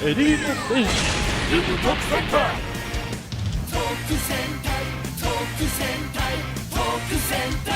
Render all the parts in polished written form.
エリート戦士リブ特戦隊特戦隊特戦隊特戦隊。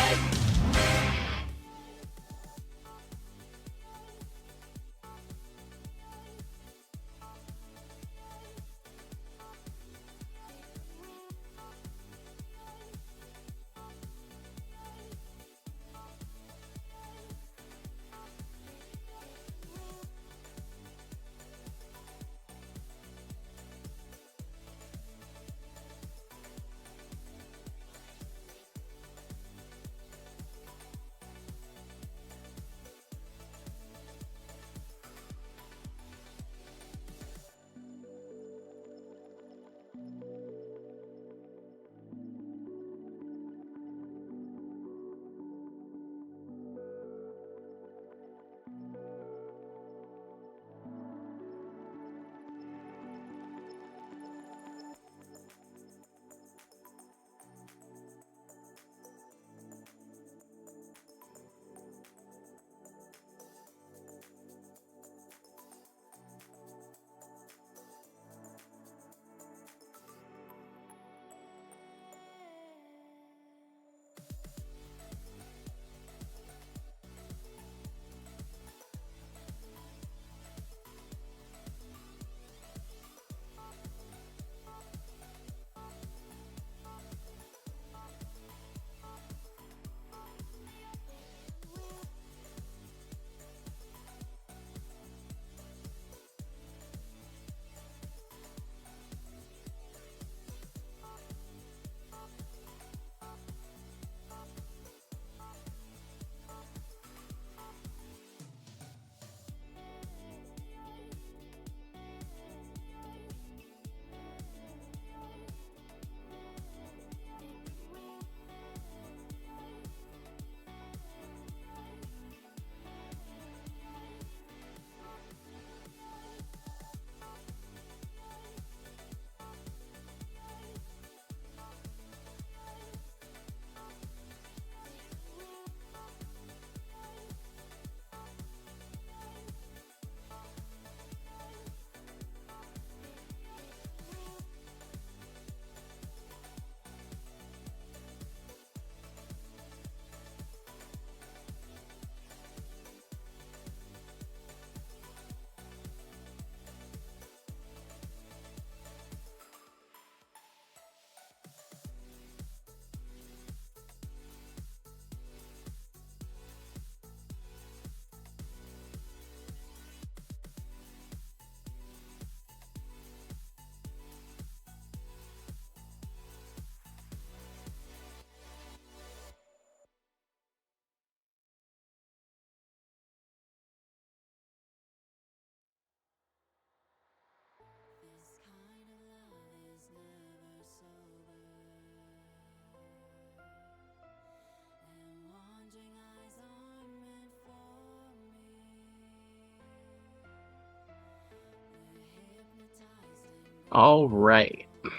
All right. A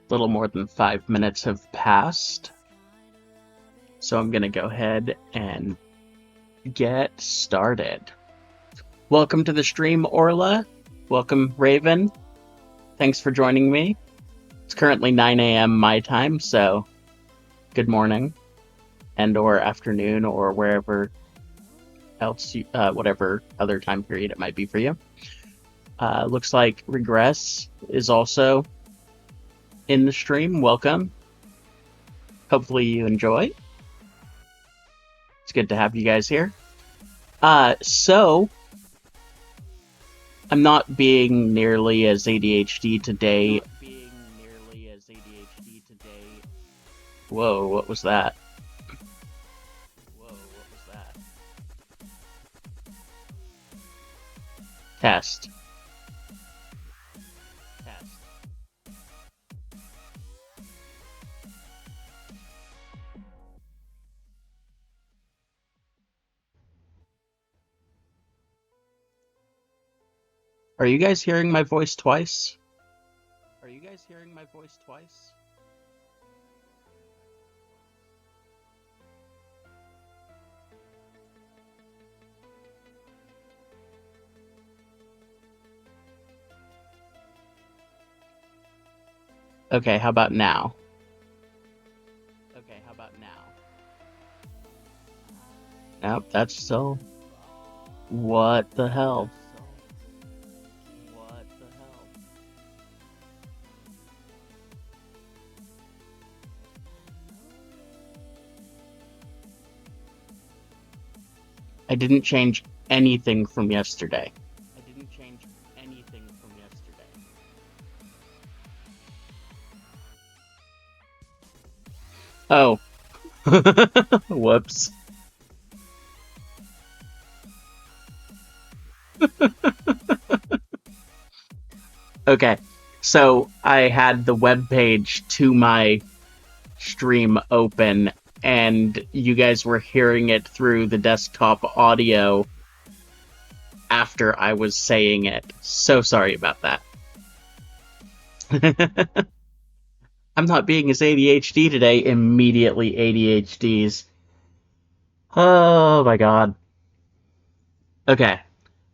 little more than 5 minutes have passed. So I'm going to go ahead and get started. Welcome to the stream, Orla. Welcome, Raven. Thanks for joining me. It's currently 9 a.m. my time, so good morning and or afternoon or wherever else, whatever other time period it might be for you. Looks like Regress is also in the stream. Welcome. Hopefully you enjoy. It's good to have you guys here. So I'm not being nearly as ADHD today. Whoa, what was that? Test. Are you guys hearing my voice twice? Okay, how about now? Okay, how about now? Nope, that's still... What the hell? What the hell? I didn't change anything from yesterday. I didn't change anything from yesterday. Oh. Whoops. Okay, so I had the web page to my stream open, and you guys were hearing it through the desktop audio after I was saying it. So sorry about that. I'm not being as ADHD today. Immediately ADHDs. Oh my god. Okay.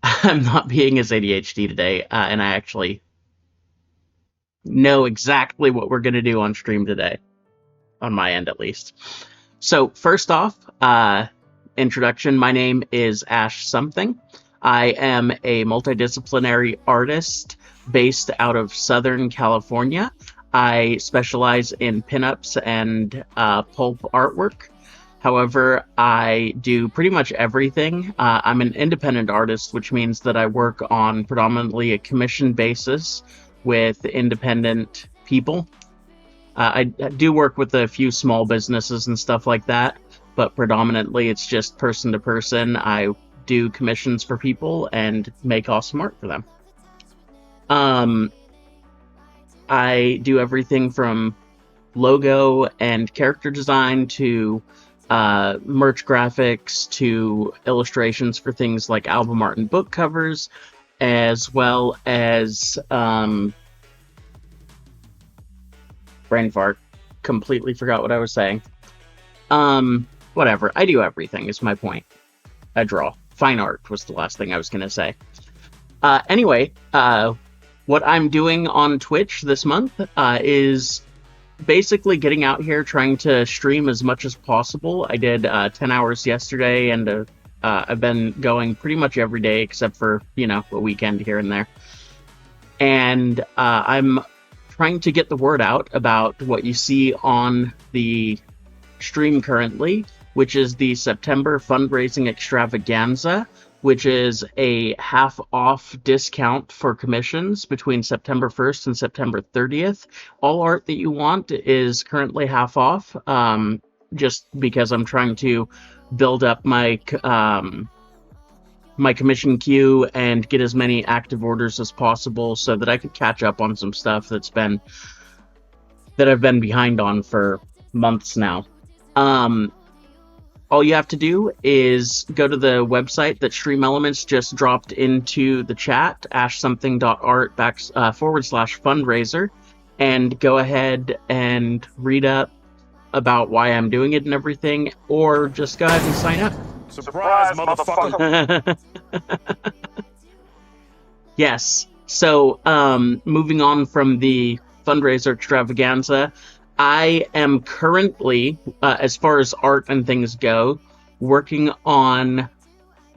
I'm not being as ADHD today, and I actually know exactly what we're going to do on stream today. On my end, at least. So, first off, introduction. My name is Ash Something. I am a multidisciplinary artist based out of Southern California. I specialize in pinups and pulp artwork. However, I do pretty much everything. I'm an independent artist, which means that I work on predominantly a commission basis with independent people. I do work with a few small businesses and stuff like that, but predominantly it's just person to person. I do commissions for people and make awesome art for them. I do everything from logo and character design to merch graphics to illustrations for things like album art and book covers, as well as brain fart. Completely forgot what I was saying. Whatever. I do everything is my point. I draw. Fine art was the last thing I was gonna say. Anyway, what I'm doing on Twitch this month is basically getting out here, trying to stream as much as possible. I did 10 hours yesterday, and I've been going pretty much every day except for, a weekend here and there. And I'm trying to get the word out about what you see on the stream currently, which is the September fundraising extravaganza, which is a half-off discount for commissions between September 1st and September 30th. All art that you want is currently half off, just because I'm trying to build up my my commission queue and get as many active orders as possible so that I could catch up on some stuff that I've been behind on for months now. All you have to do is go to the website that Stream Elements just dropped into the chat, ashsomething.art/fundraiser, and go ahead and read up about why I'm doing it and everything, or just go ahead and sign up. Surprise, motherfucker! Yes. So, moving on from the fundraiser extravaganza, I am currently, as far as art and things go, working on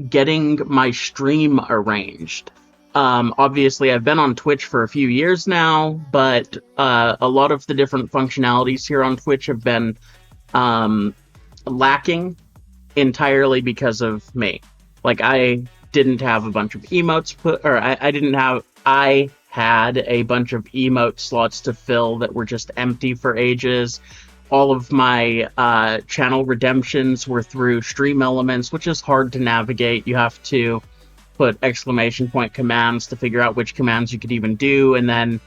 getting my stream arranged. Obviously, I've been on Twitch for a few years now, but a lot of the different functionalities here on Twitch have been lacking entirely because of me. Like, I didn't have a bunch of emotes I had a bunch of emote slots to fill that were just empty for ages. All of my channel redemptions were through Stream Elements, which is hard to navigate. You have to put exclamation point commands to figure out which commands you could even do, and then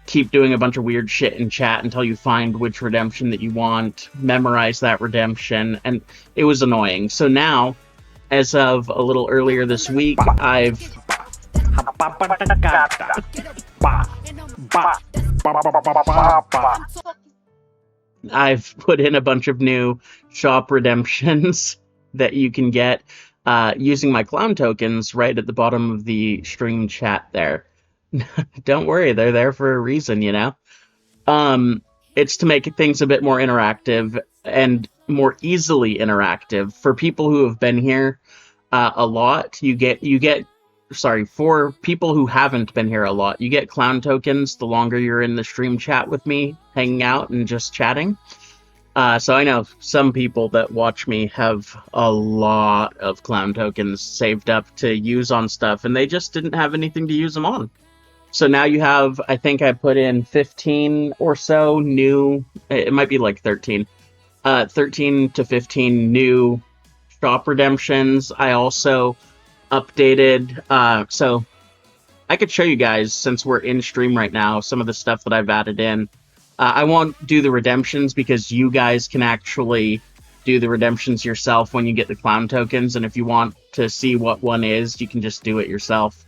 keep doing a bunch of weird shit in chat until you find which redemption that you want, memorize that redemption, and it was annoying. So now, as of a little earlier this week, I've put in a bunch of new shop redemptions that you can get using my clown tokens right at the bottom of the stream chat there. Don't worry, they're there for a reason, It's to make things a bit more interactive and more easily interactive for people who have been here a lot. Sorry, for people who haven't been here a lot, you get clown tokens the longer you're in the stream chat with me, hanging out and just chatting. So I know some people that watch me have a lot of clown tokens saved up to use on stuff, and they just didn't have anything to use them on. So now you have, I think I put in 15 or so new, it might be like 13, 13 to 15 new shop redemptions. I also updated, so I could show you guys, since we're in stream right now, some of the stuff that I've added in. I won't do the redemptions because you guys can actually do the redemptions yourself when you get the clown tokens, and if you want to see what one is, you can just do it yourself.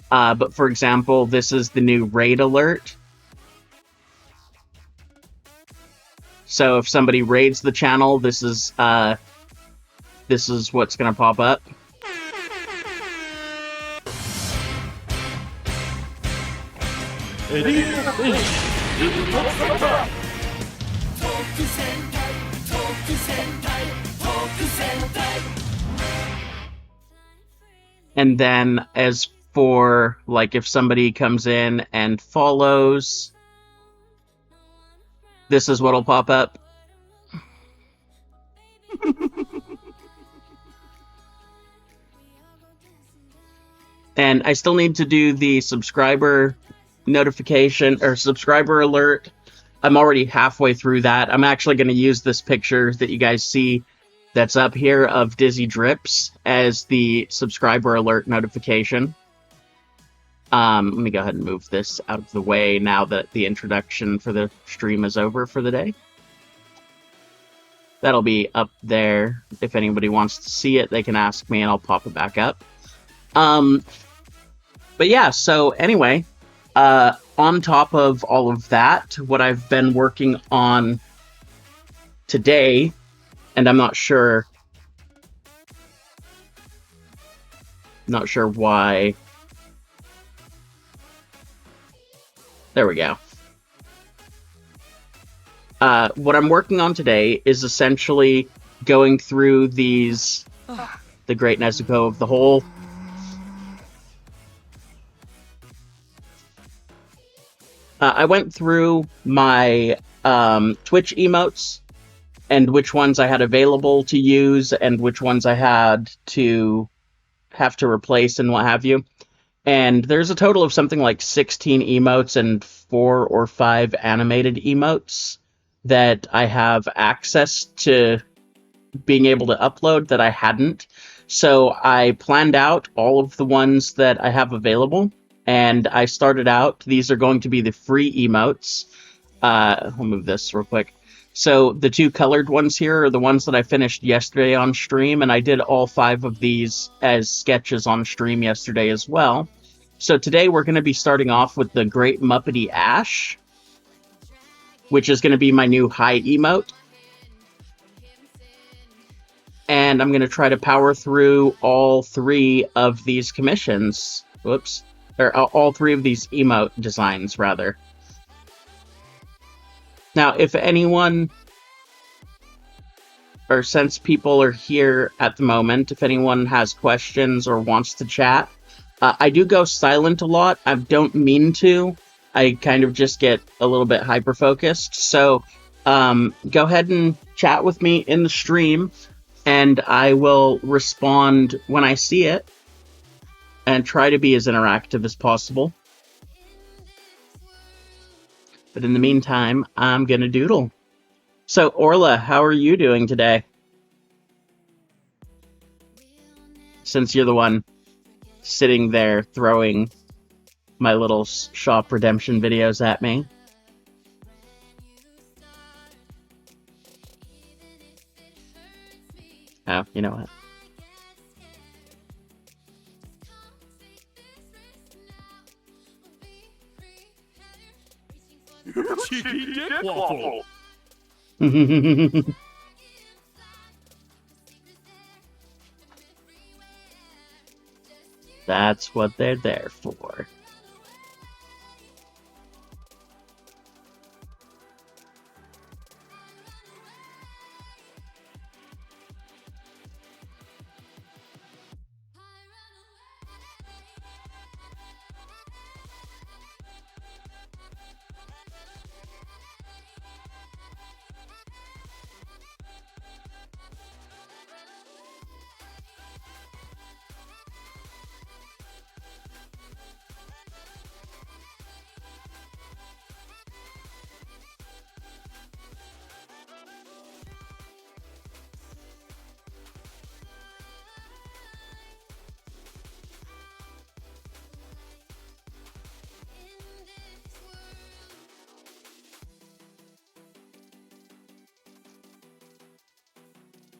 But for example, this is the new raid alert. So if somebody raids the channel, this is what's gonna pop up. And then as for, like, if somebody comes in and follows, this is what'll pop up. And I still need to do the subscriber notification, or subscriber alert. I'm already halfway through that. I'm actually going to use this picture that you guys see that's up here of Dizzy Drips as the subscriber alert notification. Let me go ahead and move this out of the way now that the introduction for the stream is over for the day. That'll be up there. If anybody wants to see it, they can ask me and I'll pop it back up. But yeah, so anyway, on top of all of that, what I've been working on today, and I'm not sure why. There we go. What I'm working on today is essentially going through these, the Great Nezuko of the Whole. I went through my Twitch emotes and which ones I had available to use and which ones I had to have to replace and what have you. And there's a total of something like 16 emotes and 4 or 5 animated emotes that I have access to being able to upload that I hadn't. So I planned out all of the ones that I have available. And I started out, these are going to be the free emotes. I'll move this real quick. So the 2 colored ones here are the ones that I finished yesterday on stream, and I did all 5 of these as sketches on stream yesterday as well. So today we're going to be starting off with the Great Muppety Ash, which is going to be my new high emote. And I'm going to try to power through all 3 of these commissions. Whoops. Or all 3 of these emote designs, rather. Now, if anyone, or since people are here at the moment, if anyone has questions or wants to chat, I do go silent a lot. I don't mean to. I kind of just get a little bit hyper-focused. So, go ahead and chat with me in the stream, and I will respond when I see it. And try to be as interactive as possible. But in the meantime, I'm gonna doodle. So, Orla, how are you doing today? Since you're the one sitting there throwing my little shop redemption videos at me. Oh, you know what? Cheeky dick waffle. That's what they're there for.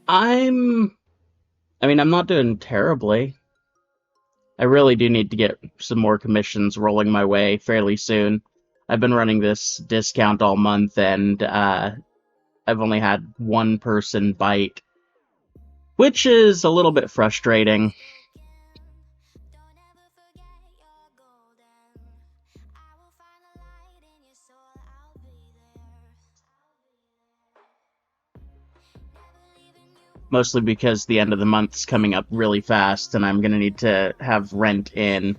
I mean, I'm not doing terribly. I really do need to get some more commissions rolling my way fairly soon. I've been running this discount all month, and I've only had one person bite, which is a little bit frustrating. Mostly because the end of the month's coming up really fast, and I'm gonna need to have rent in.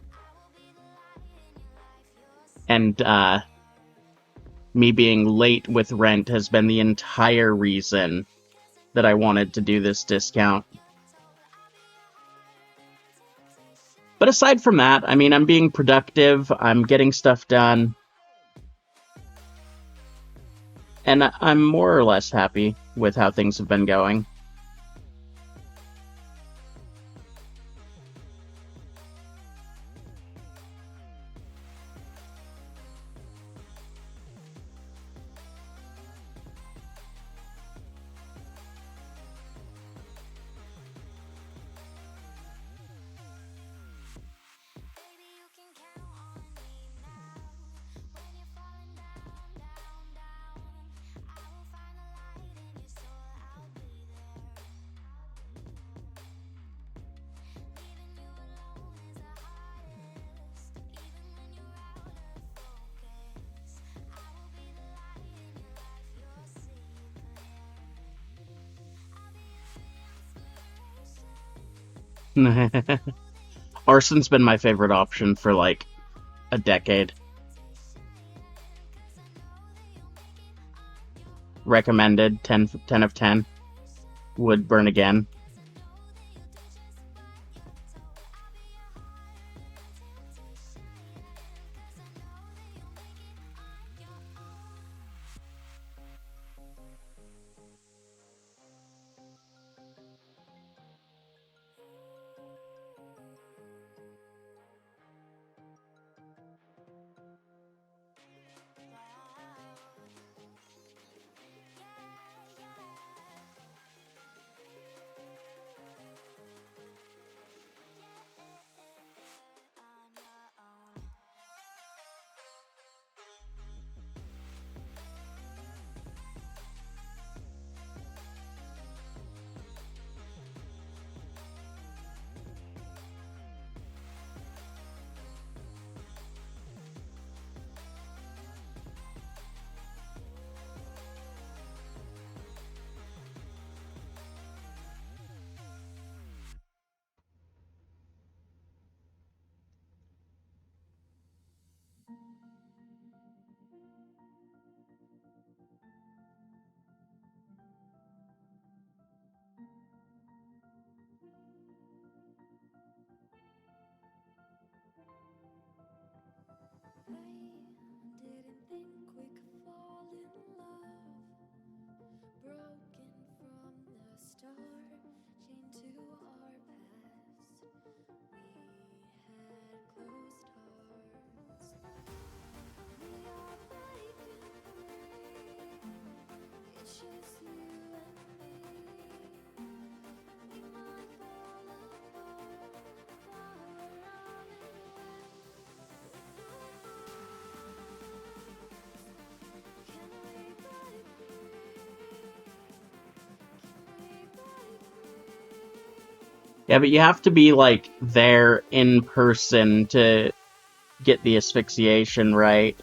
And me being late with rent has been the entire reason that I wanted to do this discount. But aside from that, I mean, I'm being productive, I'm getting stuff done, and I'm more or less happy with how things have been going. Arson's been my favorite option for like a decade. Recommended 10 of 10. Would burn again. Yeah, but you have to be, like, there in person to get the asphyxiation right.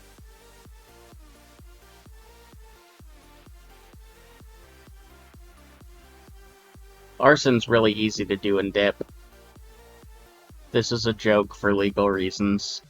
Arson's really easy to do and dip. This is a joke for legal reasons.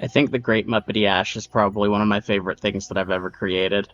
I think the Great Muppety Ash is probably one of my favorite things that I've ever created.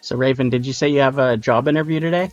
So, Raven, did you say you have a job interview today?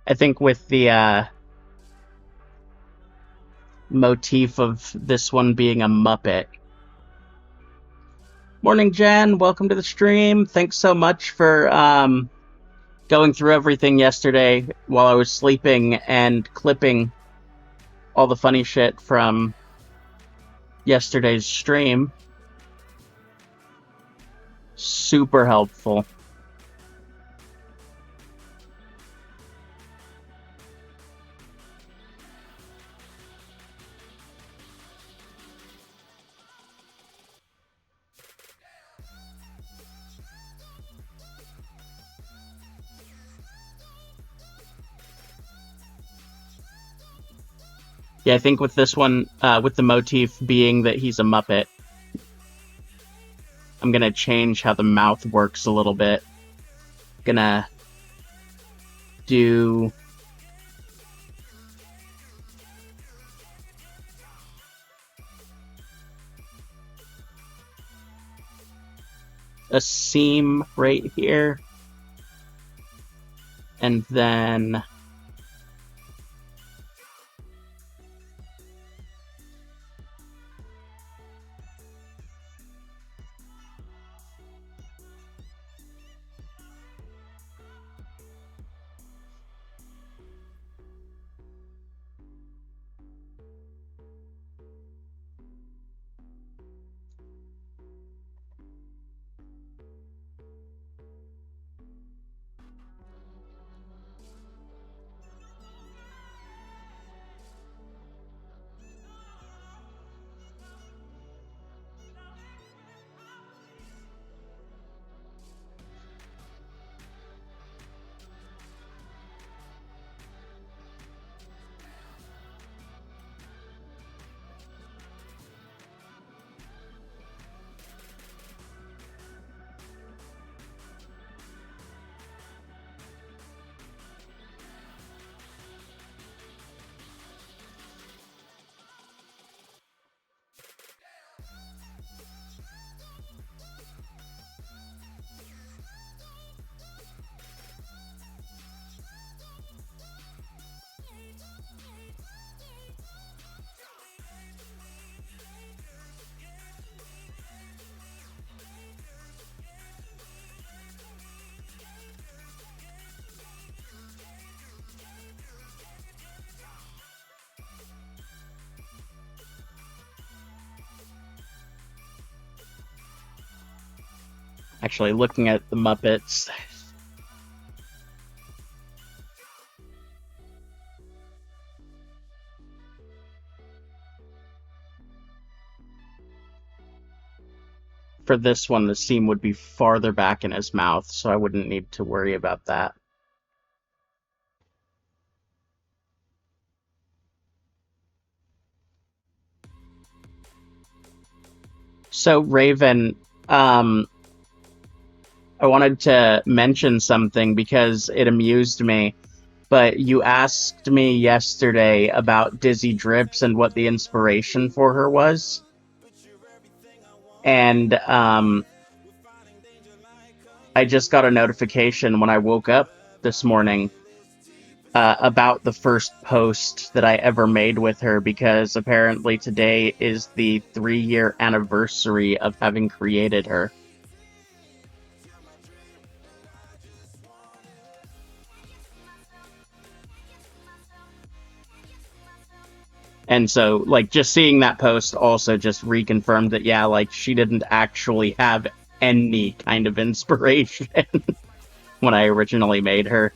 I think with the motif of this one being a Muppet. Morning, Jen. Welcome to the stream. Thanks so much for going through everything yesterday while I was sleeping and clipping all the funny shit from yesterday's stream. Super helpful. Yeah, I think with this one, with the motif being that he's a Muppet, I'm gonna change how the mouth works a little bit. Gonna do a seam right here, and then Actually, looking at the Muppets. For this one, the seam would be farther back in his mouth, so I wouldn't need to worry about that. So, Raven, I wanted to mention something because it amused me, but you asked me yesterday about Dizzy Drips and what the inspiration for her was. And I just got a notification when I woke up this morning about the first post that I ever made with her, because apparently today is the 3-year anniversary of having created her. And so, like, just seeing that post also just reconfirmed that, yeah, like, she didn't actually have any kind of inspiration when I originally made her.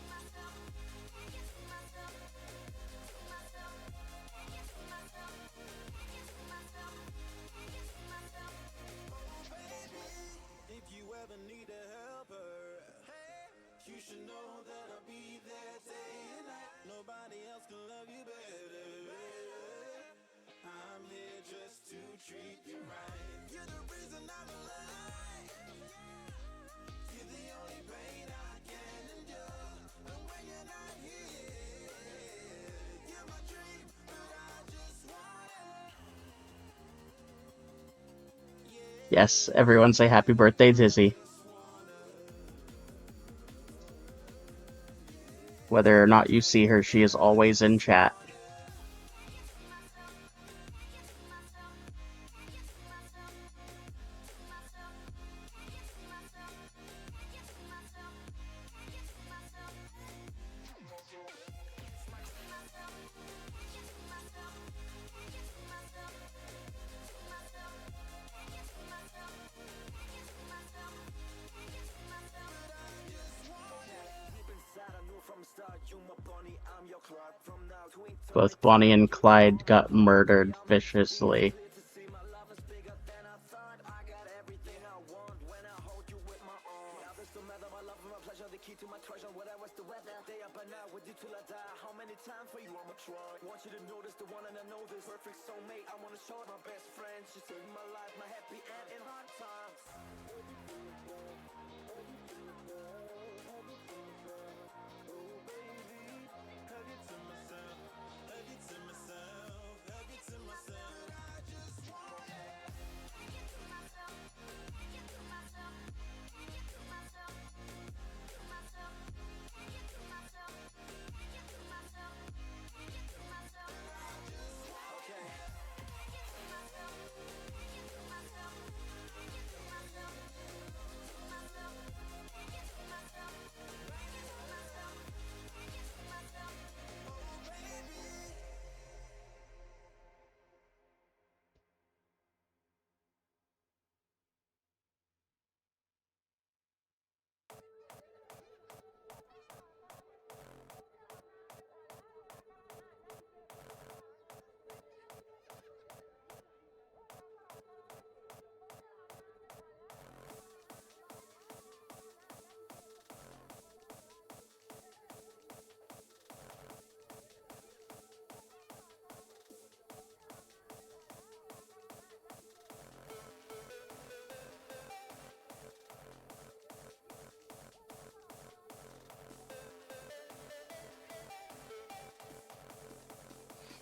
Yes, everyone say happy birthday, Dizzy. Whether or not you see her, she is always in chat. Both Bonnie and Clyde got murdered viciously.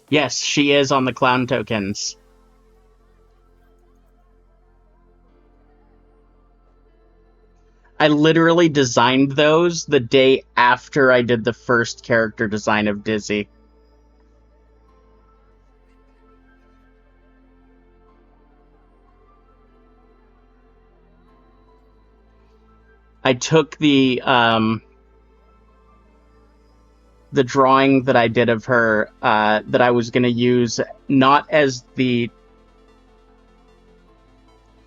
Yes, she is on the clown tokens. I literally designed those the day after I did the first character design of Dizzy. I took the drawing that I did of her that I was going to use not as the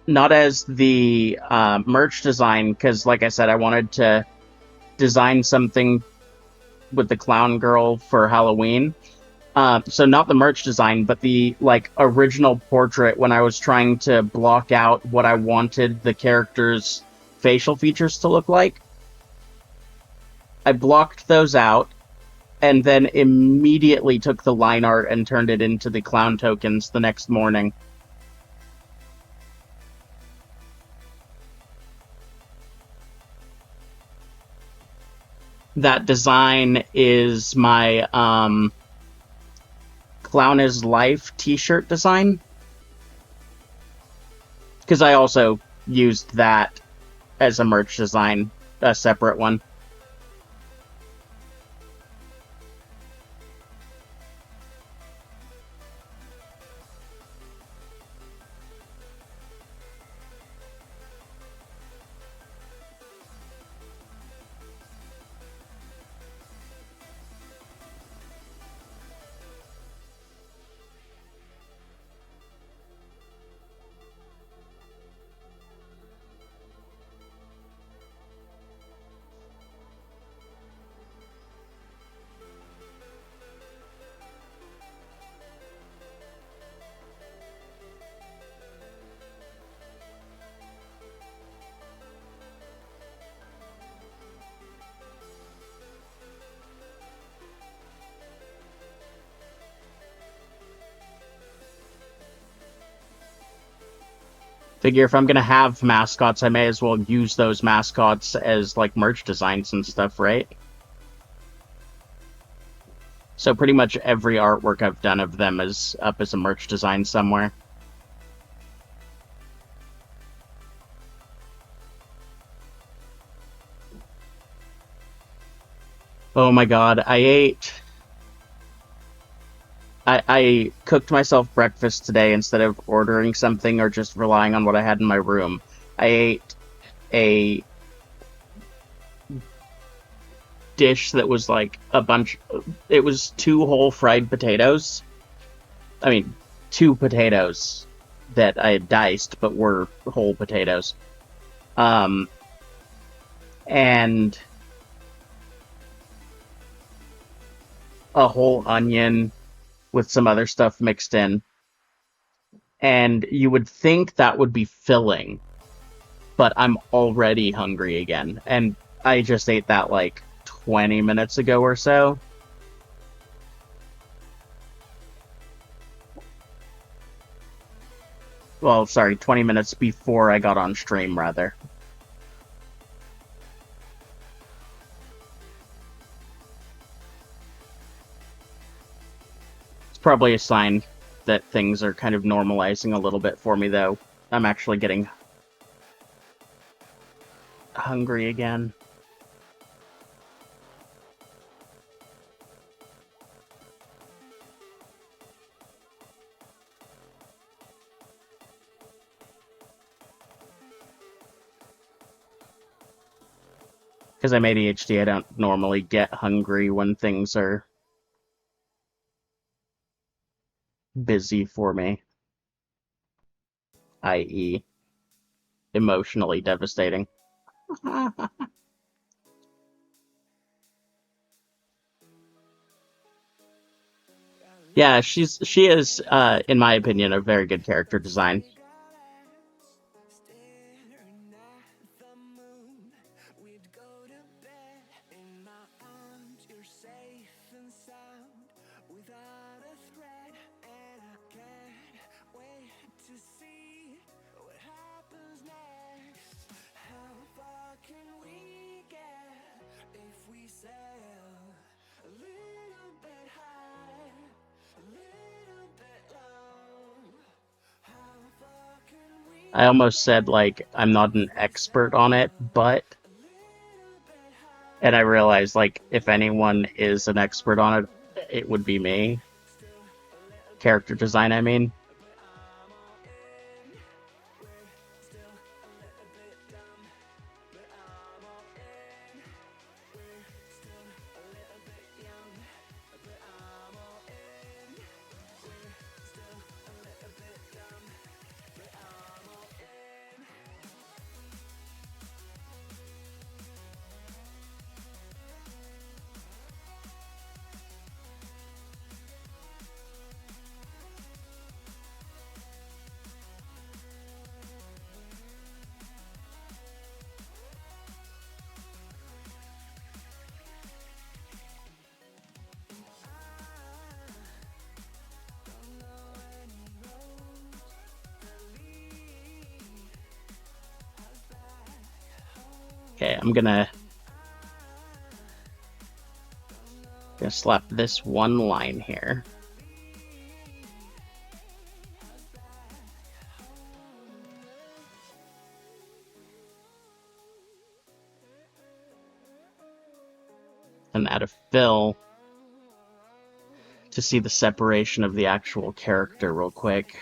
not as the merch design, because like I said, I wanted to design something with the clown girl for Halloween. So not the merch design, but the like original portrait when I was trying to block out what I wanted the character's facial features to look like. I blocked those out and then immediately took the line art and turned it into the clown tokens the next morning. That design is my Clown is Life t-shirt design. Because I also used that as a merch design, a separate one. Figure if I'm gonna have mascots, I may as well use those mascots as like merch designs and stuff, right? So pretty much every artwork I've done of them is up as a merch design somewhere. Oh my god, I cooked myself breakfast today instead of ordering something or just relying on what I had in my room. I ate a dish that was like it was 2 whole fried potatoes. I mean, 2 potatoes that I had diced, but were whole potatoes. Um, and a whole onion with some other stuff mixed in. And you would think that would be filling, but I'm already hungry again. And I just ate that like 20 minutes ago or so. Well, sorry, 20 minutes before I got on stream, rather. It's probably a sign that things are kind of normalizing a little bit for me, though. I'm actually getting hungry again. Because I'm ADHD, I don't normally get hungry when things are busy for me, i.e., emotionally devastating. Yeah, she is, in my opinion, a very good character design. Staring at the moon, we'd go to bed in my arms. You're safe and sound without a threat, and I can't wait to see what happens next. How far can we get if we sail a little bit high, a little bit low? How far can we I almost said, like, I'm not an expert on it, but... And I realized, like, if anyone is an expert on it, it would be me. Character design, I mean. Okay, I'm gonna slap this one line here. And add a fill to see the separation of the actual character real quick.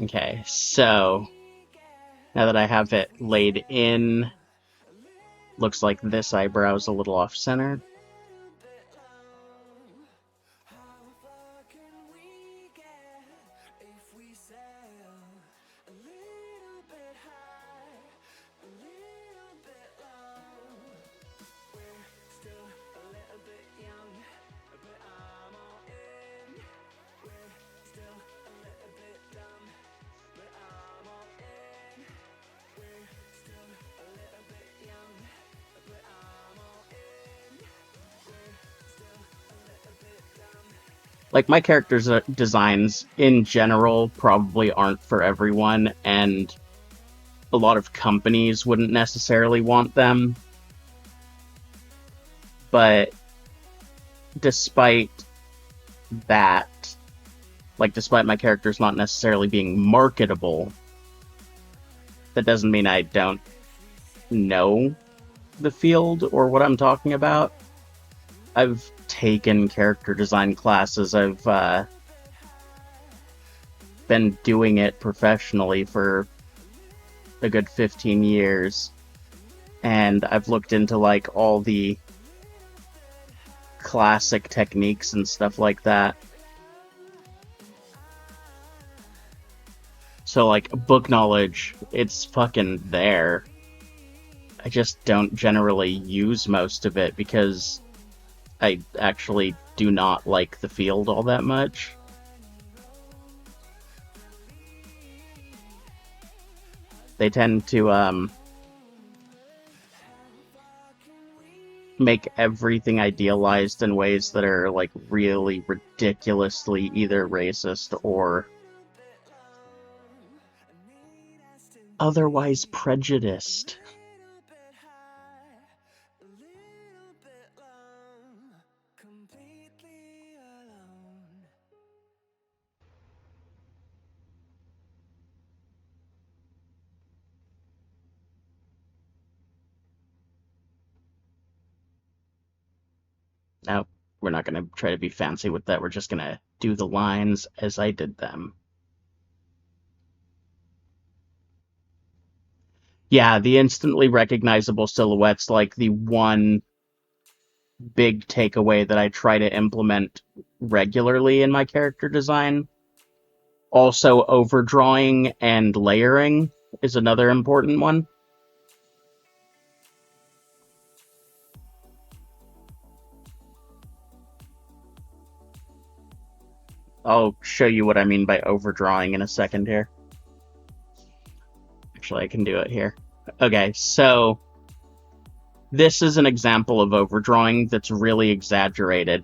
Okay, so now that I have it laid in, looks like this eyebrow is a little off-center. Like, my character's designs, in general, probably aren't for everyone, and a lot of companies wouldn't necessarily want them. But despite that, like, despite my characters not necessarily being marketable, that doesn't mean I don't know the field or what I'm talking about. I've taken character design classes. I've been doing it professionally for a good 15 years. And I've looked into, like, all the classic techniques and stuff like that. So, like, book knowledge, it's fucking there. I just don't generally use most of it because I actually do not like the field all that much. They tend to, make everything idealized in ways that are, like, really ridiculously either racist or otherwise prejudiced. Now, we're not going to try to be fancy with that. We're just going to do the lines as I did them. Yeah, the instantly recognizable silhouette's like the one big takeaway that I try to implement regularly in my character design. Also, overdrawing and layering is another important one. I'll show you what I mean by overdrawing in a second here. Actually, I can do it here. Okay, so this is an example of overdrawing that's really exaggerated.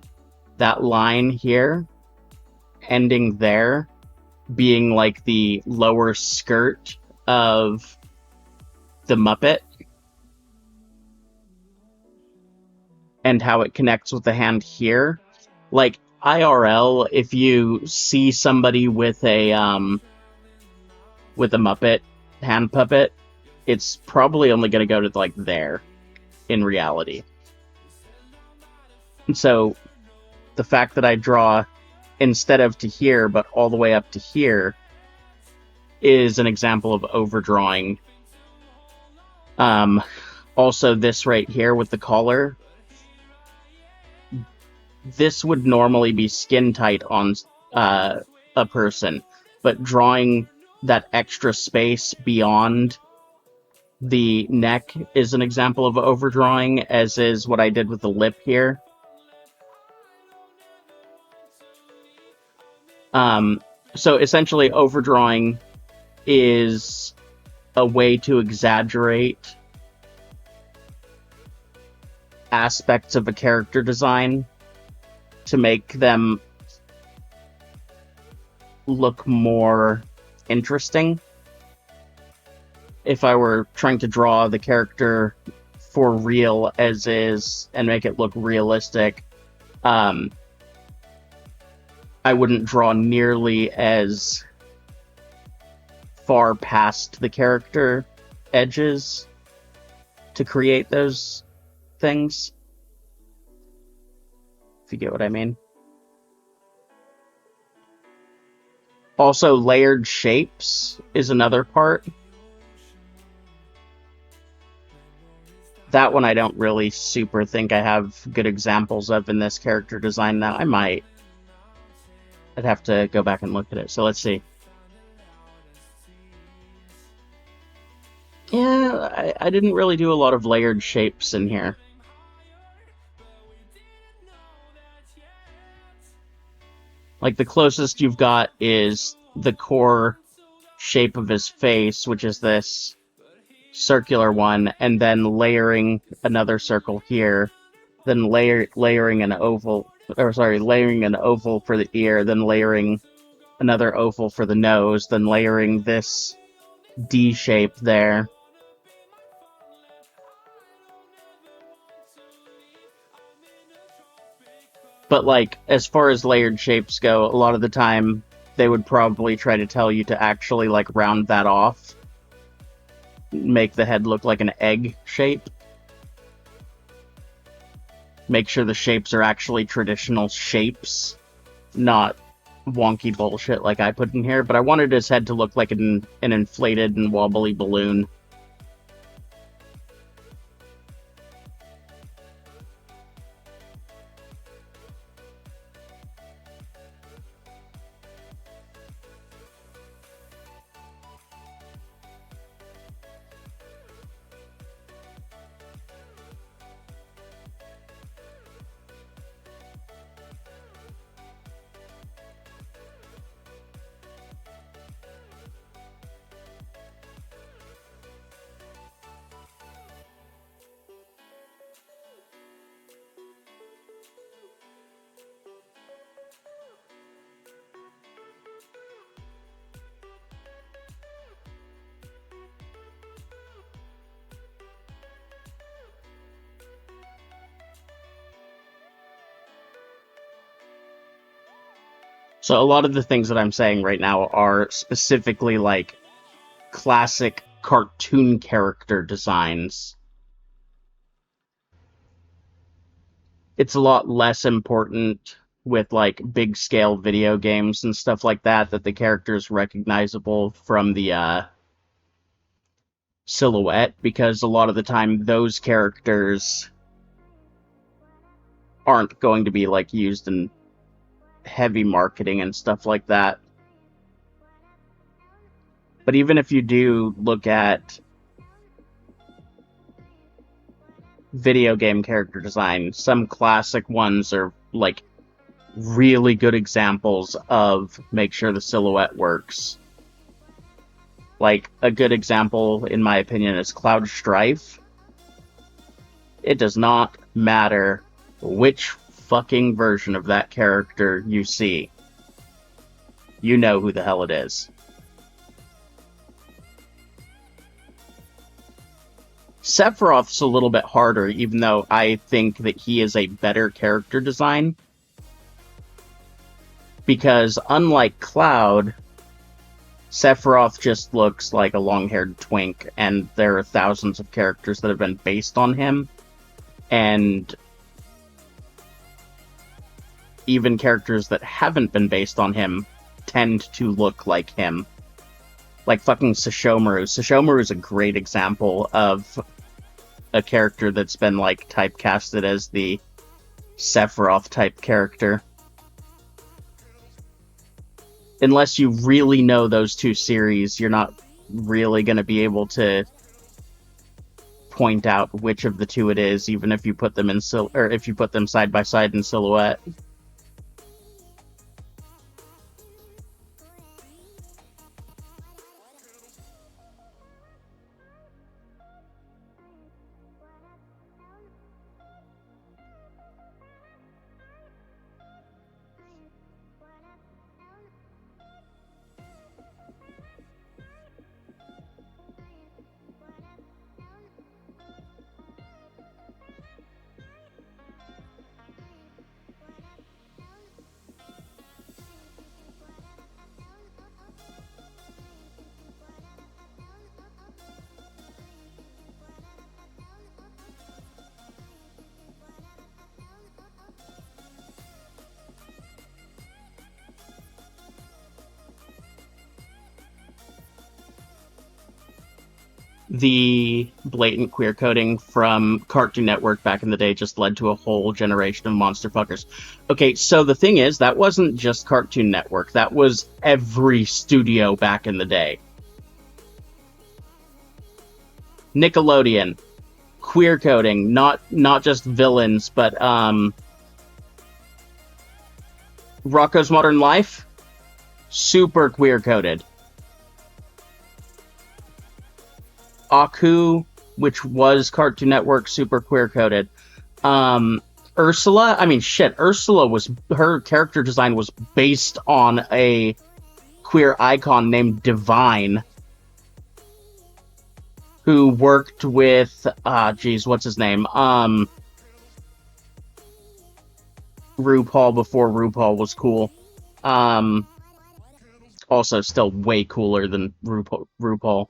That line here, ending there, being like the lower skirt of the Muppet, and how it connects with the hand here. Like, IRL, if you see somebody with a Muppet hand puppet, it's probably only going to go to, like, there, in reality. And so, the fact that I draw instead of to here, but all the way up to here, is an example of overdrawing. Also, this right here with the collar, this would normally be skin tight on a person, but drawing that extra space beyond the neck is an example of overdrawing, as is what I did with the lip here. So essentially, overdrawing is a way to exaggerate aspects of a character design to make them look more interesting. If I were trying to draw the character for real as is and make it look realistic, I wouldn't draw nearly as far past the character edges to create those things. If you get what I mean. Also, layered shapes is another part. That one I don't really super think I have good examples of in this character design now. I might. I'd have to go back and look at it. So let's see. Yeah, I didn't really do a lot of layered shapes in here. Like, the closest you've got is the core shape of his face, which is this circular one, and then layering another circle here, then layering an oval, layering an oval for the ear, then layering another oval for the nose, then layering this D shape there. But, like, as far as layered shapes go, a lot of the time they would probably try to tell you to actually, like, round that off. Make the head look like an egg shape. Make sure the shapes are actually traditional shapes, not wonky bullshit like I put in here. But I wanted his head to look like an inflated and wobbly balloon. So a lot of the things that I'm saying right now are specifically like classic cartoon character designs. It's a lot less important with like big scale video games and stuff like that the character is recognizable from the silhouette, because a lot of the time those characters aren't going to be like used in heavy marketing and stuff like that. But even if you do look at video game character design, some classic ones are like really good examples of make sure the silhouette works. Like, a good example, in my opinion, is Cloud Strife. It does not matter which fucking version of that character you see. You know who the hell it is. Sephiroth's a little bit harder, even though I think that he is a better character design. Because unlike Cloud, Sephiroth just looks like a long-haired twink, and there are thousands of characters that have been based on him. And even characters that haven't been based on him tend to look like him. Like fucking Sashomaru. Sashomaru is a great example of a character that's been like typecasted as the Sephiroth type character. Unless you really know those two series, you're not really going to be able to point out which of the two it is, even if you put them in if you put them side by side in silhouette. the blatant queer coding from Cartoon Network back in the day just led to a whole generation of monster fuckers. Okay, so the thing is, that wasn't just Cartoon Network. That was every studio back in the day. Nickelodeon, queer coding, not just villains, but Rocko's Modern Life, super queer coded. Aku, which was Cartoon Network, super queer coded. Ursula, Ursula her character design was based on a queer icon named Divine, who worked with, what's his name? RuPaul before RuPaul was cool. Also still way cooler than RuPaul.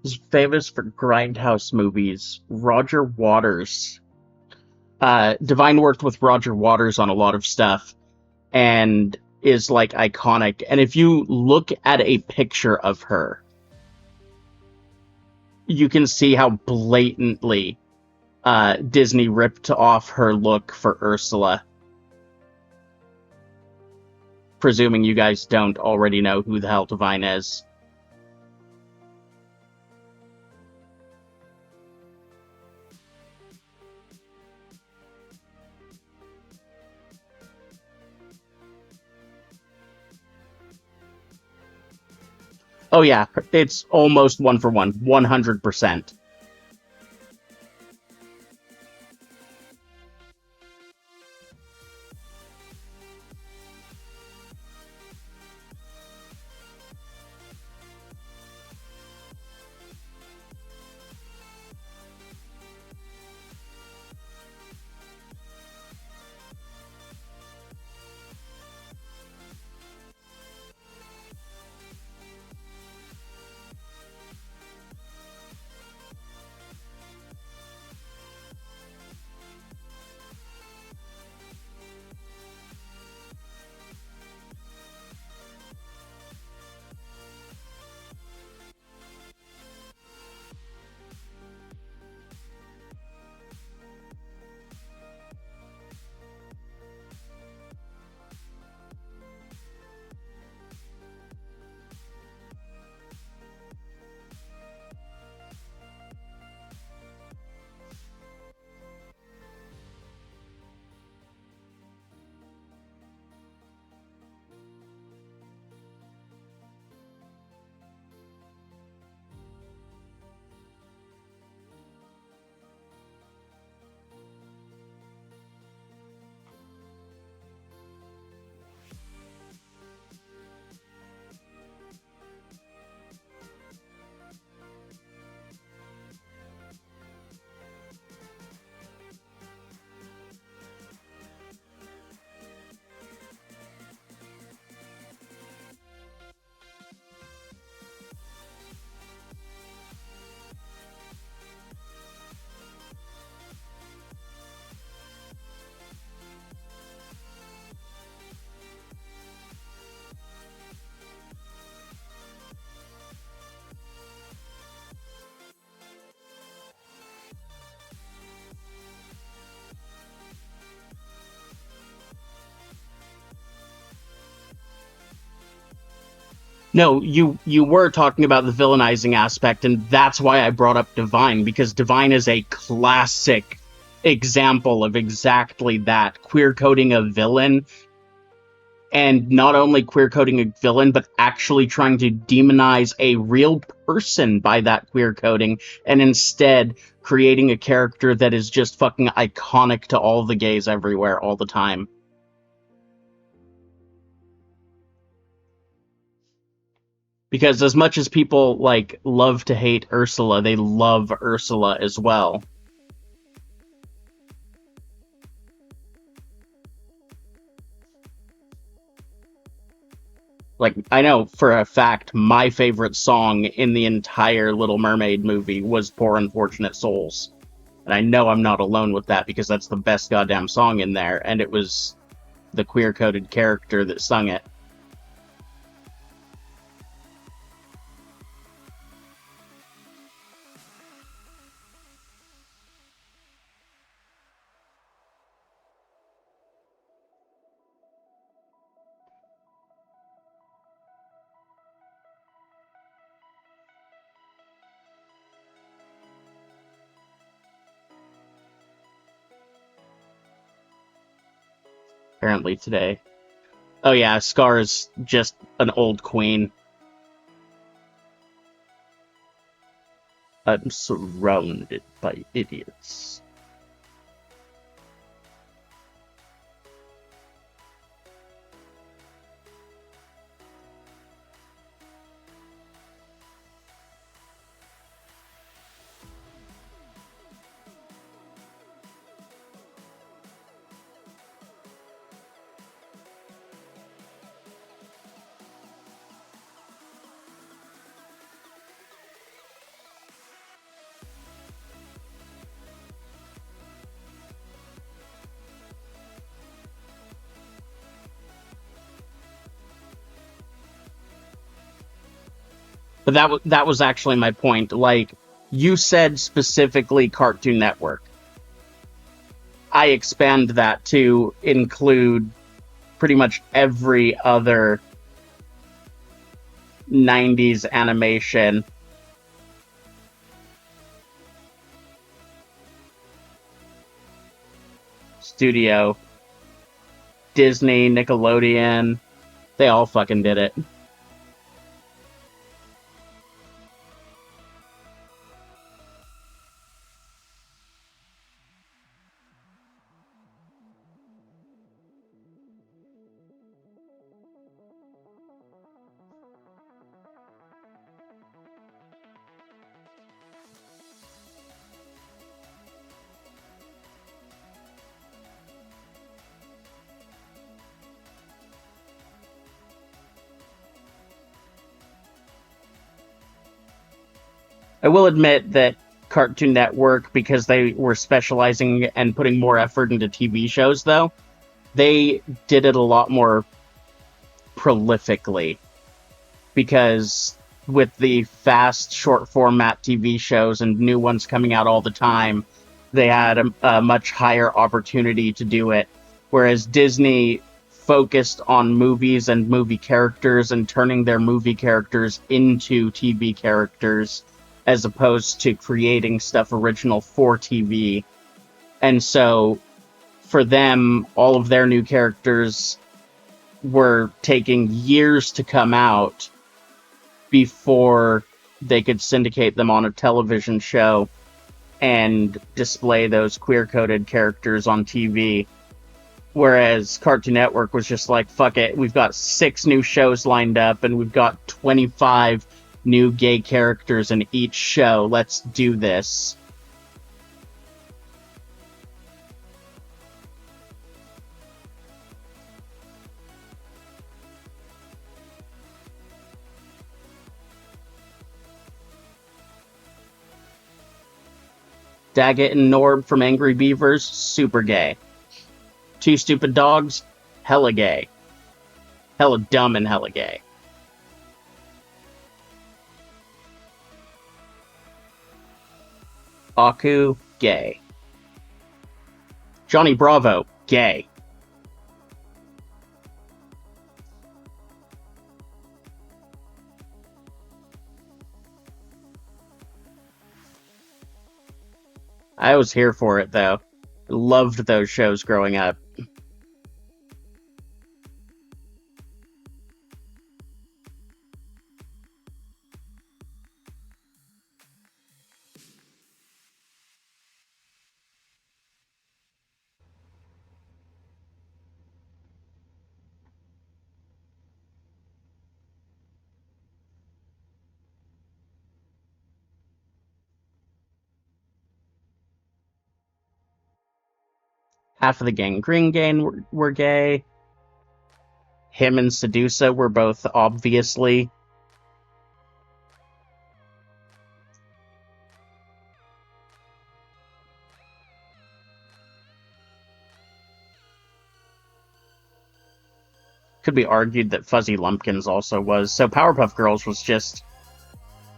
He's famous for Grindhouse movies. Roger Waters. Divine worked with Roger Waters on a lot of stuff, and is, like, iconic. And if you look at a picture of her, you can see how blatantly Disney ripped off her look for Ursula. Presuming you guys don't already know who the hell Divine is. Oh yeah, it's almost 1-for-1, 100%. No, you were talking about the villainizing aspect, and that's why I brought up Divine, because Divine is a classic example of exactly that. Queer coding a villain, and not only queer coding a villain, but actually trying to demonize a real person by that queer coding, and instead creating a character that is just fucking iconic to all the gays everywhere all the time. Because as much as people, like, love to hate Ursula, they love Ursula as well. Like, I know for a fact my favorite song in the entire Little Mermaid movie was Poor Unfortunate Souls. And I know I'm not alone with that, because that's the best goddamn song in there, and it was the queer-coded character that sung it. apparently today. Oh yeah, Scar's just an old queen. I'm surrounded by idiots. But that was actually my point. Like, you said specifically Cartoon Network. I expand that to include pretty much every other 90s animation. Studio. Disney, Nickelodeon. They all fucking did it. I will admit that Cartoon Network, because they were specializing and putting more effort into TV shows, though, they did it a lot more prolifically. Because with the fast, short format TV shows and new ones coming out all the time, they had a much higher opportunity to do it. Whereas Disney focused on movies and movie characters and turning their movie characters into TV characters as opposed to creating stuff original for TV. And so for them, all of their new characters were taking years to come out before they could syndicate them on a television show and display those queer-coded characters on TV. Whereas Cartoon Network was just like, fuck it, we've got 6 new shows lined up, and we've got 25 new gay characters in each show. Let's do this. Daggett and Norb from Angry Beavers, super gay. Two Stupid Dogs, hella gay. Hella dumb and hella gay. Aku, gay. Johnny Bravo, gay. I was here for it, though. Loved those shows growing up. Half of the gang Green Gang were gay. Him and Sedusa were both obviously. Could be argued that Fuzzy Lumpkins also was. So Powerpuff Girls was just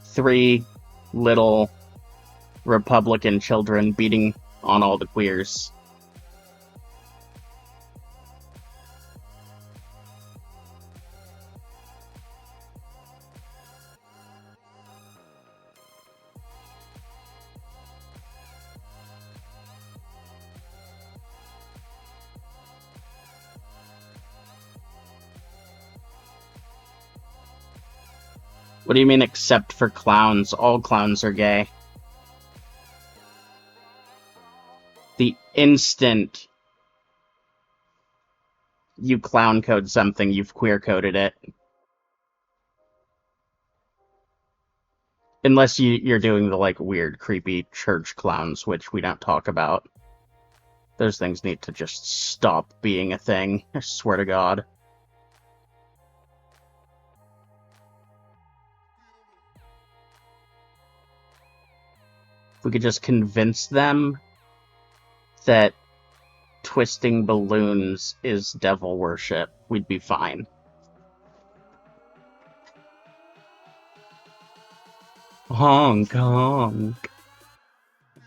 3 little Republican children beating on all the queers. What do you mean, except for clowns? All clowns are gay. The instant you clown code something, you've queer coded it. Unless you're doing the, like, weird, creepy church clowns, which we don't talk about. Those things need to just stop being a thing, I swear to God. If we could just convince them that twisting balloons is devil worship, we'd be fine. Honk, honk.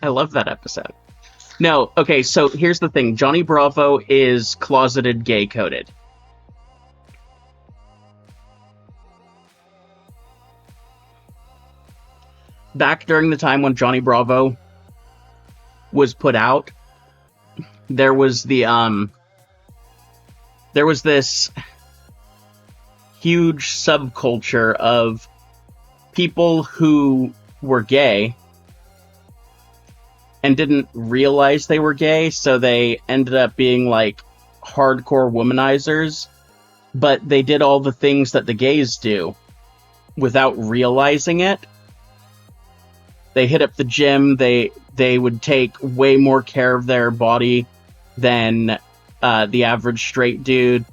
I love that episode. No, okay, so here's the thing. Johnny Bravo is closeted gay-coded. Back during the time when Johnny Bravo was put out, there was this huge subculture of people who were gay and didn't realize they were gay, so they ended up being, like, hardcore womanizers, but they did all the things that the gays do without realizing it. They hit up the gym, they would take way more care of their body than the average straight dude.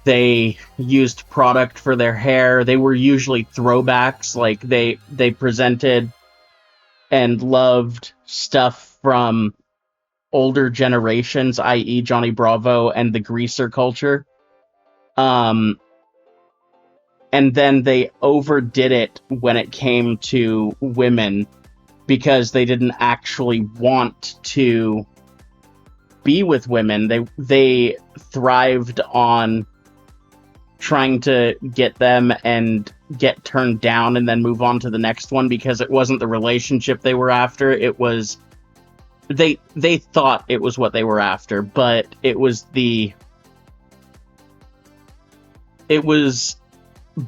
They used product for their hair. They were usually throwbacks, like they presented and loved stuff from older generations, i.e. Johnny Bravo and the greaser culture. And then they overdid it when it came to women because they didn't actually want to be with women. They thrived on trying to get them and get turned down and then move on to the next one because it wasn't the relationship they were after. It was they thought it was what they were after, but it was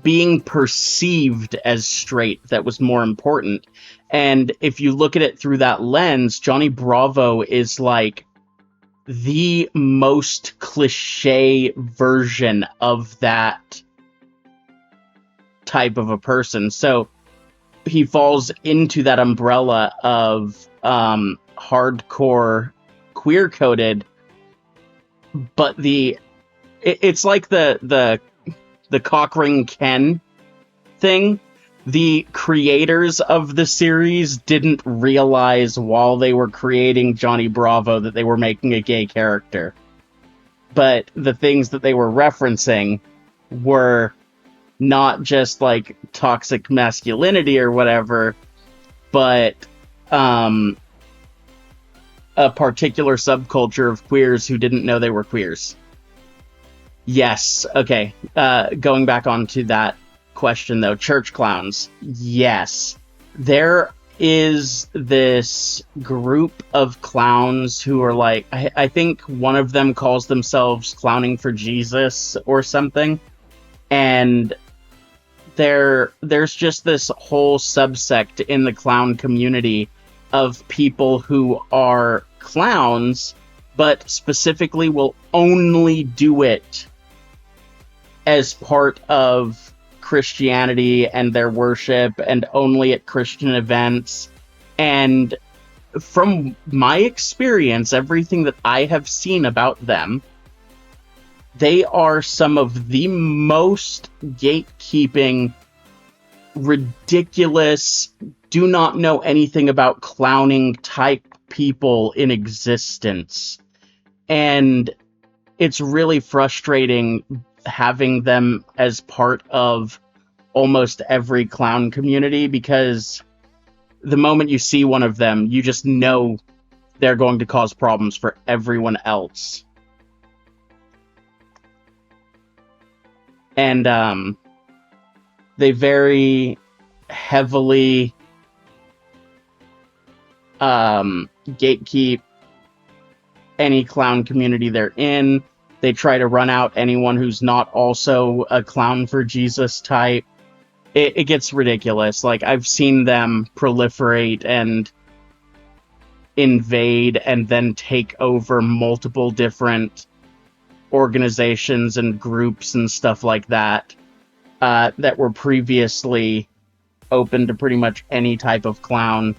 being perceived as straight that was more important. And if you look at it through that lens, Johnny Bravo is like the most cliche version of that type of a person. So he falls into that umbrella of hardcore queer coded, but it's like the Cockring Ken thing. The creators of the series didn't realize while they were creating Johnny Bravo that they were making a gay character. But the things that they were referencing were not just like toxic masculinity or whatever, but a particular subculture of queers who didn't know they were queers. Yes, okay. Going back onto that question, though, church clowns. Yes. There is this group of clowns who are like, I think one of them calls themselves Clowning for Jesus or something. And there's just this whole subsect in the clown community of people who are clowns, but specifically will only do it as part of Christianity and their worship and only at Christian events. And from my experience, everything that I have seen about them, they are some of the most gatekeeping, ridiculous, do not know anything about clowning type people in existence. And it's really frustrating having them as part of almost every clown community, because the moment you see one of them, you just know they're going to cause problems for everyone else. And they very heavily gatekeep any clown community they're in. They try to run out anyone who's not also a Clown for Jesus type. it gets ridiculous. Like, I've seen them proliferate and invade and then take over multiple different organizations and groups and stuff like that that were previously open to pretty much any type of clown,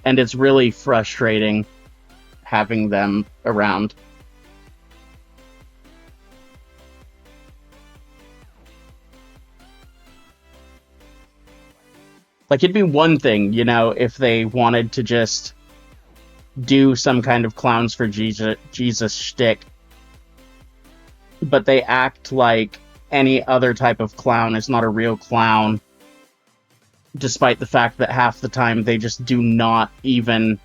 and it's really frustrating having them around. Like, it'd be one thing, you know, if they wanted to just do some kind of clowns for Jesus shtick, but they act like any other type of clown is not a real clown, despite the fact that half the time they just do not even...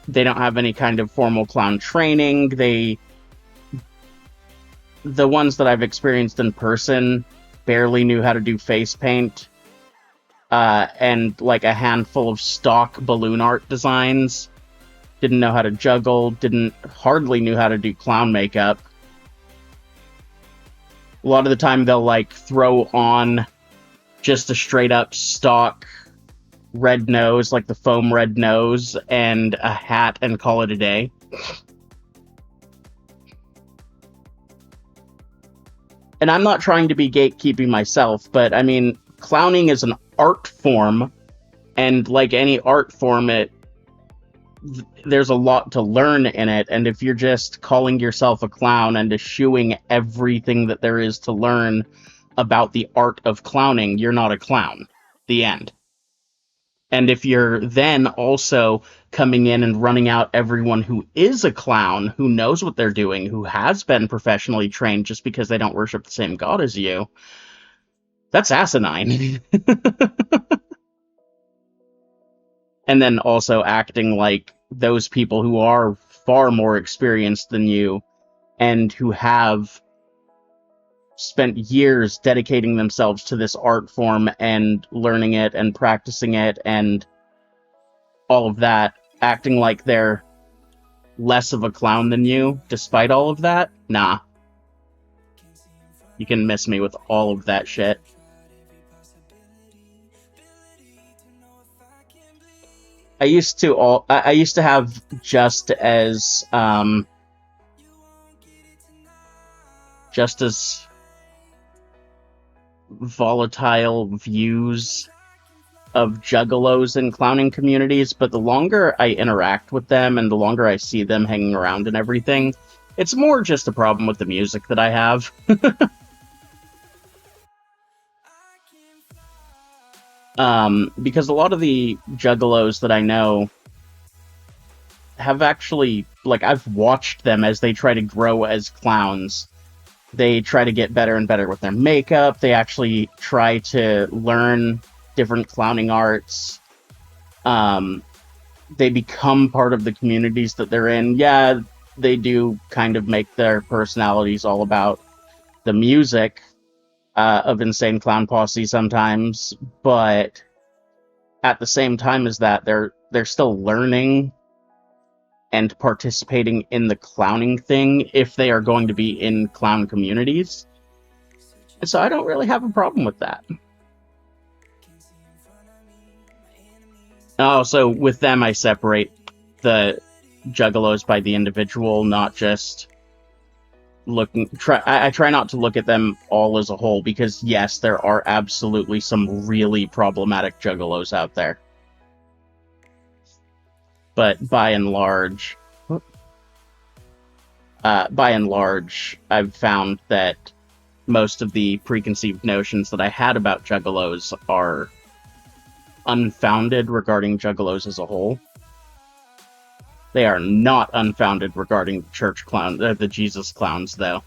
They don't have any kind of formal clown training. The ones that I've experienced in person barely knew how to do face paint, and like a handful of stock balloon art designs. Didn't know how to juggle, hardly knew how to do clown makeup. A lot of the time they'll like throw on just a straight up stock red nose, like the foam red nose, and a hat and call it a day. And I'm not trying to be gatekeeping myself, but I mean, clowning is an art form, and like any art form, there's a lot to learn in it, and if you're just calling yourself a clown and eschewing everything that there is to learn about the art of clowning, you're not a clown. The end. And if you're then also coming in and running out everyone who is a clown, who knows what they're doing, who has been professionally trained just because they don't worship the same god as you, that's asinine. And then also acting like those people who are far more experienced than you and who have spent years dedicating themselves to this art form and learning it and practicing it and all of that, acting like they're less of a clown than you despite all of that. Nah. You can miss me with all of that shit. I used to have just as volatile views of juggalos in clowning communities, but the longer I interact with them and the longer I see them hanging around and everything, it's more just a problem with the music that I have. Because a lot of the juggalos that I know have actually, like, I've watched them as they try to grow as clowns. They try to get better and better with their makeup. They actually try to learn different clowning arts. They become part of the communities that they're in. Yeah, they do kind of make their personalities all about the music of Insane Clown Posse sometimes, but at the same time as that, they're still learning and participating in the clowning thing if they are going to be in clown communities. And so I don't really have a problem with that. Oh, so with them I separate the juggalos by the individual, not just I try not to look at them all as a whole, because yes, there are absolutely some really problematic juggalos out there. But by and large, I've found that most of the preconceived notions that I had about juggalos are unfounded regarding juggalos as a whole. They are not unfounded regarding church clown, the Jesus clowns, though.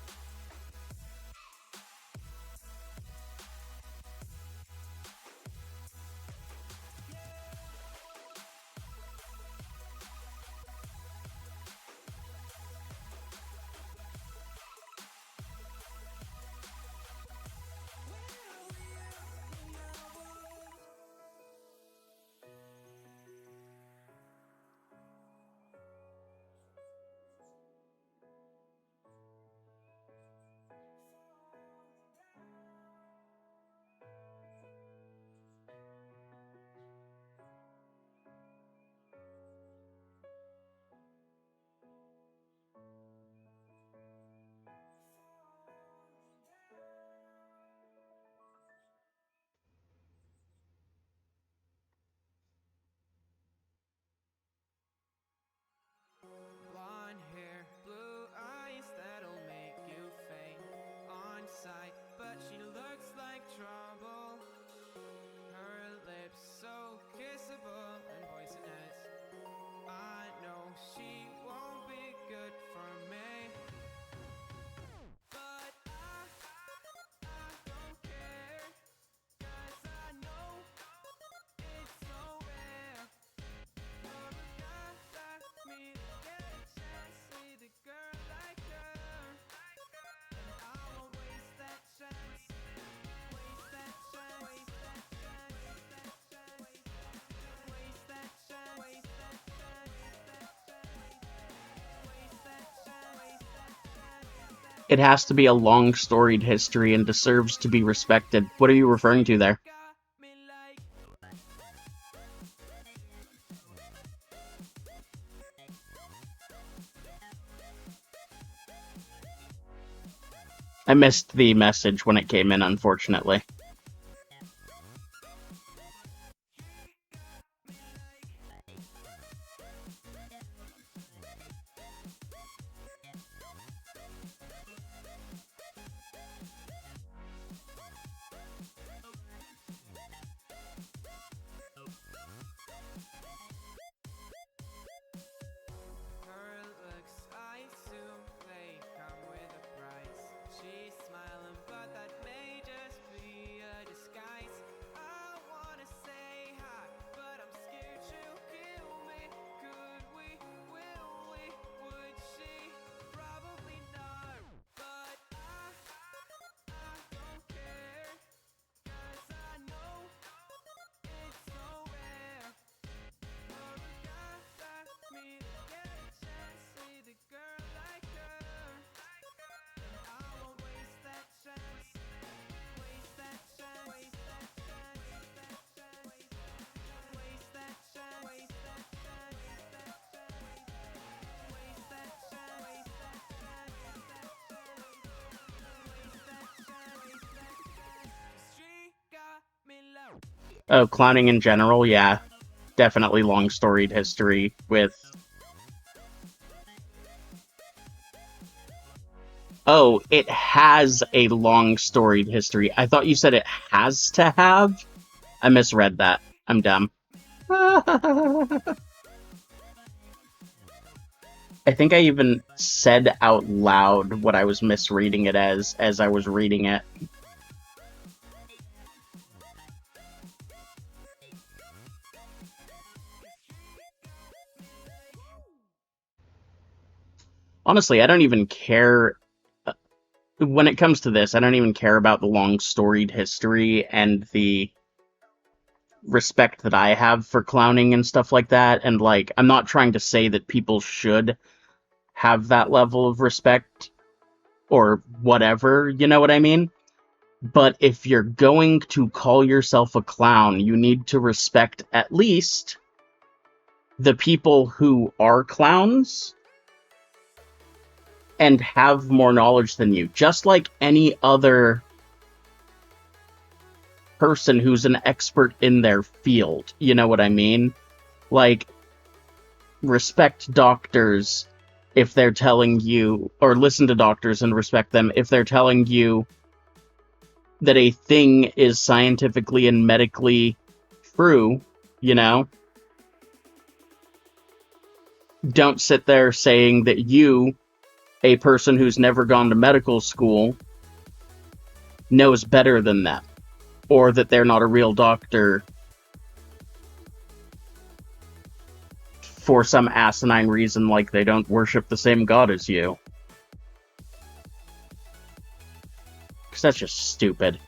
It has to be a long storied history and deserves to be respected. What are you referring to there? I missed the message when it came in, unfortunately. Her looks, I assume they come with a price. She's smiling, but that may just be a disguise. I wanna say hi, but I'm scared she'll kill me. Could we? Will we? Would she? Probably not. But I don't care, 'cause I know it's so rare for a guy like me to get a chance with a girl like her. And I won't waste that chance. Waste that chance. Waste that chance. Waste that chance. Waste that chance. Waste that chance. Waste that chance. Waste that chance. She got me low. Oh, clowning in general, yeah. Definitely long storied history with... Oh, it has a long storied history. I thought you said it has to have? I misread that. I'm dumb. I think I even said out loud what I was misreading it as I was reading it. Honestly, I don't even care. When it comes to this, I don't even care about the long storied history and the respect that I have for clowning and stuff like that. And, like, I'm not trying to say that people should have that level of respect or whatever, you know what I mean? But if you're going to call yourself a clown, you need to respect at least the people who are clowns and have more knowledge than you. Just like any other person who's an expert in their field, you know what I mean? Like, respect doctors if they're telling you, or listen to doctors and respect them if they're telling you that a thing is scientifically and medically true, you know? Don't sit there saying that you, a person who's never gone to medical school, knows better than them, or that they're not a real doctor for some asinine reason like they don't worship the same god as you. Because that's just stupid.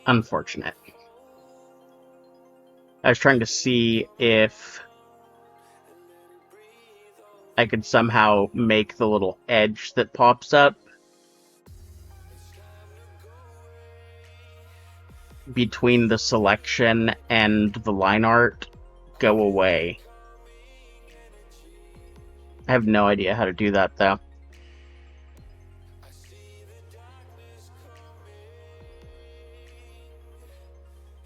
Unfortunate. I was trying to see if I could somehow make the little edge that pops up between the selection and the line art go away. I have no idea how to do that, though.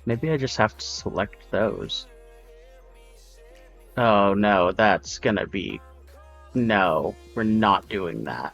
Maybe I just have to select those. Oh no, that's gonna be... No, we're not doing that.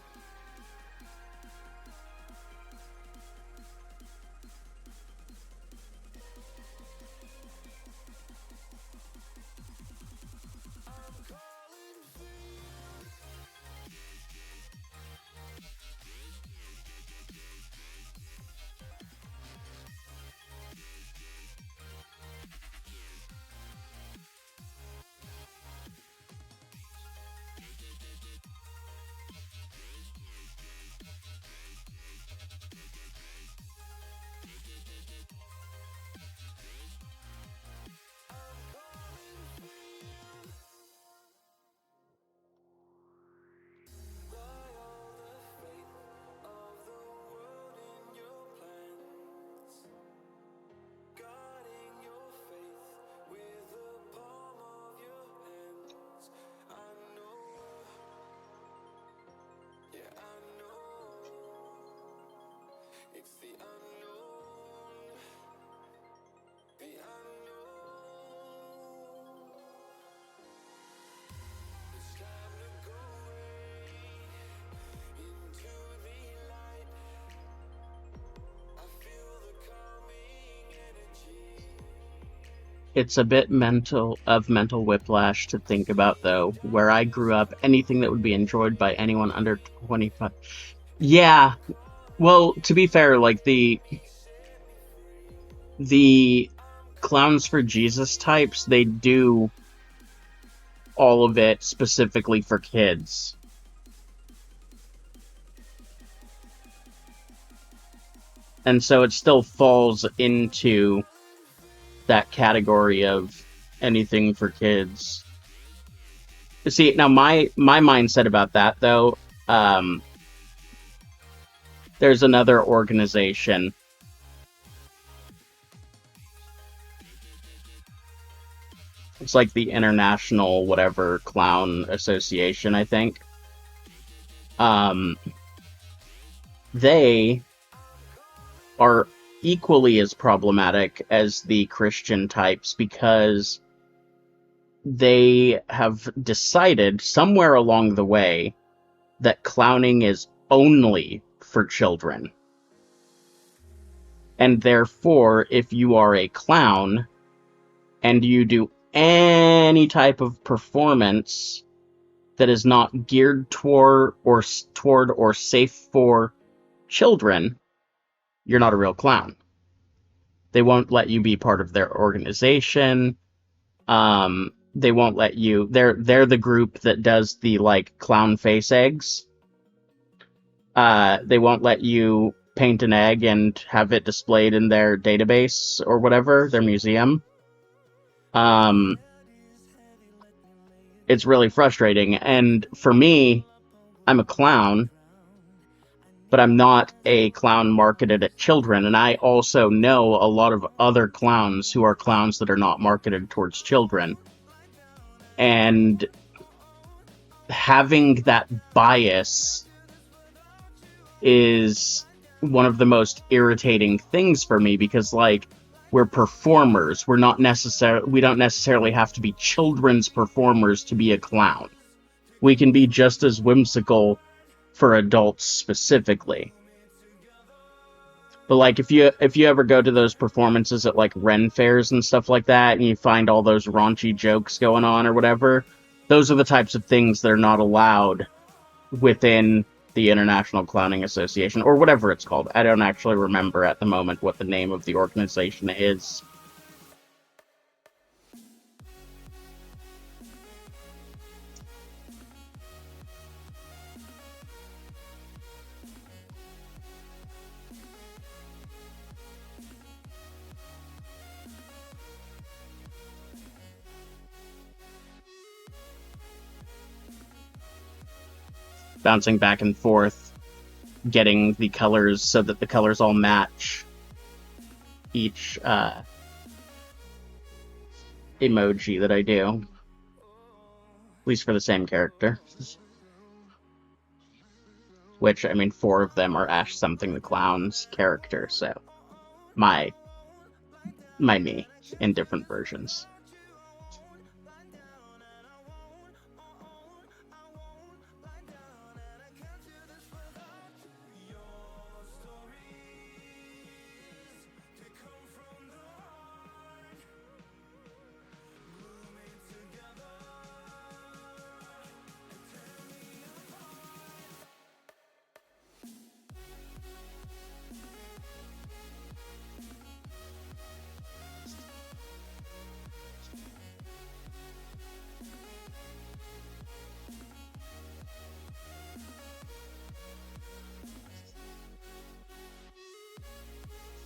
It's a bit mental whiplash to think about, though. Where I grew up, anything that would be enjoyed by anyone under 25. Yeah, well, to be fair, like the Clowns for Jesus types, they do all of it specifically for kids. And so it still falls into that category of anything for kids. See, now my mindset about that, though, there's another organization. It's like the International whatever Clown Association, I think. They are equally as problematic as the Christian types because they have decided somewhere along the way that clowning is only for children. And therefore, if you are a clown and you do any type of performance that is not geared toward or safe for children, you're not a real clown. They won't let you be part of their organization. They won't let you... They're the group that does the, like, clown face eggs. They won't let you paint an egg and have it displayed in their database or whatever, their museum. It's really frustrating. And for me, I'm a clown, but I'm not a clown marketed at children. And I also know a lot of other clowns who are clowns that are not marketed towards children. And having that bias is one of the most irritating things for me because, like, we're performers. We don't necessarily have to be children's performers to be a clown. We can be just as whimsical for adults specifically. But like if you ever go to those performances at like Ren fairs and stuff like that and you find all those raunchy jokes going on or whatever, those are the types of things that are not allowed within the International Clowning Association, or whatever it's called. I don't actually remember at the moment what the name of the organization is. bouncing back and forth, getting the colors so that the colors all match each emoji that I do. At least for the same character. Which, I mean, 4 of them are Ash Something the Clown's character, so my me in different versions.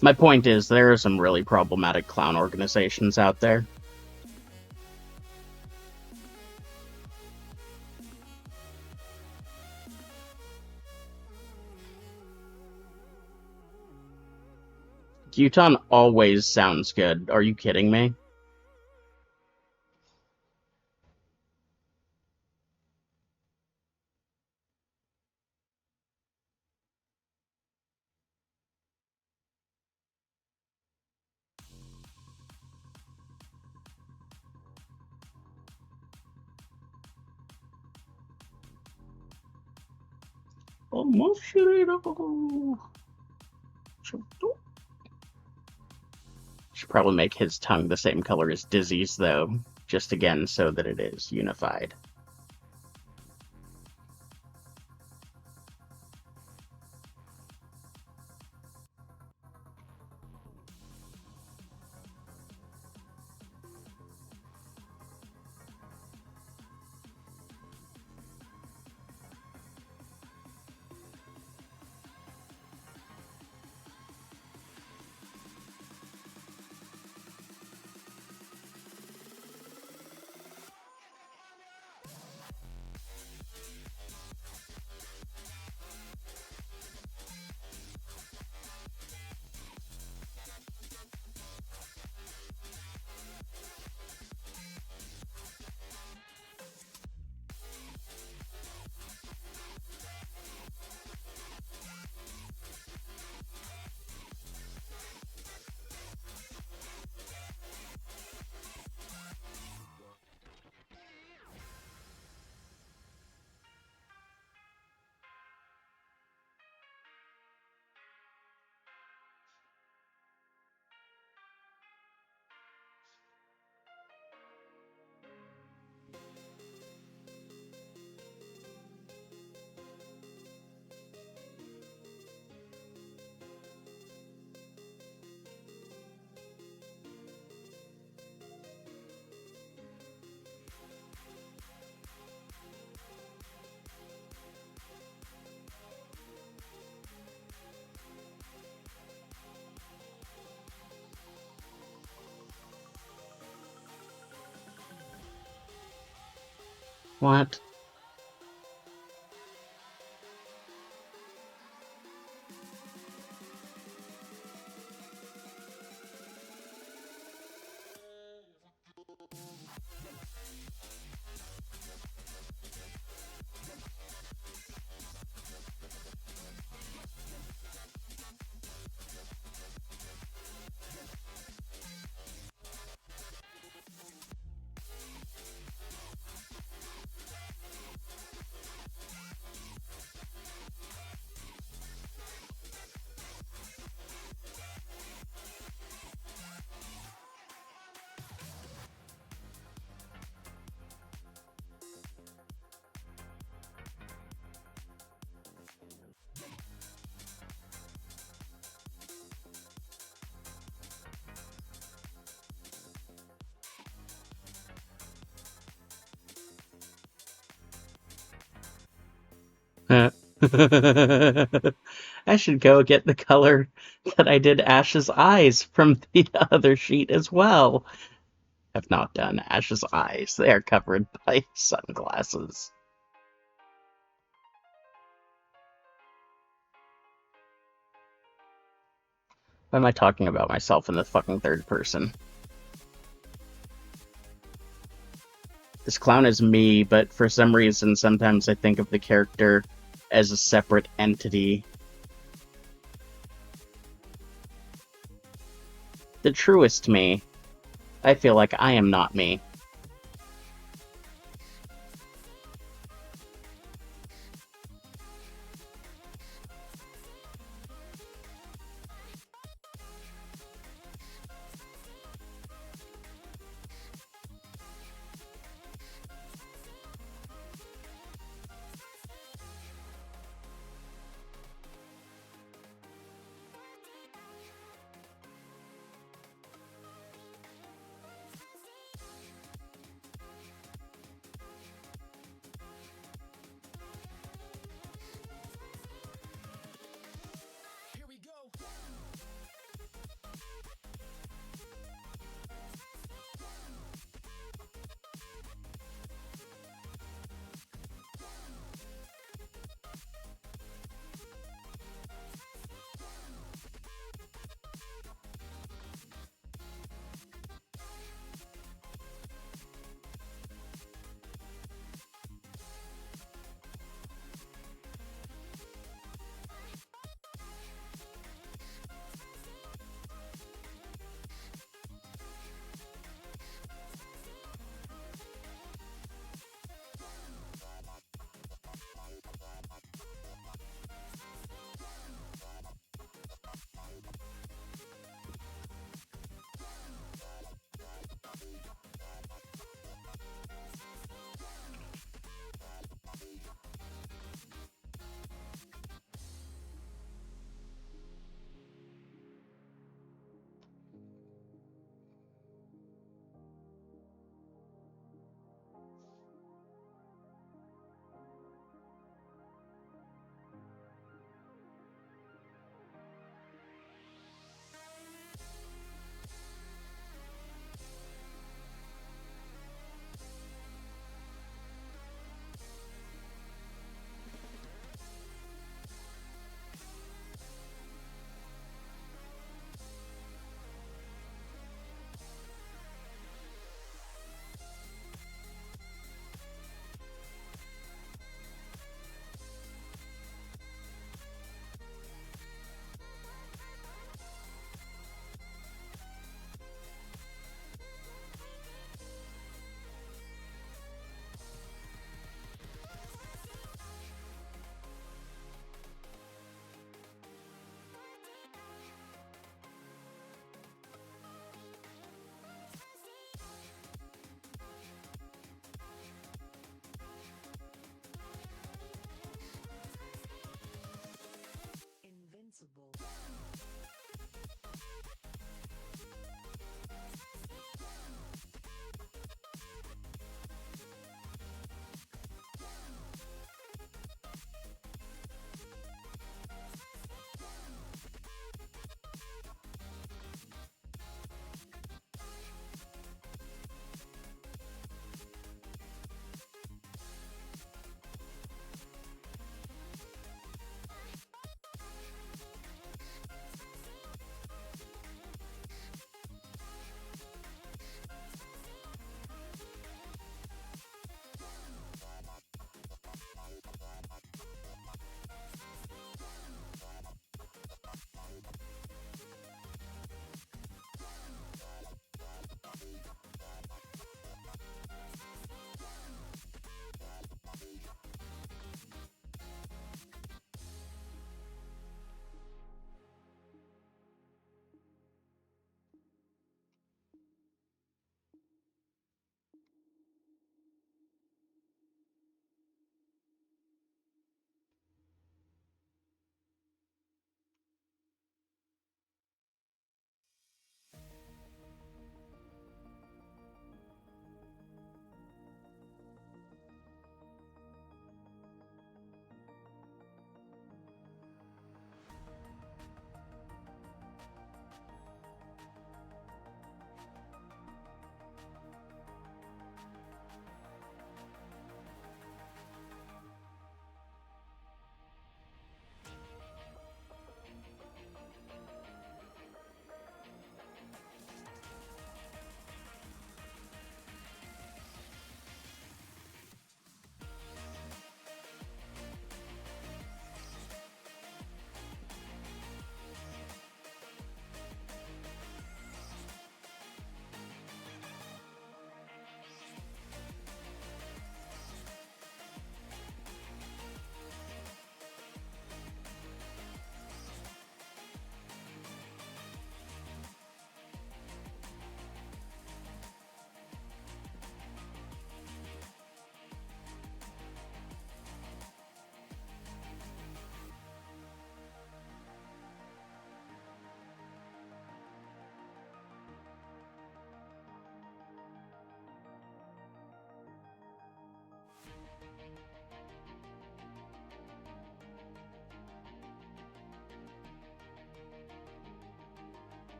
My point is, there are some really problematic clown organizations out there. Guton always sounds good. Are you kidding me? Should probably make his tongue the same color as Dizzy's, though, just again so that it is unified. What? I should go get the color that I did Ash's eyes from the other sheet as well. I've not done Ash's eyes. They are covered by sunglasses. Why am I talking about myself in the fucking third person? This clown is me, but for some reason, sometimes I think of the character as a separate entity. The truest me. I feel like I am not me.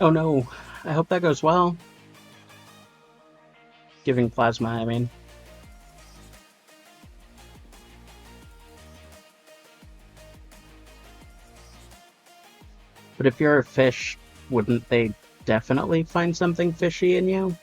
Oh no, I hope that goes well. Giving plasma, I mean. But if you're a fish, wouldn't they definitely find something fishy in you?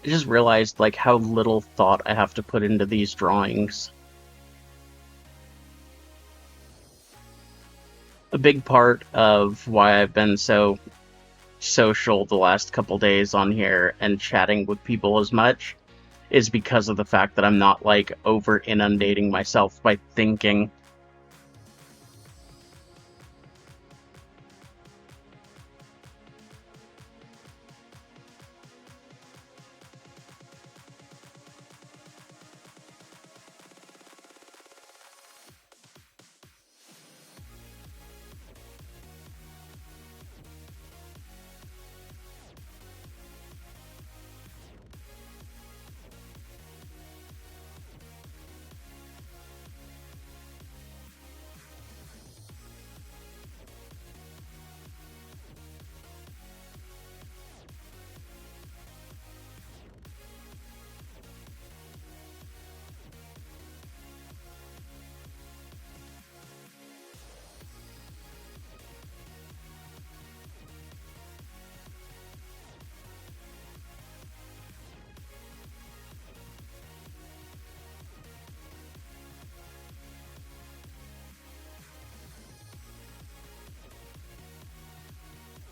I just realized, like, how little thought I have to put into these drawings. A big part of why I've been so social the last couple days on here and chatting with people as much is because of the fact that I'm not, like, over inundating myself by thinking.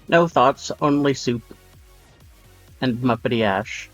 No thoughts, only soup and Muppety Ash.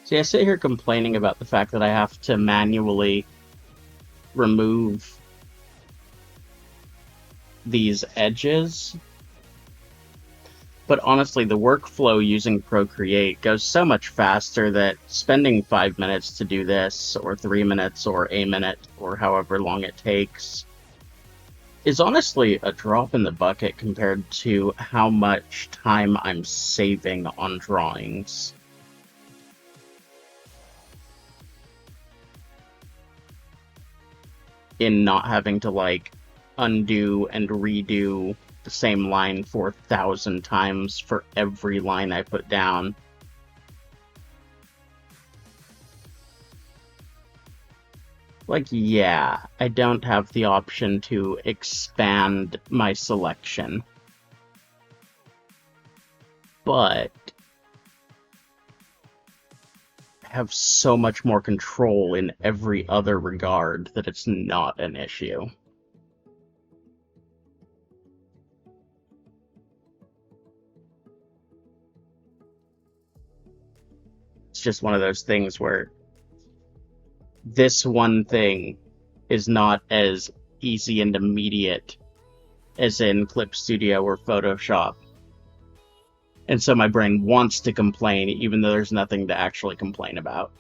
See, I sit here complaining about the fact that I have to manually remove these edges, but honestly, the workflow using Procreate goes so much faster that spending 5 minutes to do this, or 3 minutes, or a minute, or however long it takes, is honestly a drop in the bucket compared to how much time I'm saving on drawings. In not having to, like, undo and redo the same line 4,000 times for every line I put down. Like, yeah, I don't have the option to expand my selection. But I have so much more control in every other regard that it's not an issue. It's just one of those things where this one thing is not as easy and immediate as in Clip Studio or Photoshop. And so my brain wants to complain, even though there's nothing to actually complain about.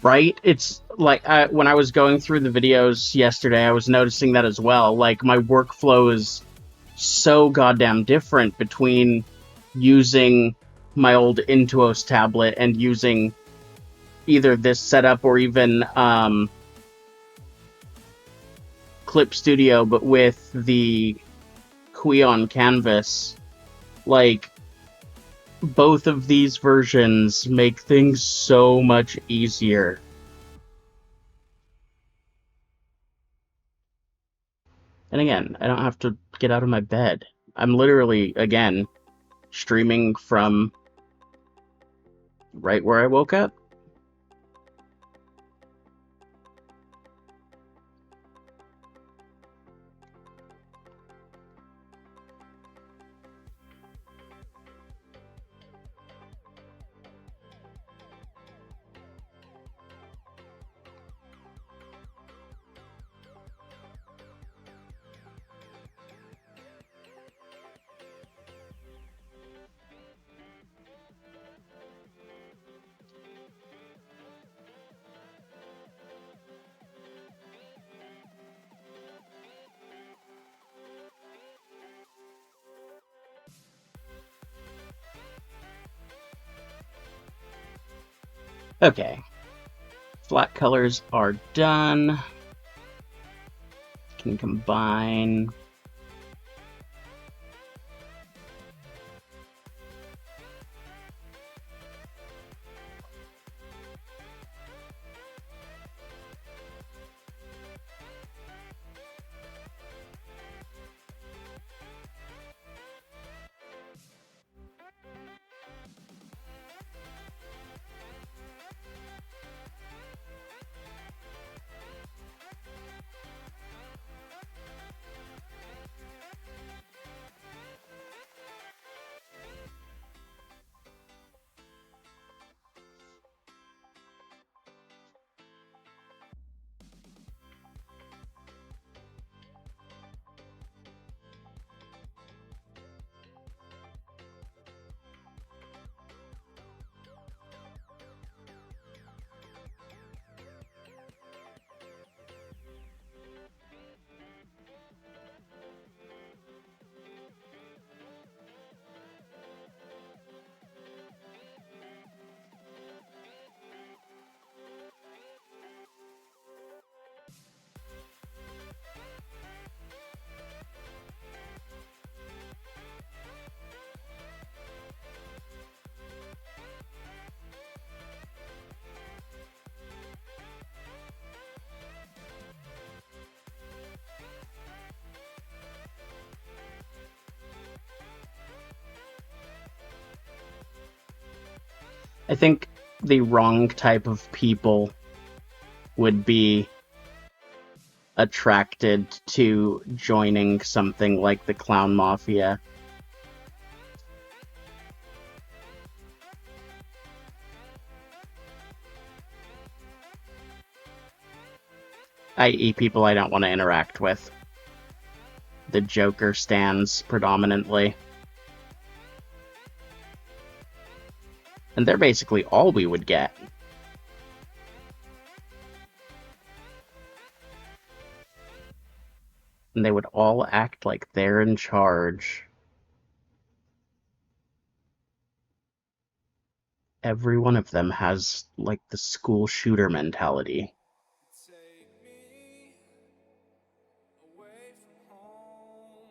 Right? It's like when I was going through the videos yesterday, I was noticing that as well. Like, my workflow is so goddamn different between using my old Intuos tablet and using either this setup or even Clip Studio, but with the Huion canvas. Like, both of these versions make things so much easier. And again, I don't have to get out of my bed. I'm literally, again, streaming from right where I woke up. Okay. Flat colors are done. Can combine. I think the wrong type of people would be attracted to joining something like the Clown Mafia. I.e. people I don't want to interact with. The Joker stands predominantly. And they're basically all we would get. And they would all act like they're in charge. Every one of them has, like, the school shooter mentality. Take me away from home.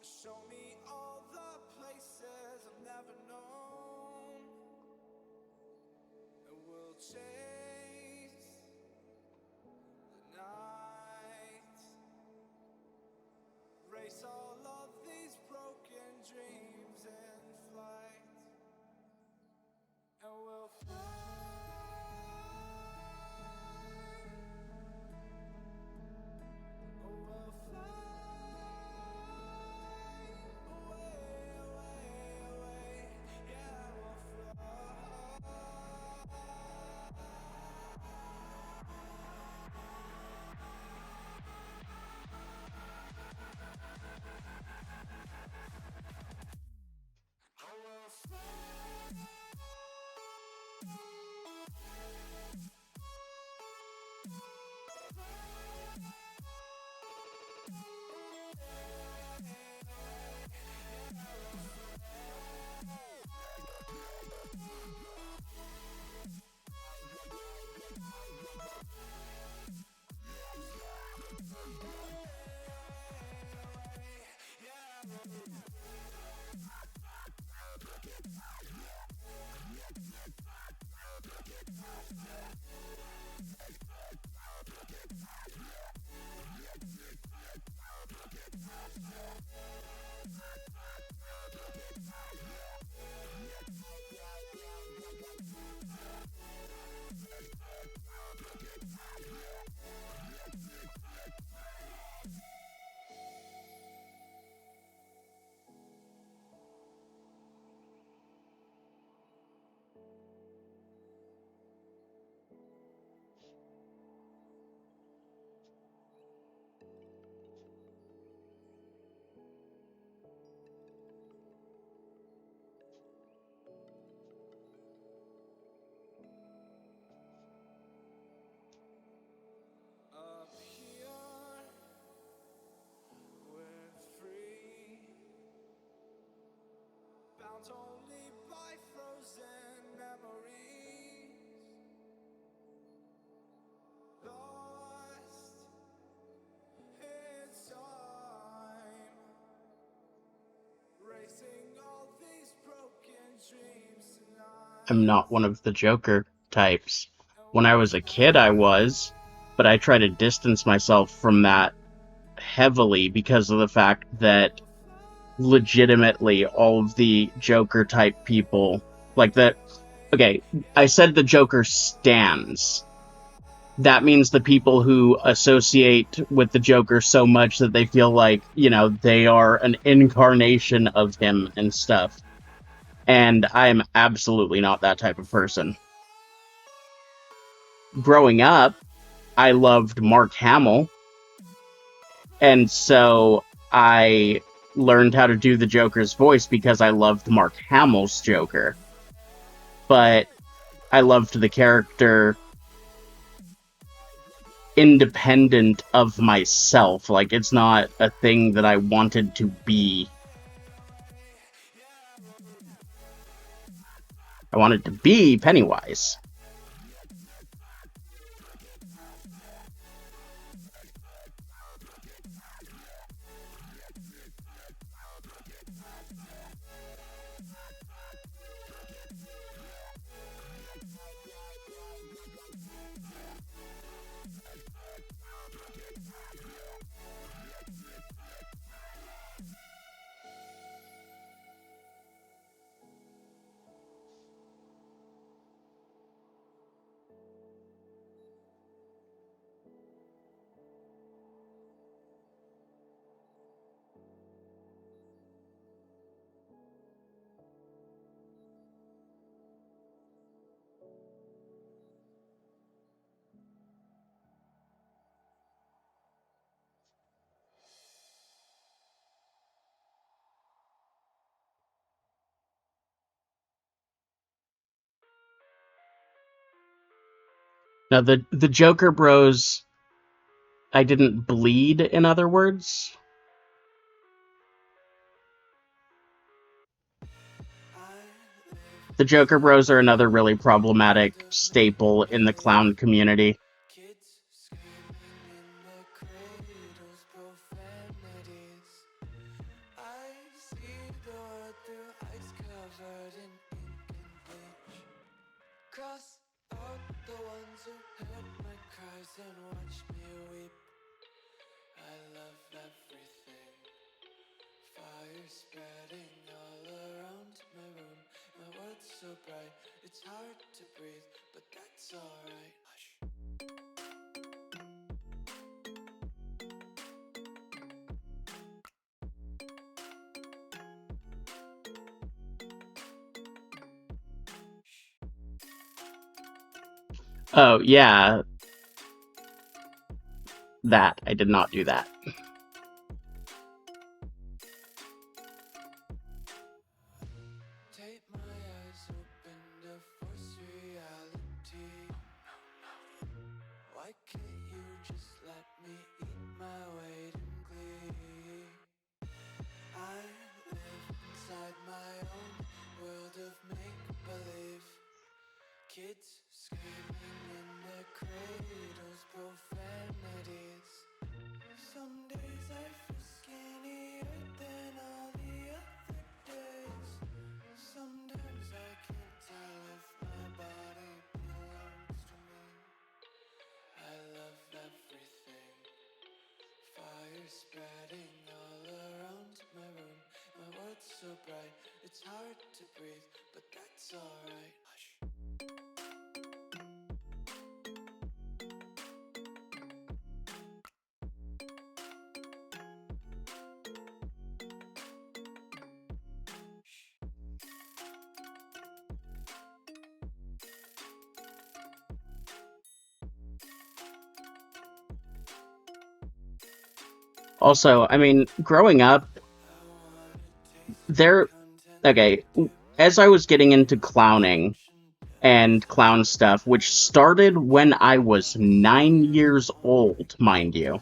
Show me all the places I've never known. And we'll chase the night. Race all of these broken dreams in flight. And we'll fly. Oh, we'll fly away, away, away. Yeah, we'll fly. Oh, we'll fly. Up here, we're free, bound only by frozen memories, lost in time, racing all these broken dreams tonight. I'm not one of the Joker types. When I was a kid, I was, but I try to distance myself from that heavily because of the fact that legitimately all of the Joker type people, like that. Okay, I said the Joker stands. That means the people who associate with the Joker so much that they feel like, you know, they are an incarnation of him and stuff. And I am absolutely not that type of person. Growing up, I loved Mark Hamill, and so I learned how to do the Joker's voice because I loved Mark Hamill's Joker. But I loved the character independent of myself. Like, it's not a thing that I wanted to be. I wanted to be Pennywise. Now, the Joker Bros, I didn't bleed, in other words. The Joker Bros are another really problematic staple in the clown community. Kids screaming in their cradles, profanities. I see the world through ice covered in ink and bleach. Cross out the ones who heard my cries and watched me weep. I love everything. Fire spreading all around my room. My world's so bright, it's hard to breathe, but that's alright. Hush. Oh, yeah. That. I did not do that. Take my eyes open to force reality. Why can't you just let me eat my weight in glee? I live inside my own world of make-believe. Kids screaming in their cradles, profanities. Some days I feel skinnier than all the other days. Sometimes I can't tell if my body belongs to me. I love everything. Fire spreading all around my room. My world's so bright, it's hard to breathe, but that's alright. Hush. Also, I mean, growing up, okay, as I was getting into clowning and clown stuff, which started when I was 9 years old, mind you,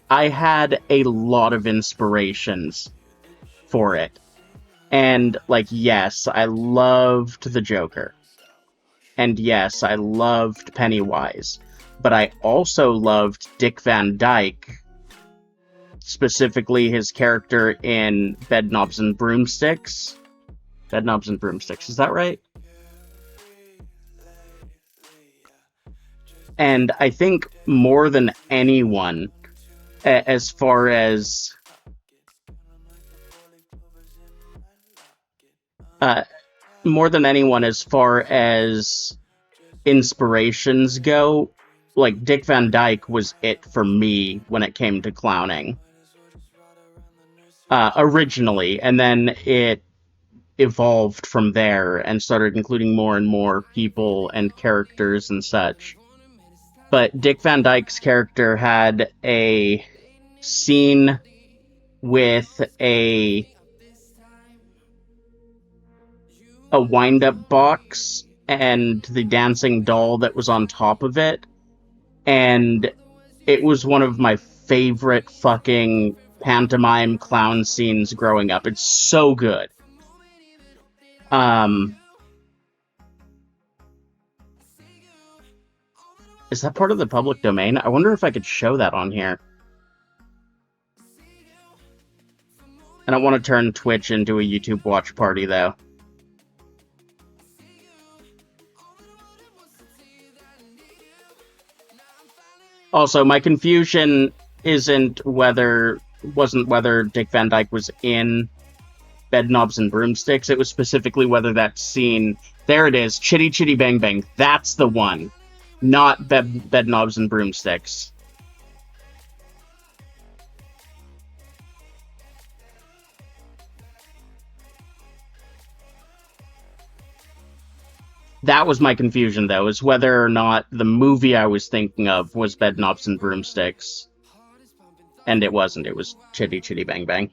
I had a lot of inspirations for it. And, like, yes, I loved the Joker. And yes, I loved Pennywise. But I also loved Dick Van Dyke, specifically his character in Bedknobs and Broomsticks. Bedknobs and Broomsticks, is that right? And I think more than anyone, as far as inspirations go, like, Dick Van Dyke was it for me when it came to clowning. Originally, and then it evolved from there and started including more and more people and characters and such. But Dick Van Dyke's character had a scene with a wind-up box and the dancing doll that was on top of it, and it was one of my favorite fucking pantomime clown scenes growing up. It's so good. Is that part of the public domain? I wonder if I could show that on here. I don't want to turn Twitch into a YouTube watch party, though. Also, my confusion wasn't whether Dick Van Dyke was in Bedknobs and Broomsticks. It was specifically whether that scene... There it is, Chitty Chitty Bang Bang. That's the one. Not Bedknobs and Broomsticks. That was my confusion, though, is whether or not the movie I was thinking of was Bedknobs and Broomsticks. And it wasn't. It was Chitty Chitty Bang Bang.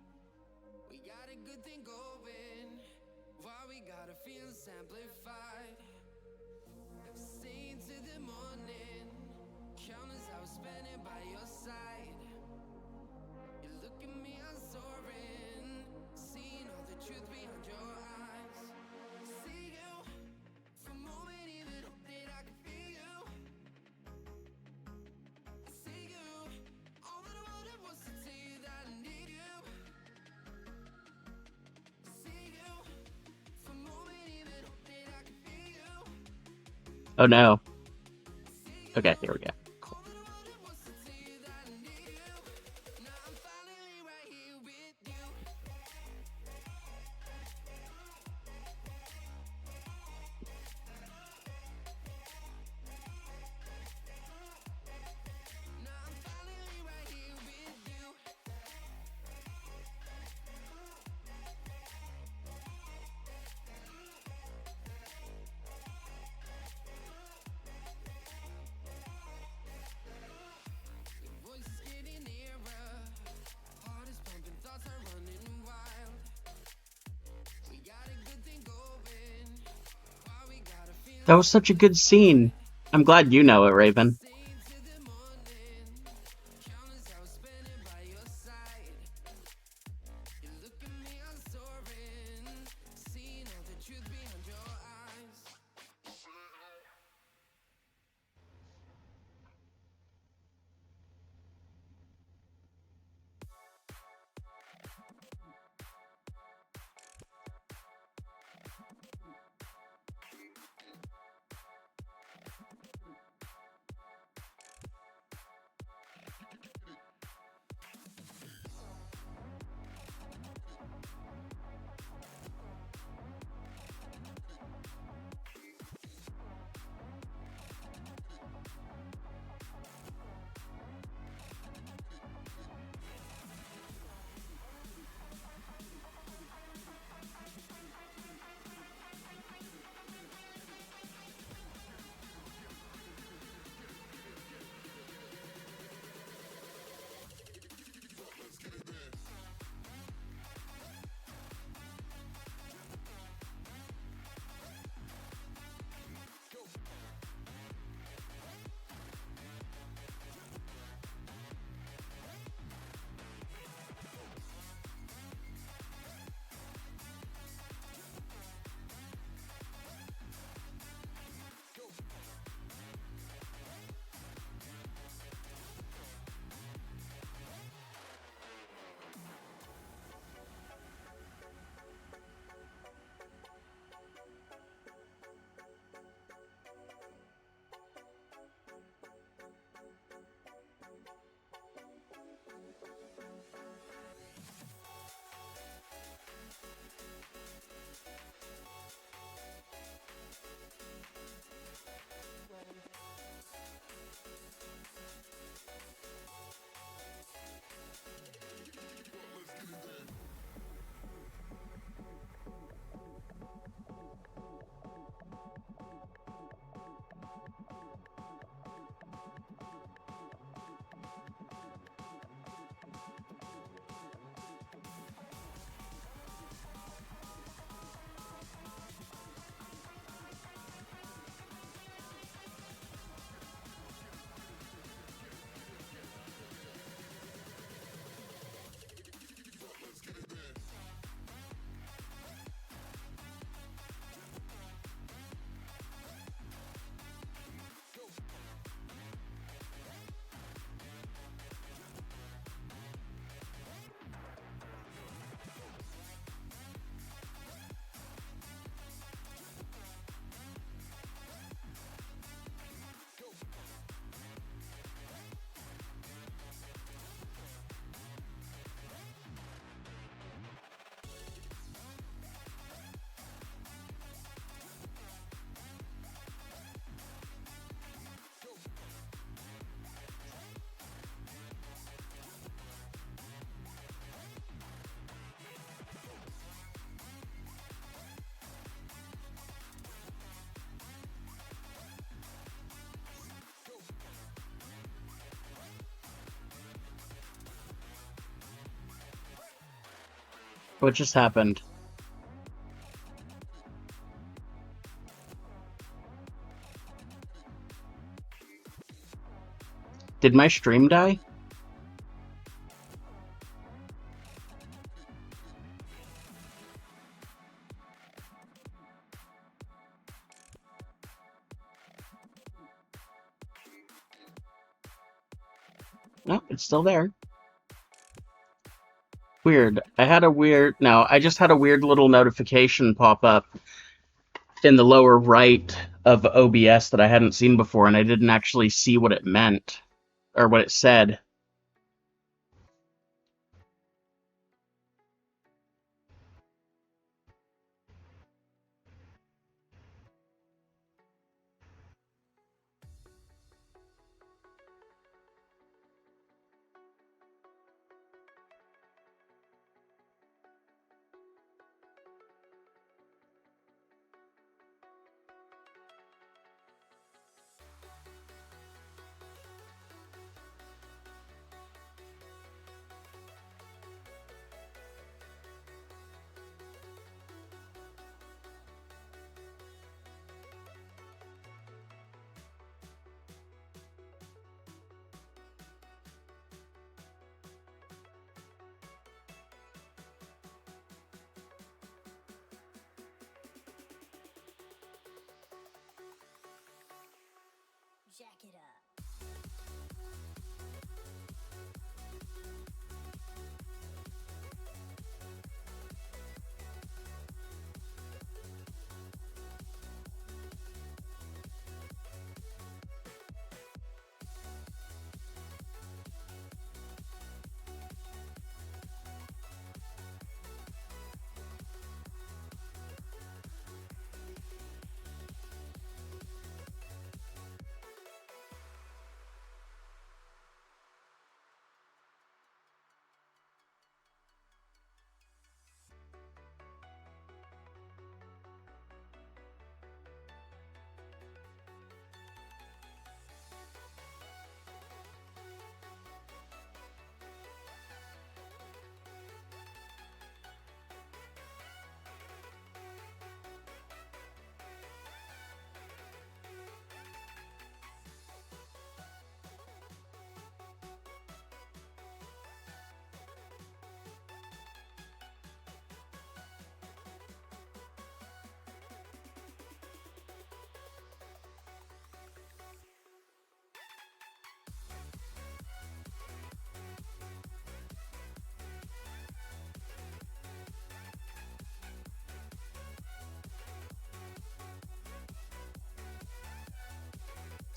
Oh no. Okay, here we go. Cool. That was such a good scene. I'm glad you know it, Raven. What just happened? Did my stream die? No, it's still there. Weird. I just had a weird little notification pop up in the lower right of OBS that I hadn't seen before, and I didn't actually see what it meant, or what it said. Jack it up.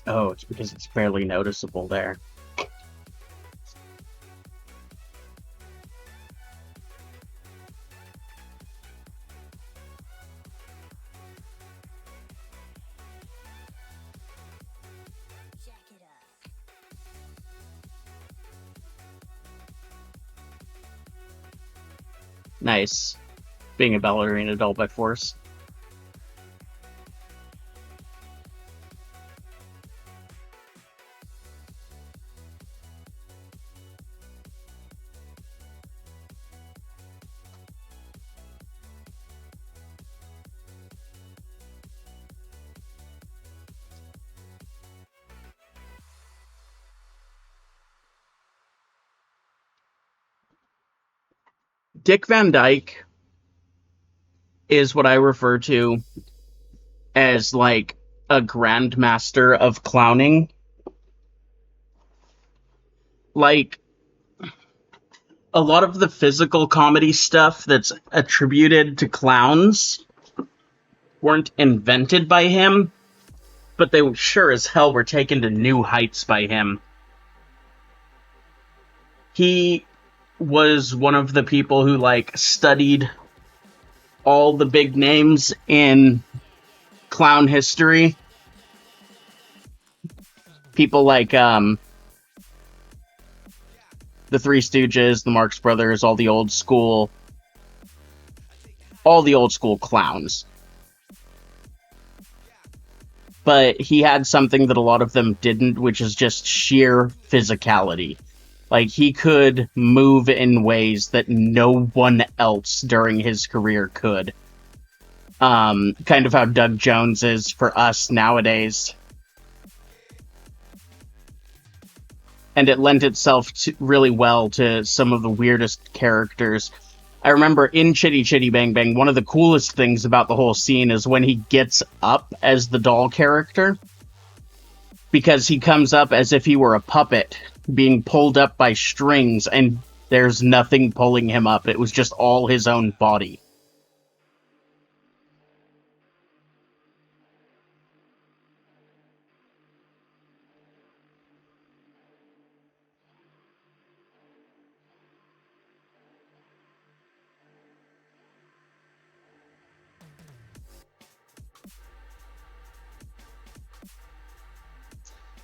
Oh, it's because it's barely noticeable there. Jack it up. Nice. Being a ballerina doll by force. Dick Van Dyke is what I refer to as like a grandmaster of clowning. Like, a lot of the physical comedy stuff that's attributed to clowns weren't invented by him, but they sure as hell were taken to new heights by him. He was one of the people who, like, studied all the big names in clown history. People like, the Three Stooges, the Marx Brothers, all the old school clowns. But he had something that a lot of them didn't, which is just sheer physicality. Like, he could move in ways that no one else during his career could. Kind of how Doug Jones is for us nowadays. And it lent itself really well to some of the weirdest characters. I remember in Chitty Chitty Bang Bang, one of the coolest things about the whole scene is when he gets up as the doll character. Because he comes up as if he were a puppet being pulled up by strings, and there's nothing pulling him up. It was just all his own body.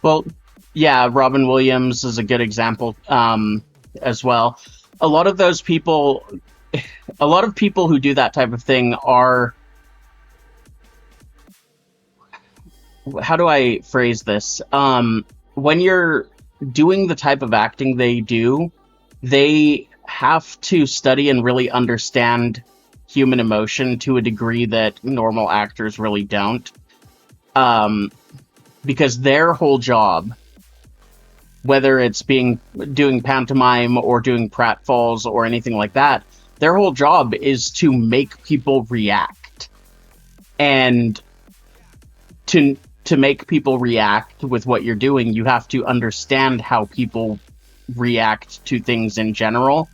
Well, yeah, Robin Williams is a good example as well. A lot of those people, a lot of people who do that type of thing are, how do I phrase this? When you're doing the type of acting they do, they have to study and really understand human emotion to a degree that normal actors really don't. Um, because their whole job, whether it's doing pantomime or doing pratfalls or anything like that, their whole job is to make people react. And to make people react with what you're doing, you have to understand how people react to things in general.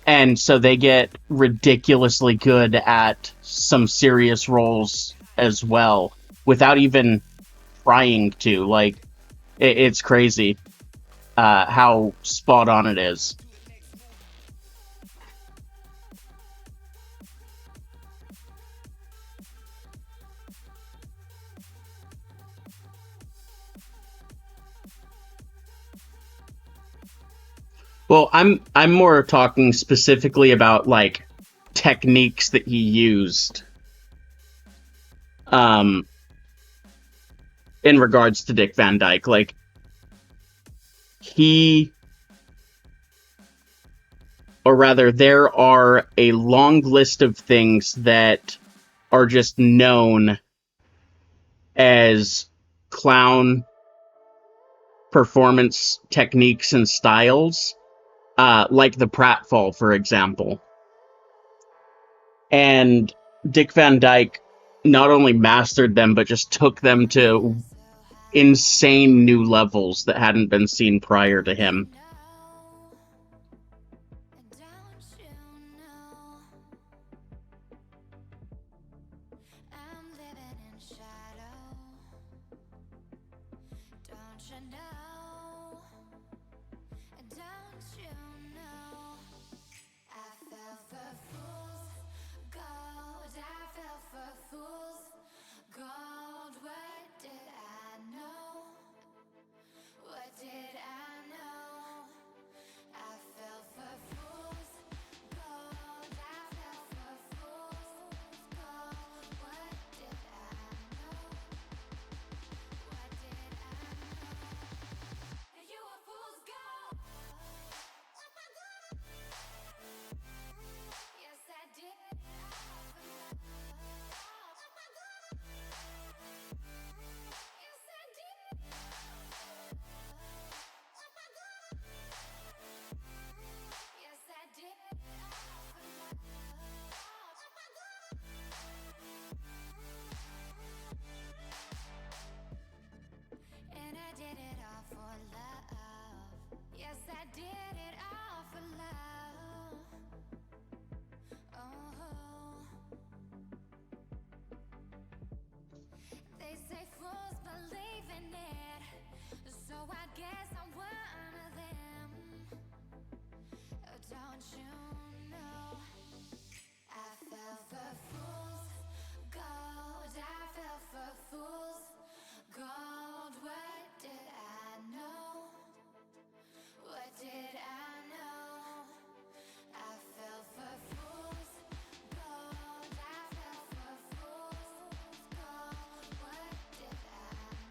And so they get ridiculously good at some serious roles as well without even trying to. Like, it's crazy how spot on it is. Well, I'm more talking specifically about like techniques that he used um in regards to Dick Van Dyke. Like he or rather there are a long list of things that are just known as clown performance techniques and styles, like the pratfall, for example. And Dick Van Dyke not only mastered them, but just took them to insane new levels that hadn't been seen prior to him.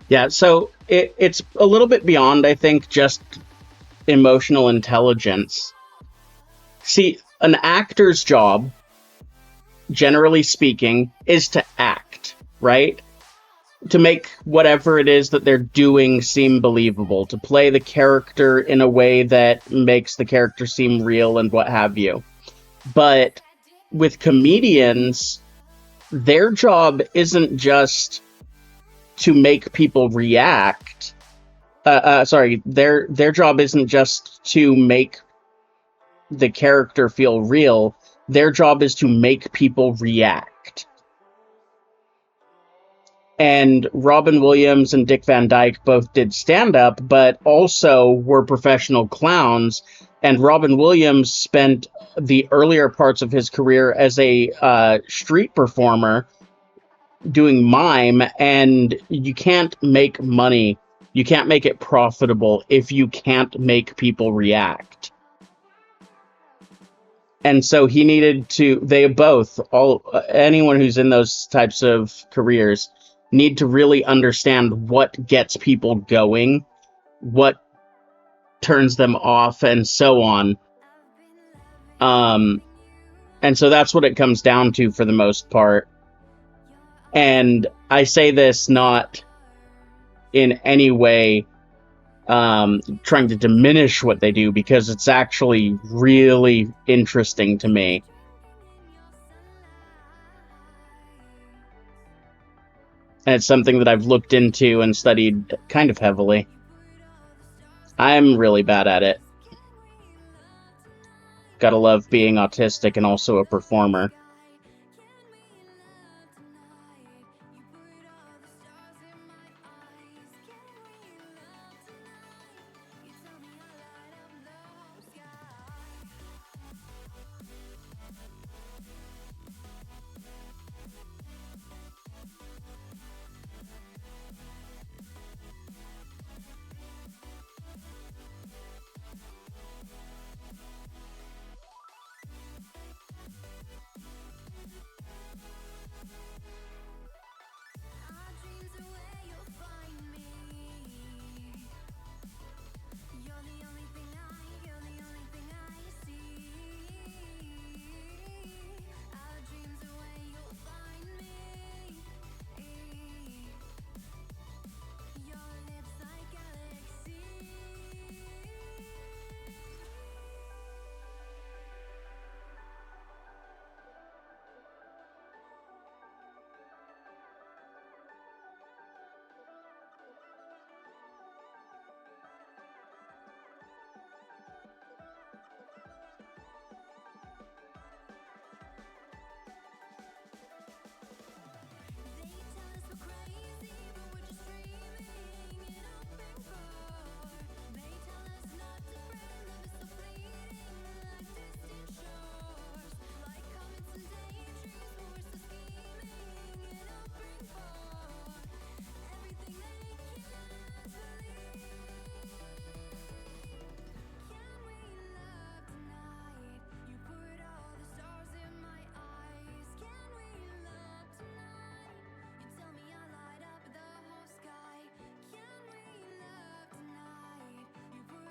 Yeah, so it's a little bit beyond, I think, just emotional intelligence. See, an actor's job, generally speaking, is to act, right? To make whatever it is that they're doing seem believable, to play the character in a way that makes the character seem real and what have you. But with comedians, their job isn't just to make people react. Their job isn't just to make the character feel real. Their job is to make people react. And Robin Williams and Dick Van Dyke both did stand-up, but also were professional clowns. And Robin Williams spent the earlier parts of his career as a street performer doing mime, and you can't make money You can't make it profitable if you can't make people react. And so he needed to, they both, anyone who's in those types of careers, need to really understand what gets people going, what turns them off, and so on. And so that's what it comes down to for the most part. And I say this not in any way trying to diminish what they do, because it's actually really interesting to me. And it's something that I've looked into and studied kind of heavily. I'm really bad at it. Gotta love being autistic and also a performer.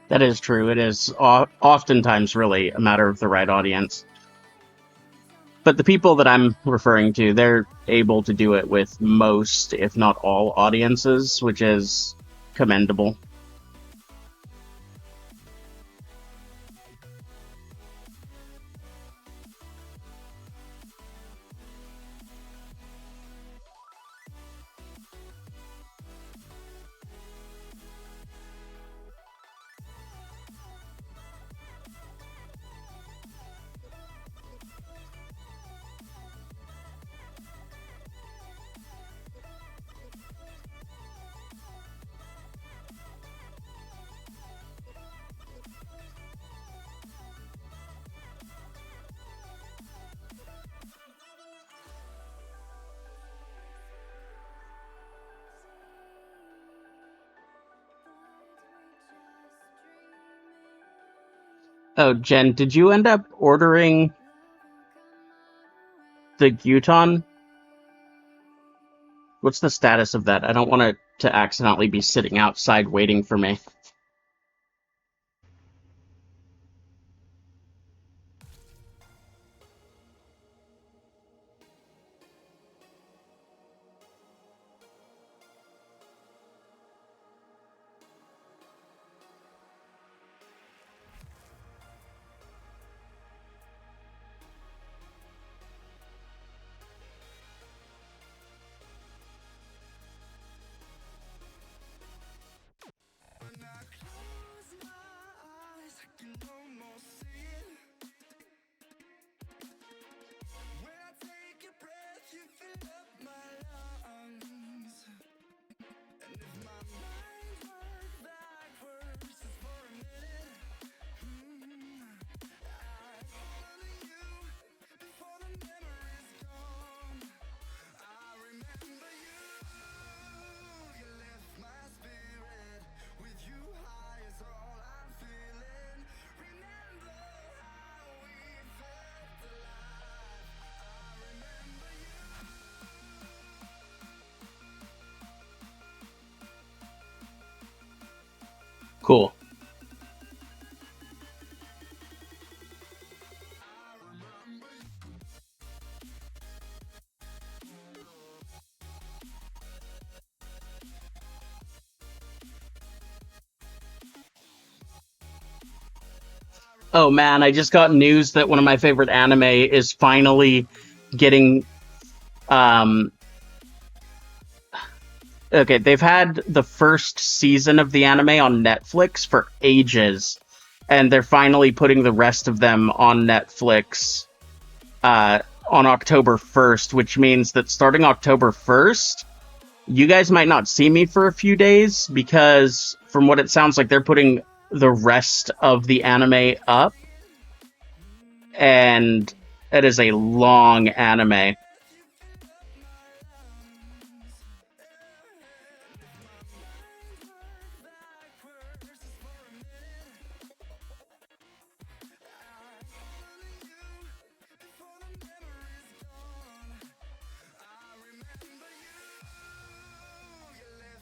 That is true. It is oftentimes really a matter of the right audience. But the people that I'm referring to, they're able to do it with most, if not all, audiences, which is commendable. Oh, Jen, did you end up ordering the Guton? What's the status of that? I don't want it to accidentally be sitting outside waiting for me. Cool. Oh man, I just got news that one of my favorite anime is finally getting okay, they've had the first season of the anime on Netflix for ages, and they're finally putting the rest of them on Netflix on October 1st, which means that starting October 1st, you guys might not see me for a few days, because from what it sounds like, they're putting the rest of the anime up, and it is a long anime.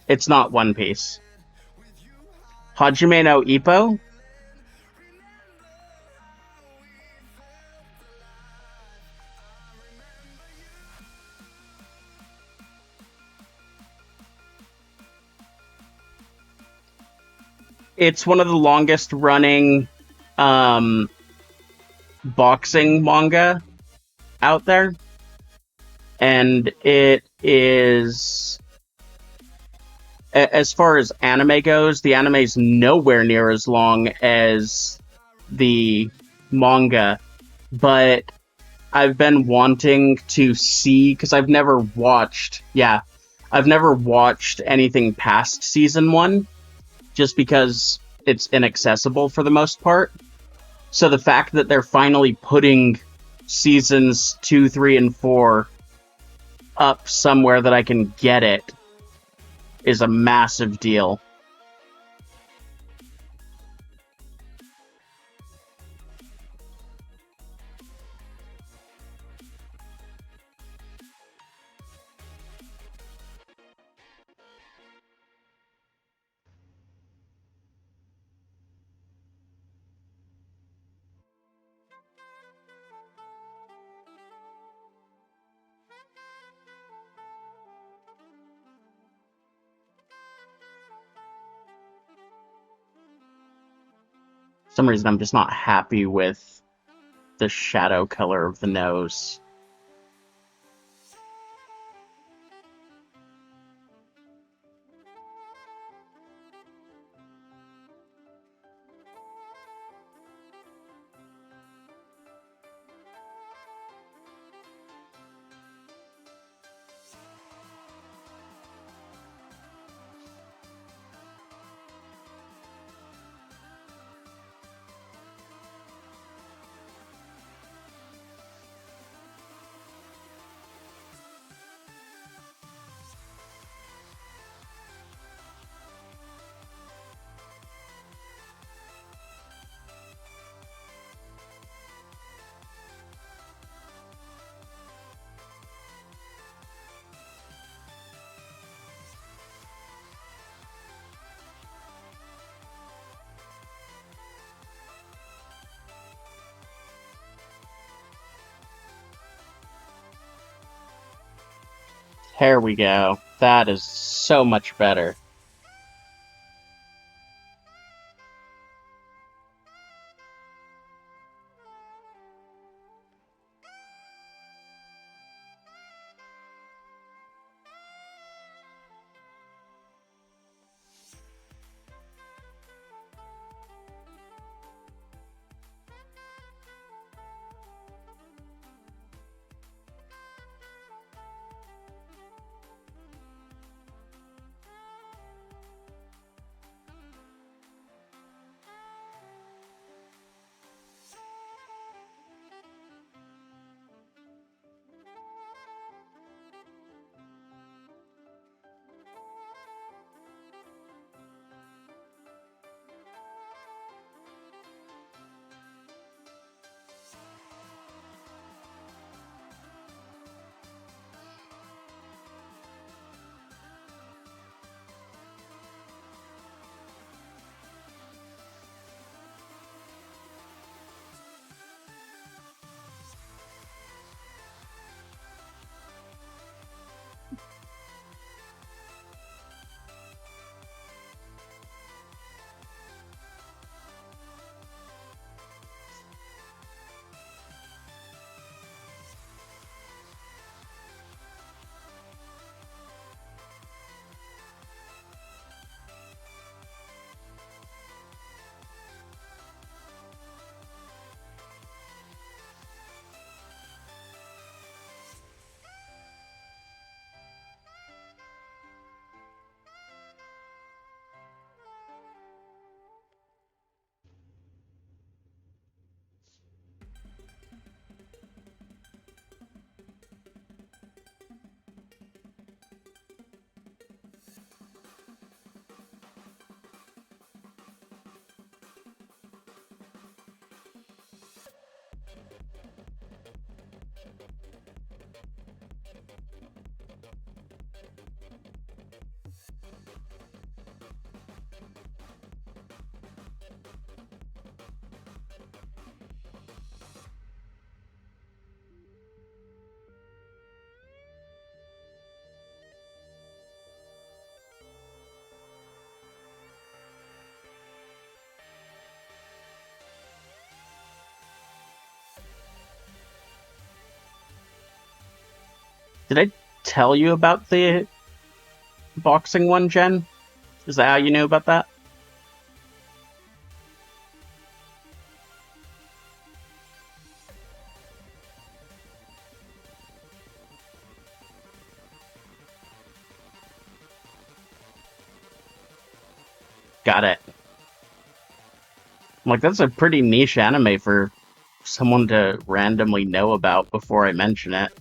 It's not One Piece. Hajime no Ippo? It's one of the longest running boxing manga out there. And it is, as far as anime goes, the anime is nowhere near as long as the manga. But I've been wanting to see, because I've never watched anything past season 1, just because it's inaccessible for the most part. So the fact that they're finally putting seasons 2, 3, and 4 up somewhere that I can get it is a massive deal. For some reason, I'm just not happy with the shadow color of the nose. There we go. That is so much better. Did I tell you about the boxing one, Jen? Is that how you knew about that? Got it. Like, that's a pretty niche anime for someone to randomly know about before I mention it.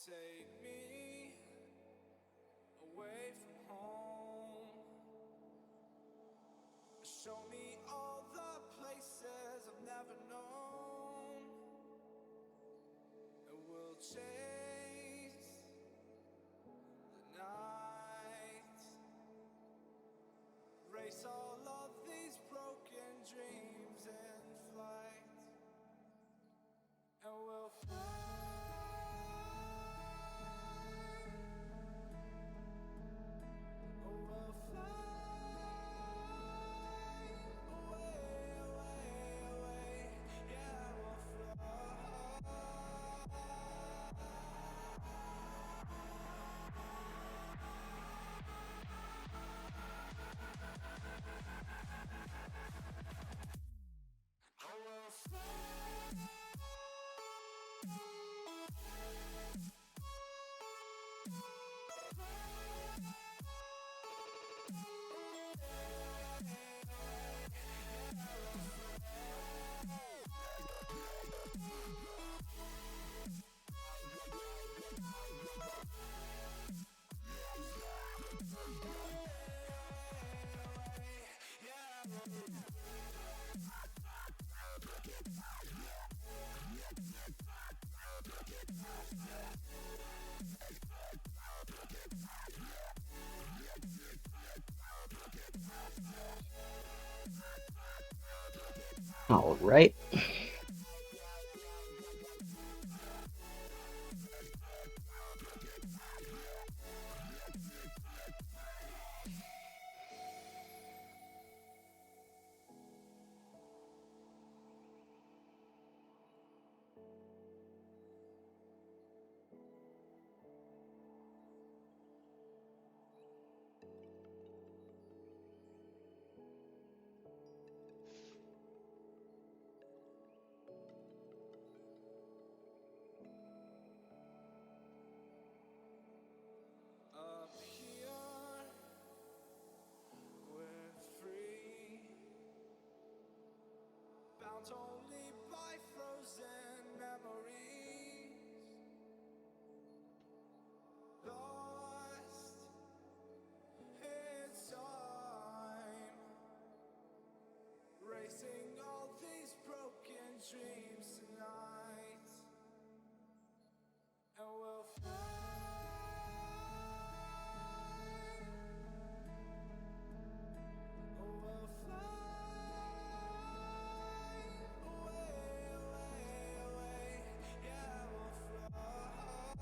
Take me away from home. Show me all the places I've never known. And we'll chase the night. Race all of these broken dreams in flight. And we'll fly. We'll fly away, away, away. Yeah, we'll fly. Oh, we'll fly. All right. Up here, we're free, bound only by frozen memories, lost in time, racing all these broken dreams tonight, and we'll fly. We'll fly away, away, away. Yeah, we'll fly.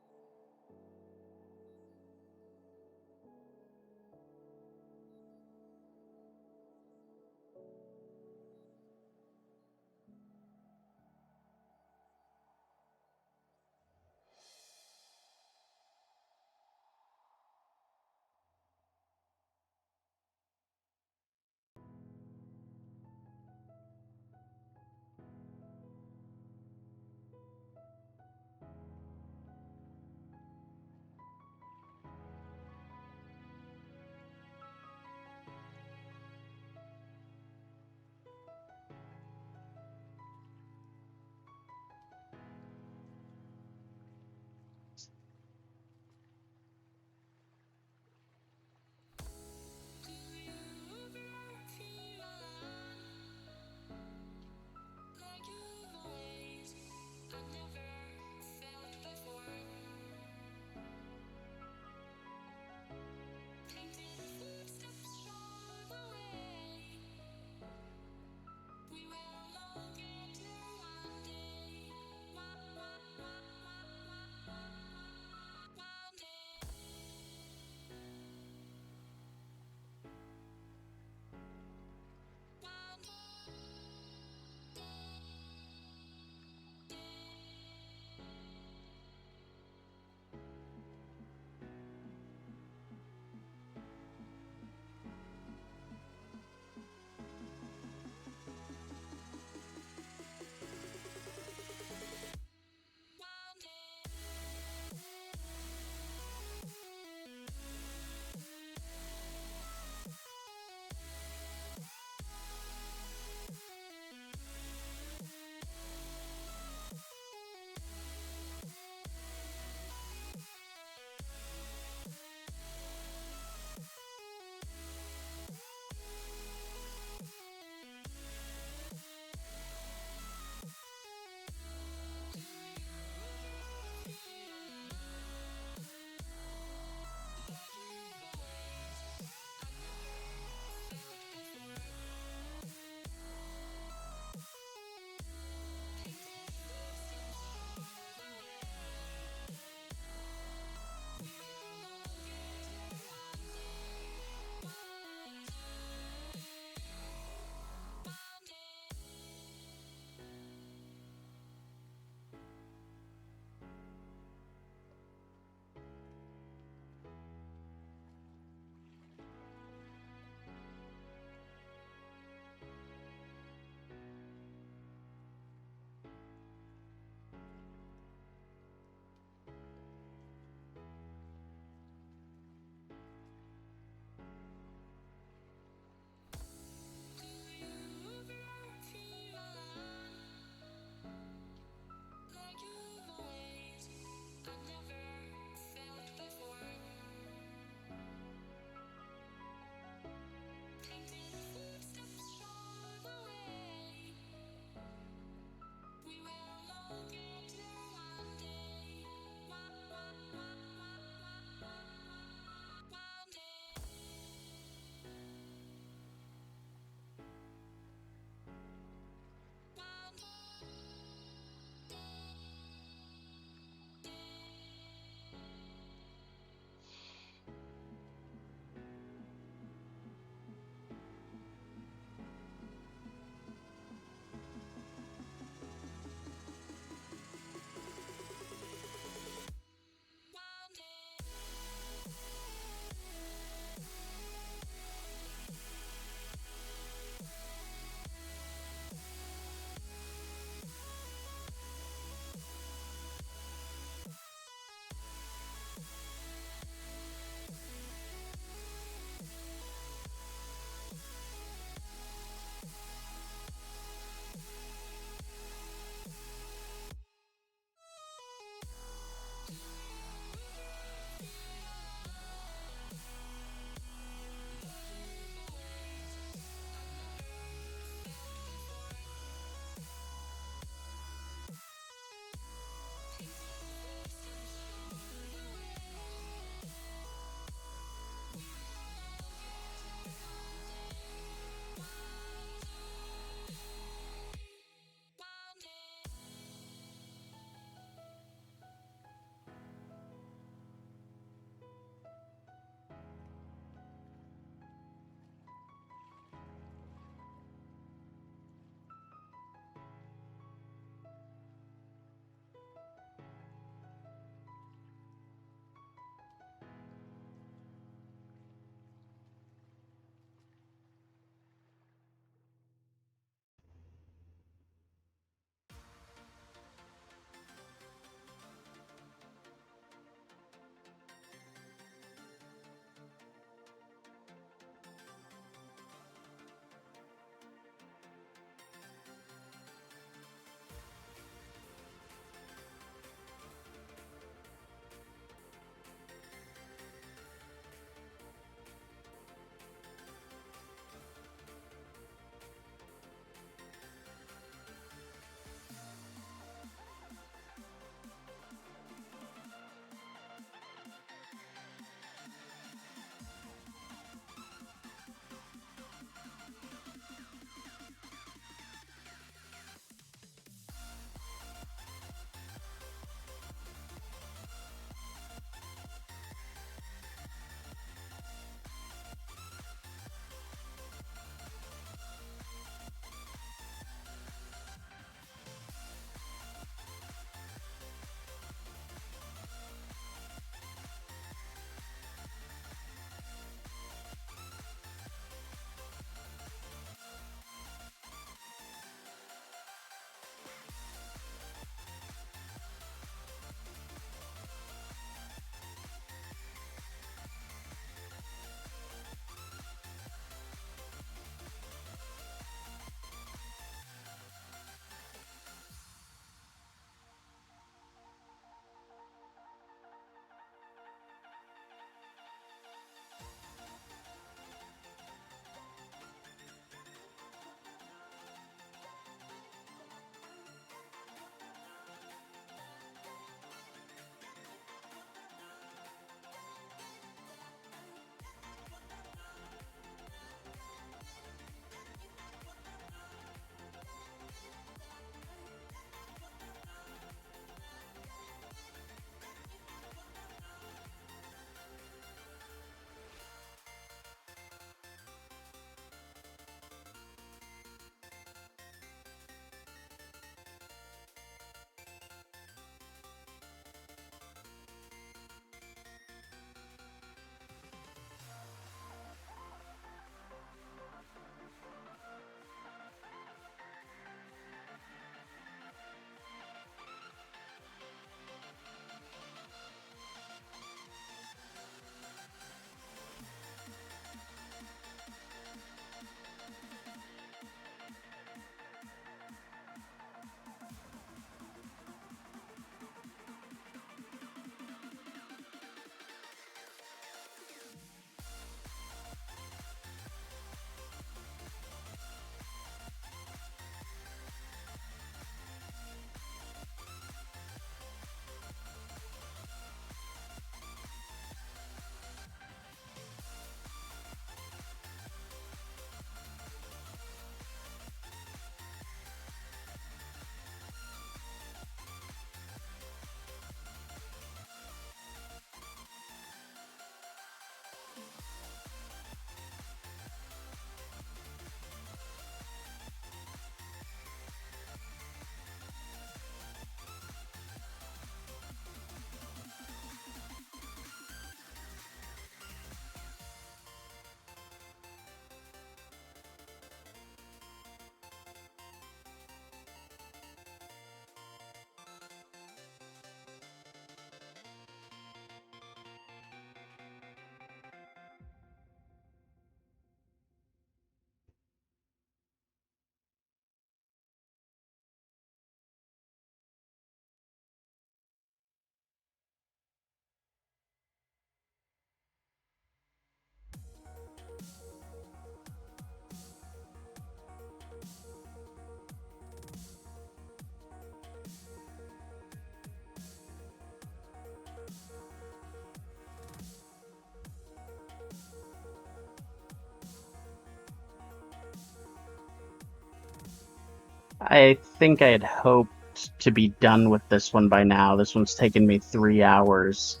I think I had hoped to be done with this one by now. This one's taken me 3 hours.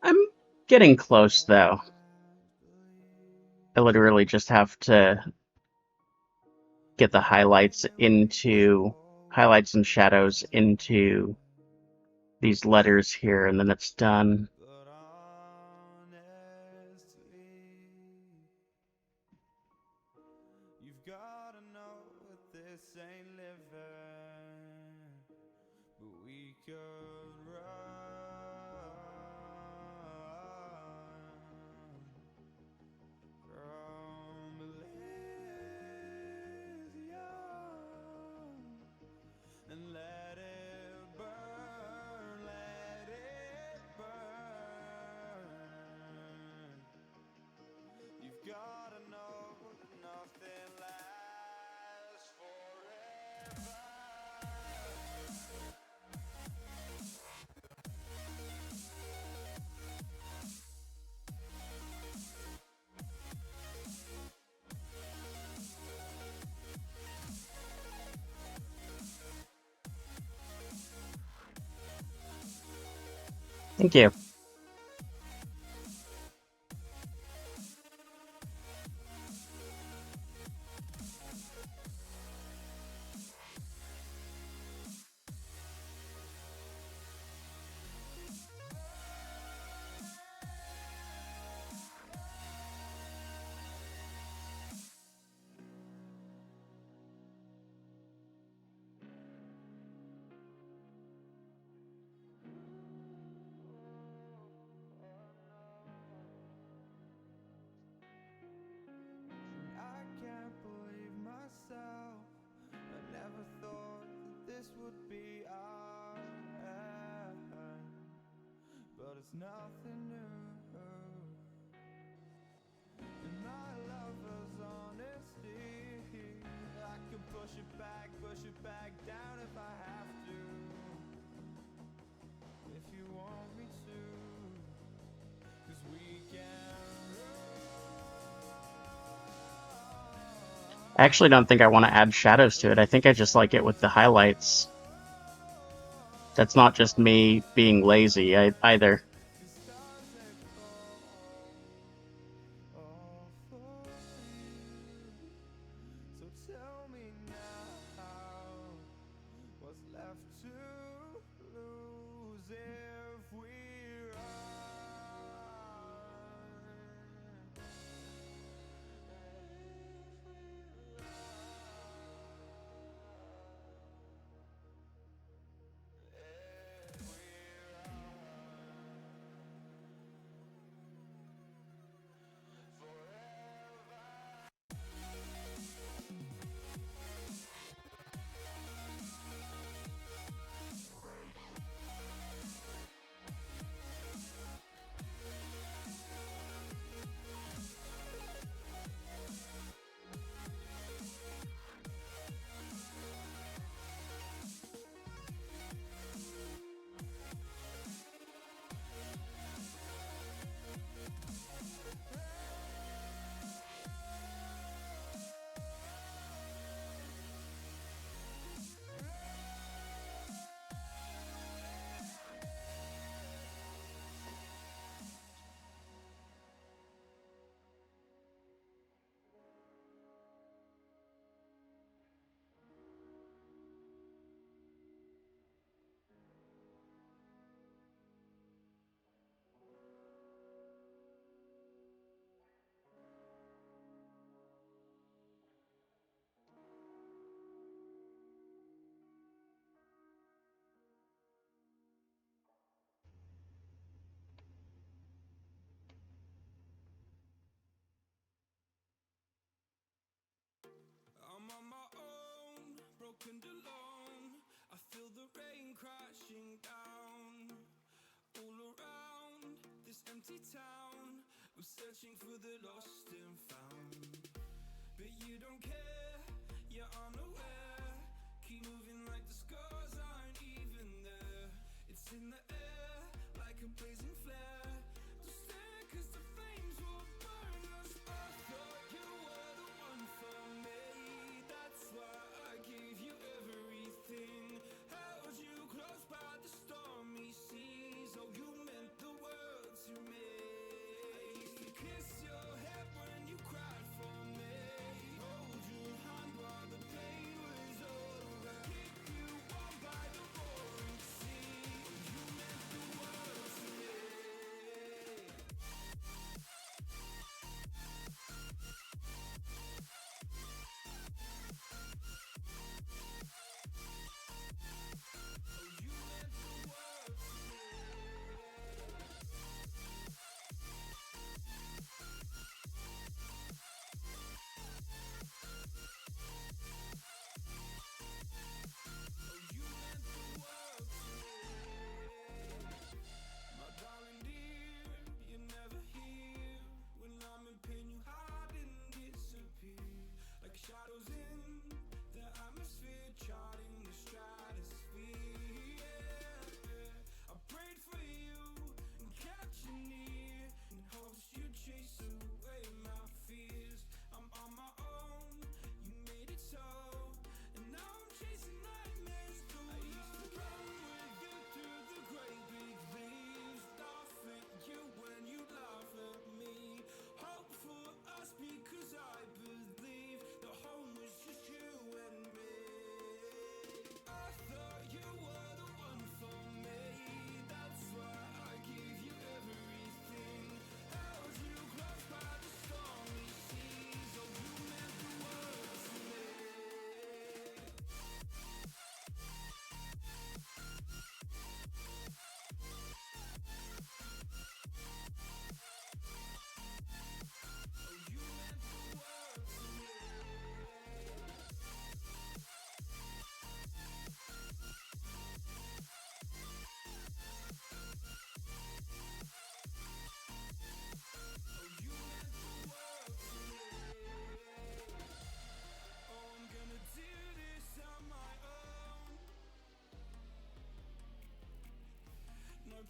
I'm getting close, though. I literally just have to get the highlights and shadows into these letters here, and then it's done. But honestly, you've gotta know that this ain't living, but we could run from Elysium and let it burn, let it burn. You've gotta know that nothing lasts forever. Thank you. I can't believe myself. I never thought that this would be our end, but it's nothing new. And my lover's honesty, I could push it back down if I have to. If you want me to, 'cause we can I actually don't think I want to add shadows to it. I think I just like it with the highlights. That's not just me being lazy either. all for you. So tell me now, what's left to lose if we run? I'm on my own, broken alone. I feel the rain crashing down all around this empty town. I'm searching for the lost and found, but you don't care, you're unaware. Keep moving like the scars aren't even there. It's in the air like a blazing flare. Don't stare 'cause the flames will burn us. I thought you were the one for me, that's why I keep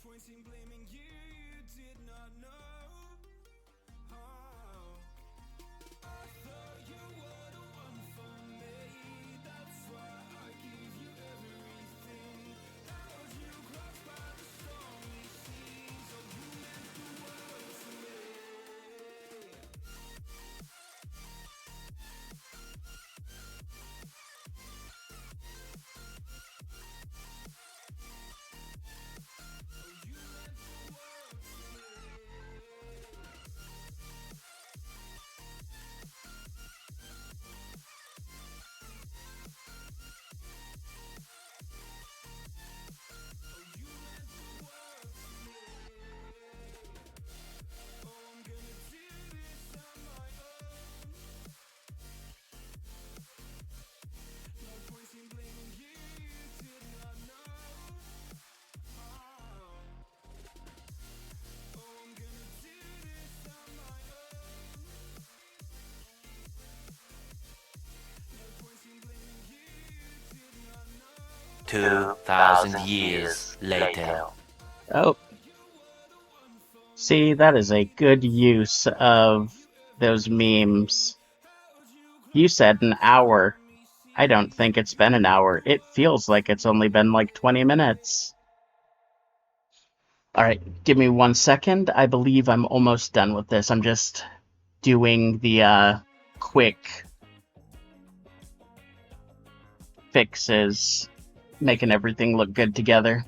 point in blaming you, you did not know. Oh, I thought you were the one for me. That's why I gave you everything. Held you close by the stormy seas. Oh, you meant the world to me. Two 2,000 years later. Oh. See, that is a good use of those memes. You said an hour. I don't think it's been an hour. It feels like it's only been like 20 minutes. Alright, give me 1 second. I believe I'm almost done with this. I'm just doing the quick fixes, making everything look good together.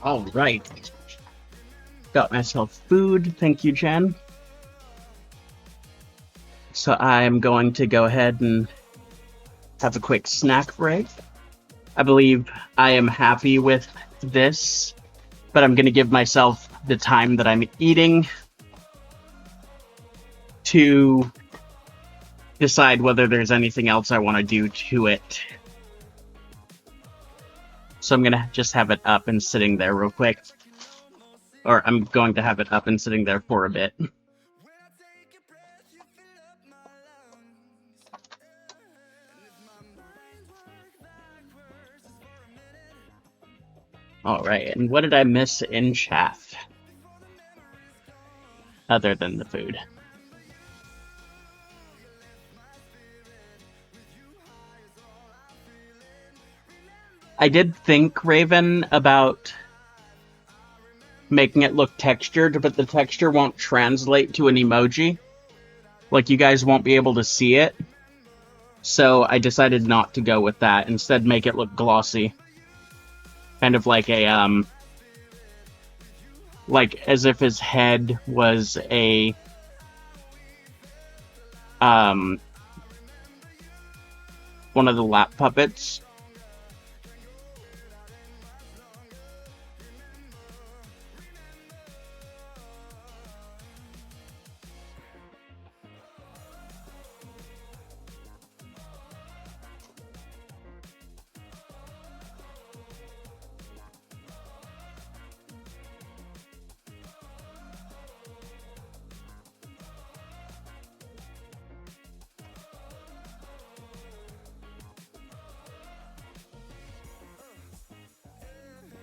Alright. Got myself food, thank you, Jen. So I'm going to go ahead and have a quick snack break. I believe I am happy with this, but I'm going to give myself the time that I'm eating to decide whether there's anything else I want to do to it. So I'm going to just have it up and sitting there real quick. Or I'm going to have it up and sitting there for a bit. Alright, and what did I miss in chat? Other than the food. I did think, Raven, about making it look textured, but the texture won't translate to an emoji. Like, you guys won't be able to see it. So I decided not to go with that. Instead, make it look glossy. Kind of like a, like, as if his head was a, one of the lap puppets.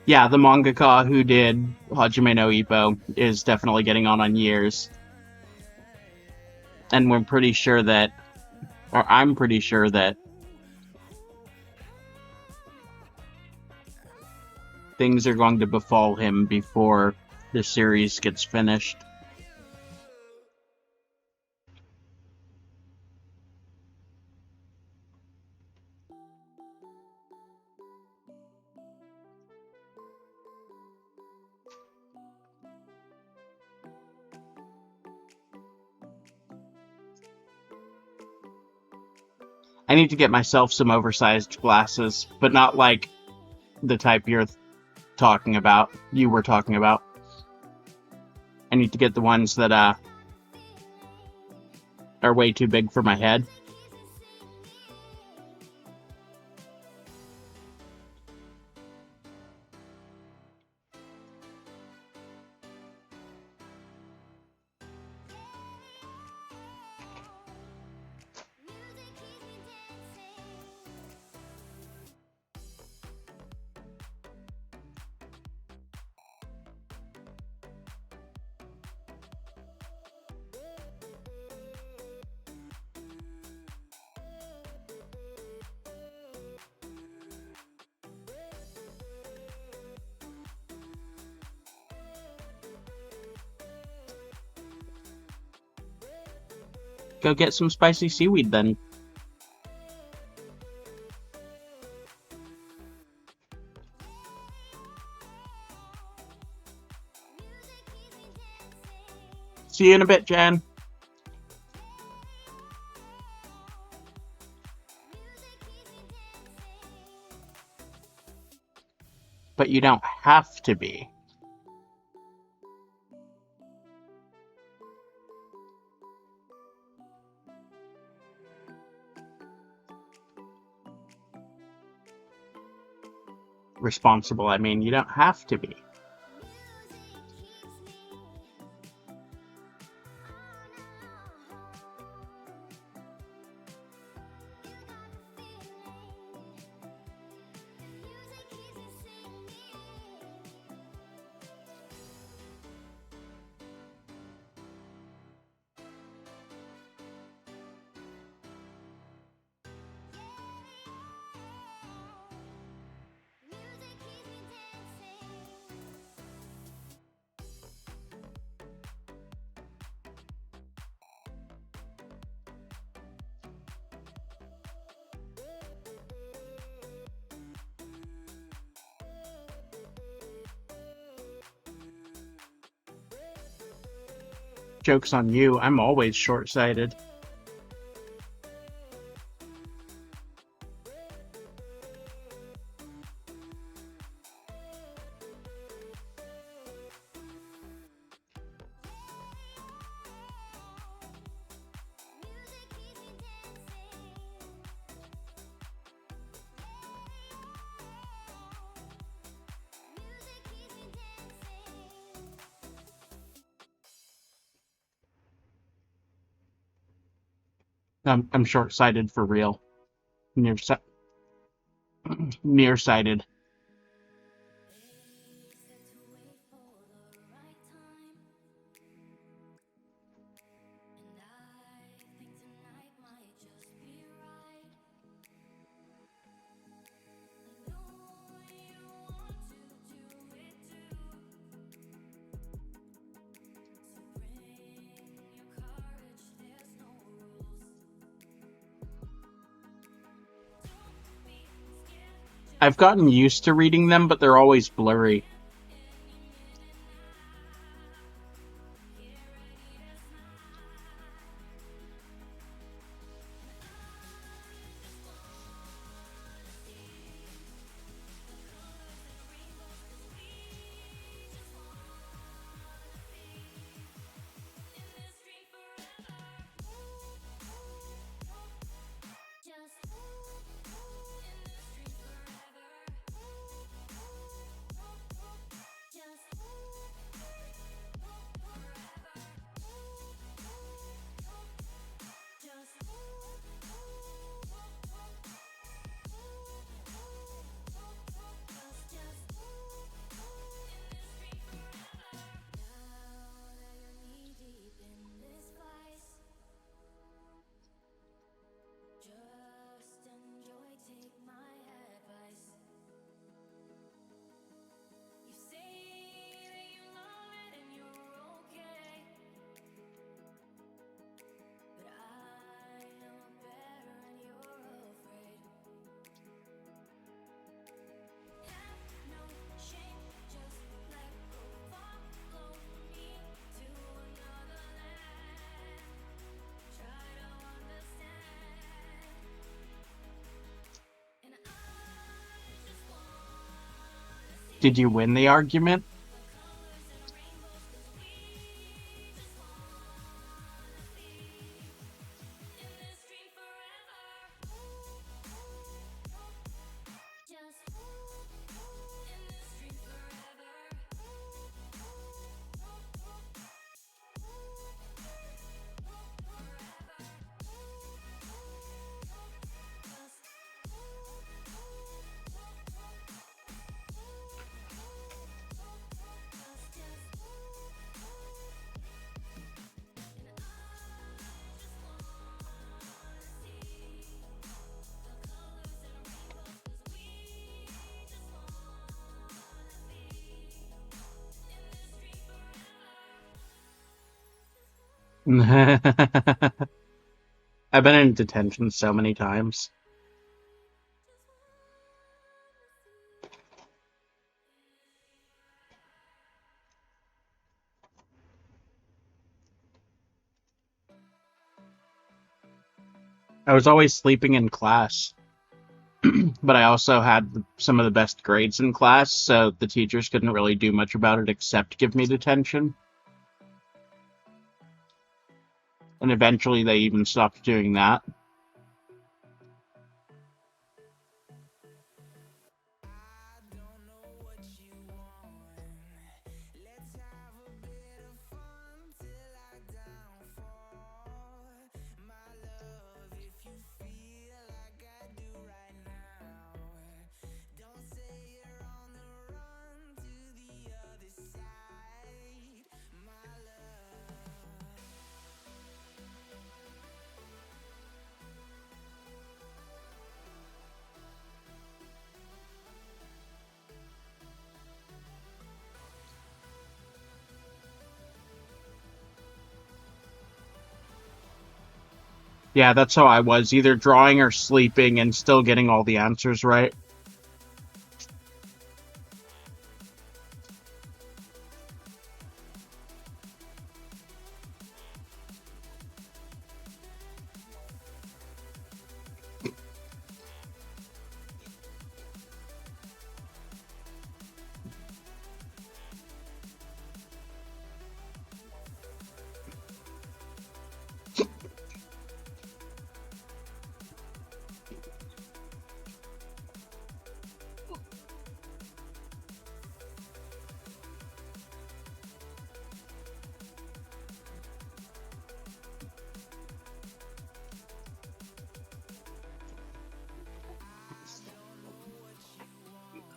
Yeah, the mangaka who did Hajime no Ippo is definitely getting on years. And we're pretty sure that, or I'm pretty sure that things are going to befall him before the series gets finished. I need to get myself some oversized glasses, but not like the type you were talking about. I need to get the ones that are way too big for my head. Go get some spicy seaweed then. See you in a bit, Jan. But you don't have to be. Responsible, I mean, you don't have to be. Joke's on you, I'm always short-sighted. I'm short-sighted for real. Nearsighted. I've gotten used to reading them, but they're always blurry. Did you win the argument? I've been in detention so many times. I was always sleeping in class, but I also had some of the best grades in class, so the teachers couldn't really do much about it except give me detention. And eventually they even stopped doing that. Yeah, that's how I was, either drawing or sleeping and still getting all the answers right.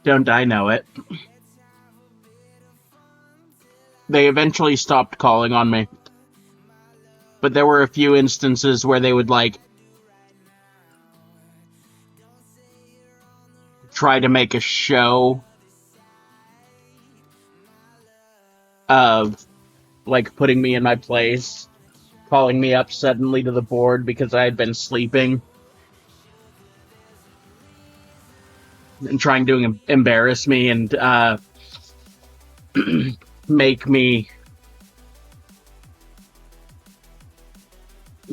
Don't I know it? They eventually stopped calling on me. But there were a few instances where they would, like, try to make a show of, like, putting me in my place, calling me up suddenly to the board because I had been sleeping, and trying to embarrass me and make me,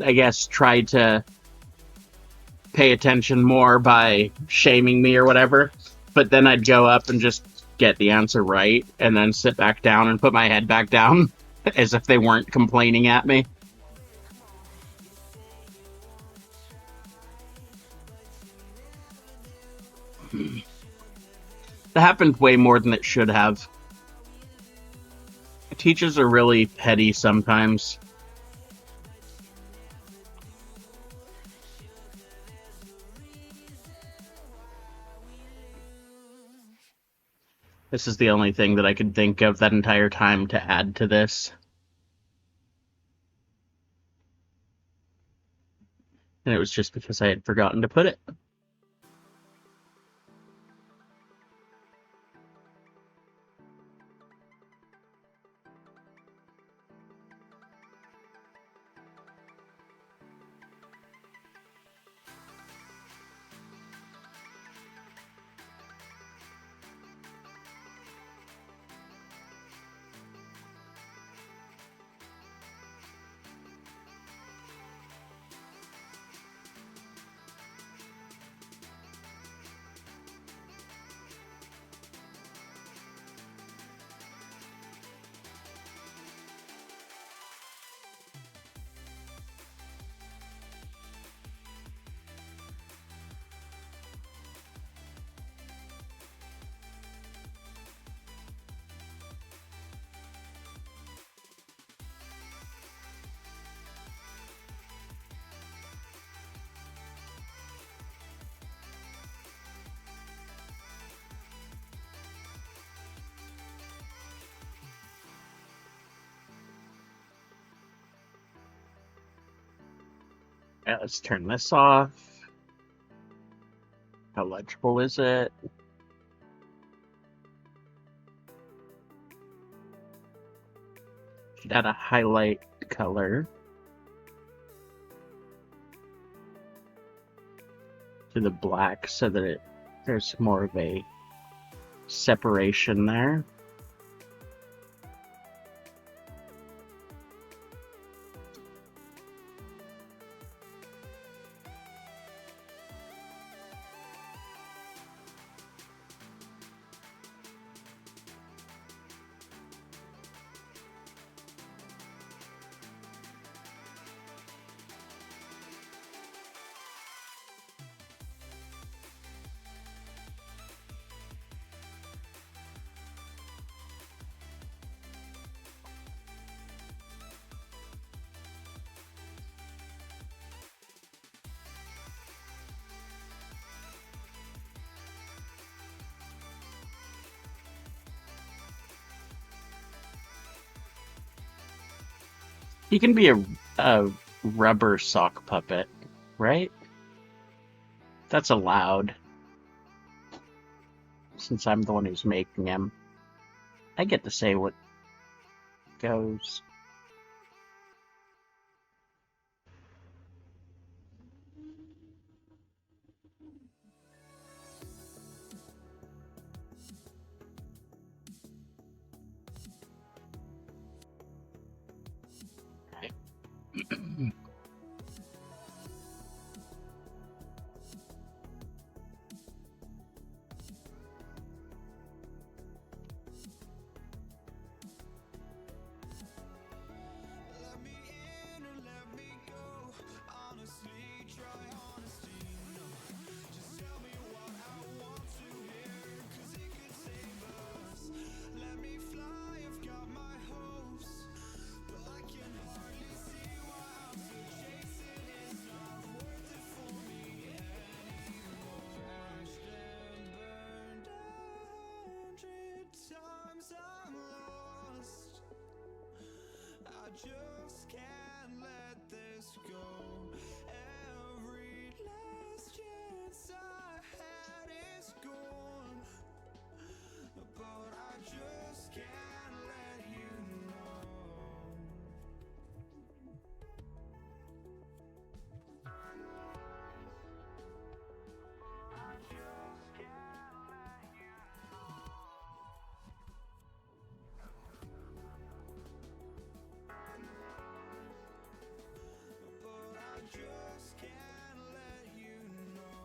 I guess, try to pay attention more by shaming me or whatever. But then I'd go up and just get the answer right, and then sit back down and put my head back down, as if they weren't complaining at me. It happened way more than it should have. Teachers are really petty sometimes. This is the only thing that I could think of that entire time to add to this. And it was just because I had forgotten to put it. Alright, let's turn this off. How legible is it? Should add a highlight color to the black so that there's more of a separation there. He can be a rubber sock puppet, right? That's allowed. Since I'm the one who's making him, I get to say what goes. Let me in or let me go. Honestly, try honesty. No, just tell me what I want to hear, 'cause it could save us. Let me fly, I've got my hopes, but I can hardly see why I'm still chasing. It's not worth it for me anymore. Ash and burned 100 times I'm lost. I just can't let this go. Every last chance I had is gone, but I just can't let you know. I just can't let you but I just can't let you know.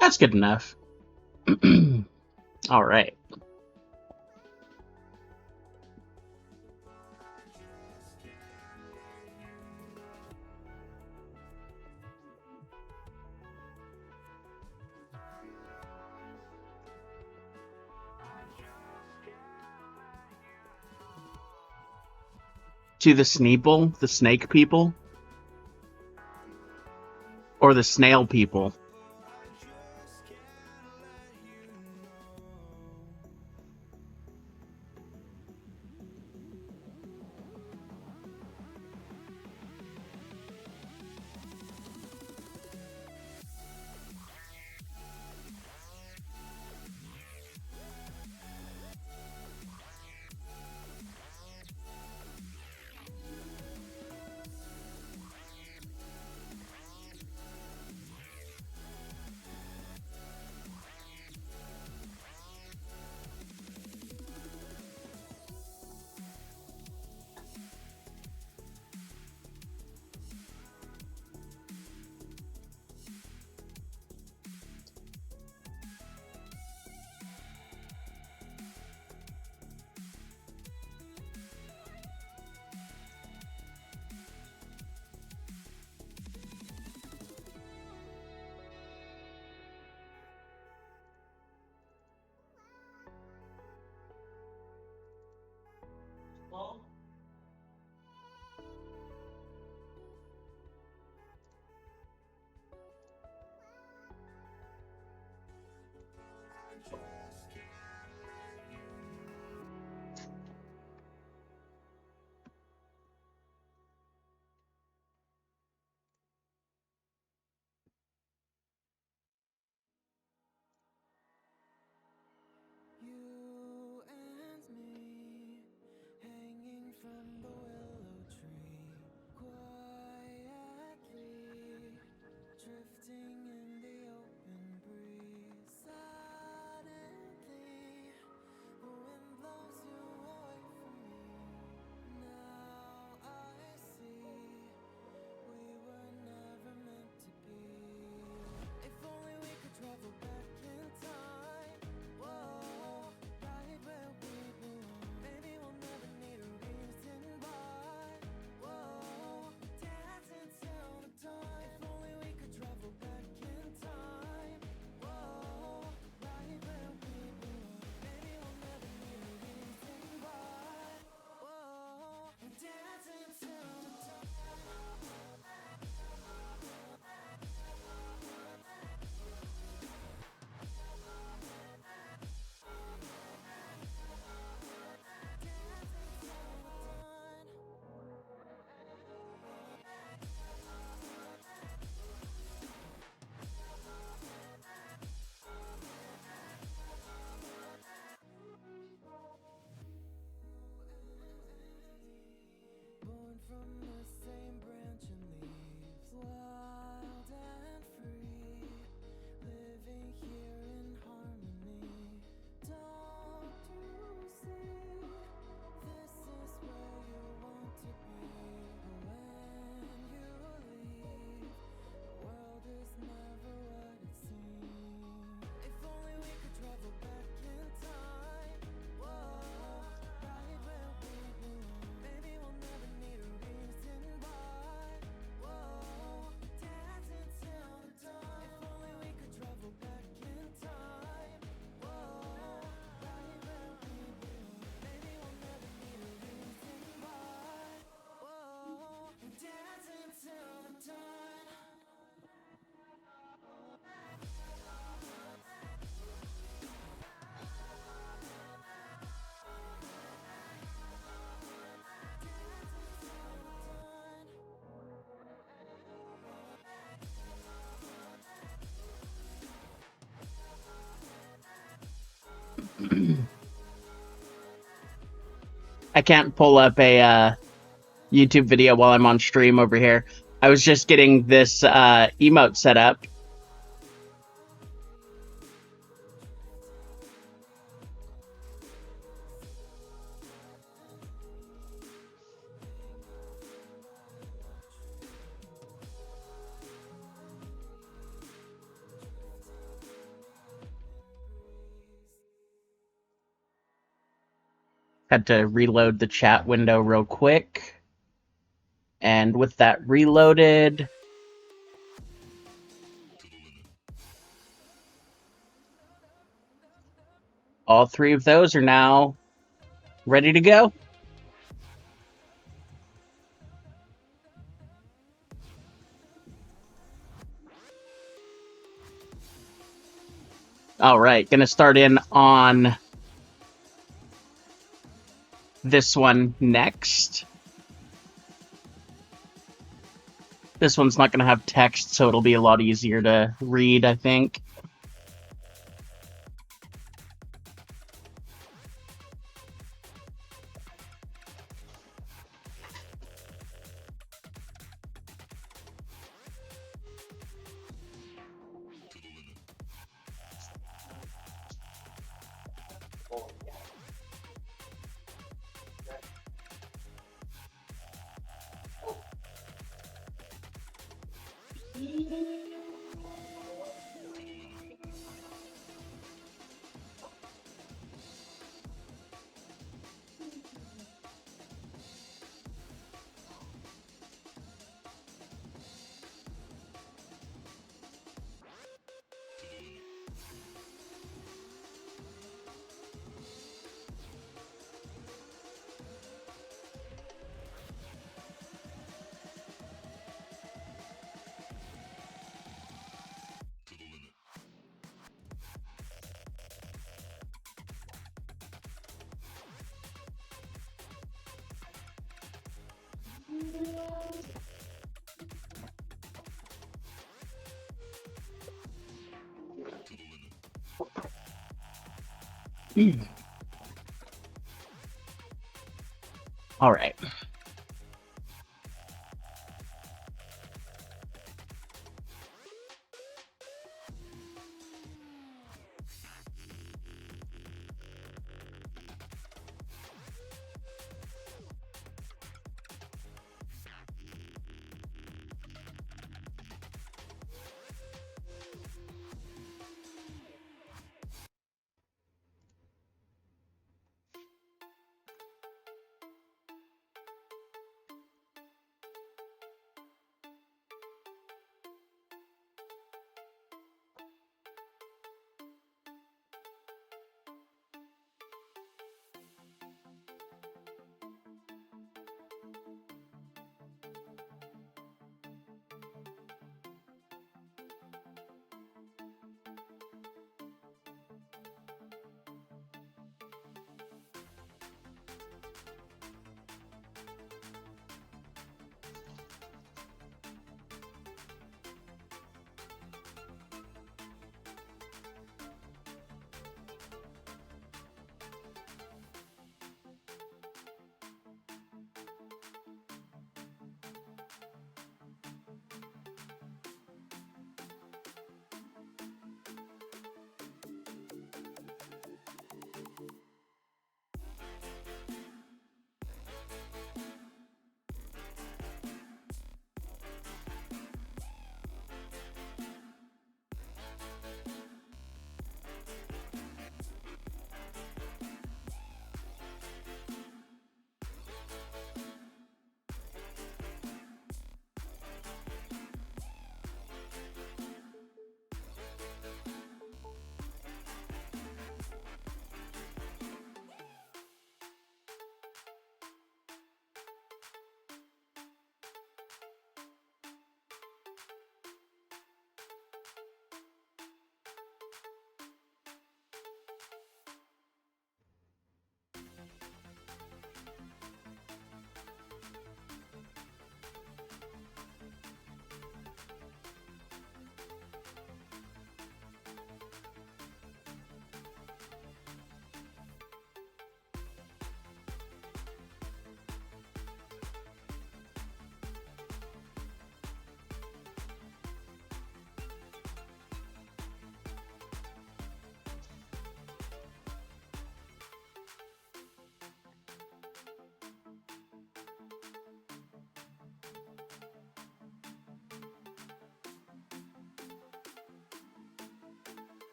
That's good enough. All right. To the Sneeple, the snake people, or the snail people. I can't pull up a YouTube video while I'm on stream over here. I was just getting this emote set up. Had to reload the chat window real quick. And with that reloaded, all three of those are now ready to go. All right, gonna start in on this one next. This one's not gonna have text, so it'll be a lot easier to read, I think. All right.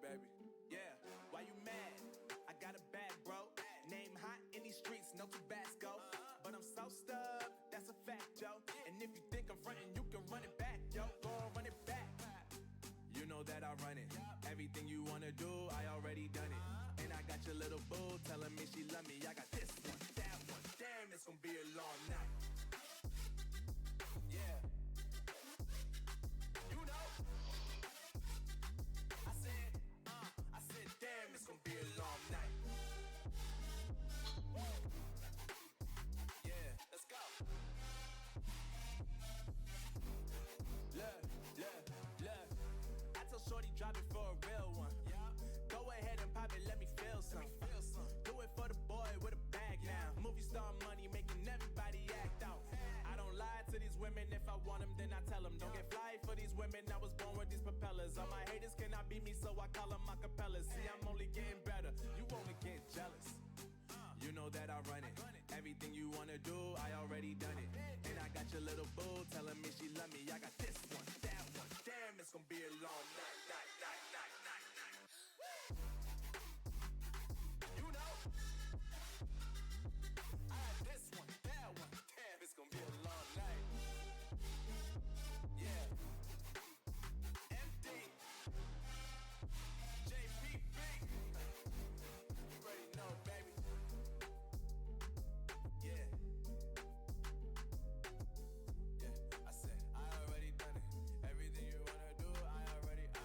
baby. Yeah, why you mad? I got a bag, bro. Name hot in these streets, no Tabasco. But I'm so stuck, that's a fact, yo. And if you think I'm frontin', you can run it back, yo. Go on, run it back. You know that I run it. Everything you wanna do, I already done it. And I got your little boo telling me she love me. I got this one, that one. Damn, it's gonna be a long night. Yeah. You know. I said, damn, it's gonna be a long night. Yeah, let's go. Look. I tell Shorty drop it for a real one. Go ahead and pop it, let me feel some. Do it for the boy with a bag now. Movie star money making everybody act out. I don't lie to these women, if I want them then I tell them. Don't get fly for these women, I was born with these propellers. All my haters cannot beat me, so I call them acapellas. See, I'm only getting better, you only get jealous. You know that I run it. Everything you wanna do, I already done it. And I got your little boo telling me she love me. I got this one, that one. Damn, it's gonna be a long night. You know, I got this one, that one. Damn, it's gonna be a long night. Yeah. MD. JPB. You already know, baby. Yeah. I said, I already done it. Everything you wanna do, I already done it.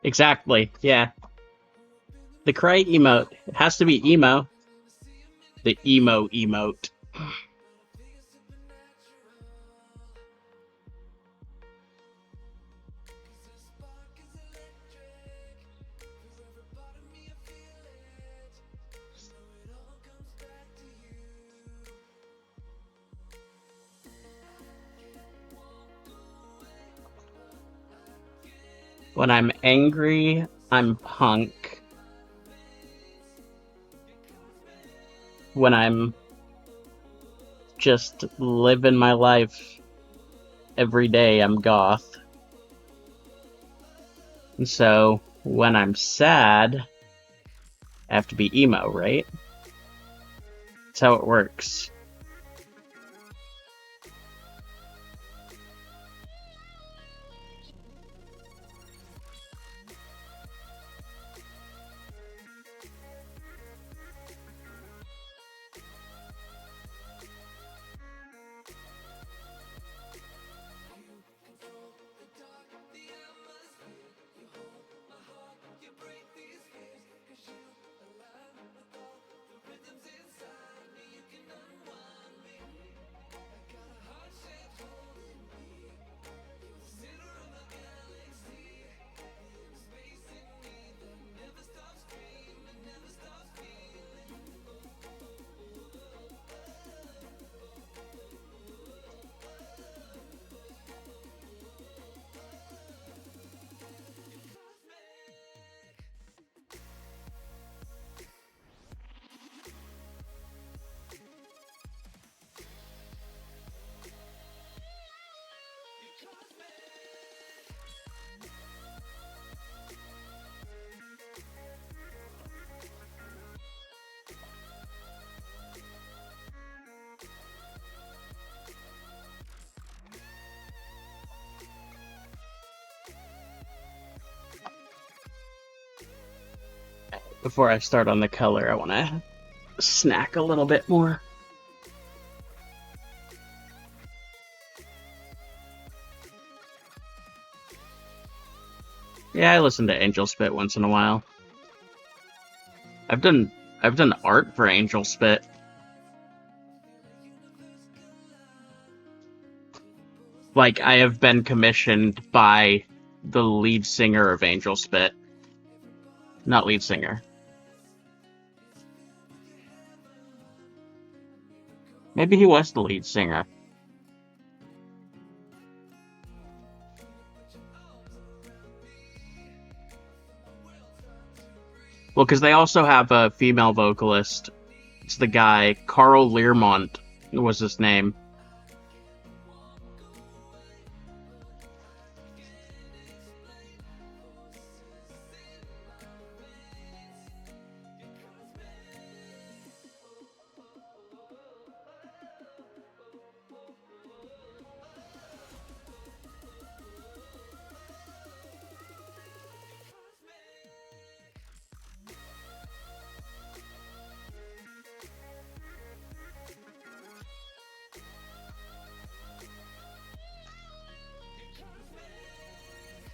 Exactly, yeah. The cry emote. It has to be emo. The emo emote. When I'm angry, I'm punk. When I'm just living my life every day, I'm goth. And so, when I'm sad, I have to be emo, right? That's how it works. Before I start on the color, I want to snack a little bit more. Yeah, I listen to Angel Spit once in a while. I've done art for Angel Spit. Like, I have been commissioned by the lead singer of Angel Spit. Not lead singer. Maybe he was the lead singer. Well, because they also have a female vocalist. It's the guy, Carl Learmont was his name.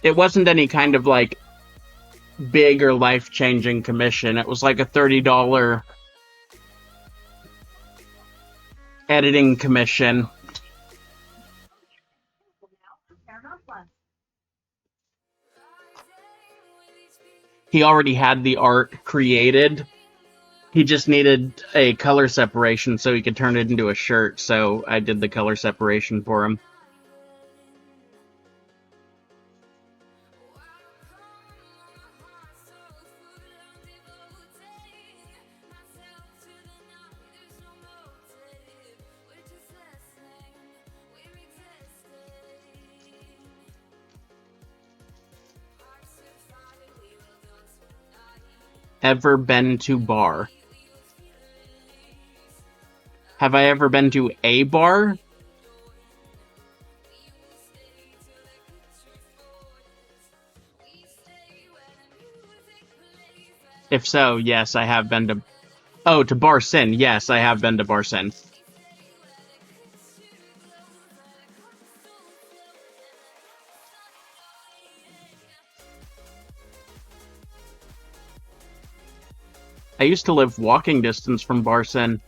It wasn't any kind of, like, big or life-changing commission. It was like a $30 editing commission. He already had the art created. He just needed a color separation so he could turn it into a shirt, so I did the color separation for him. Ever been to bar? Have I ever been to a bar? If so, yes, I have been to... Oh, to Bar Sin. Yes, I have been to Bar Sin. I used to live walking distance from Bar Sin.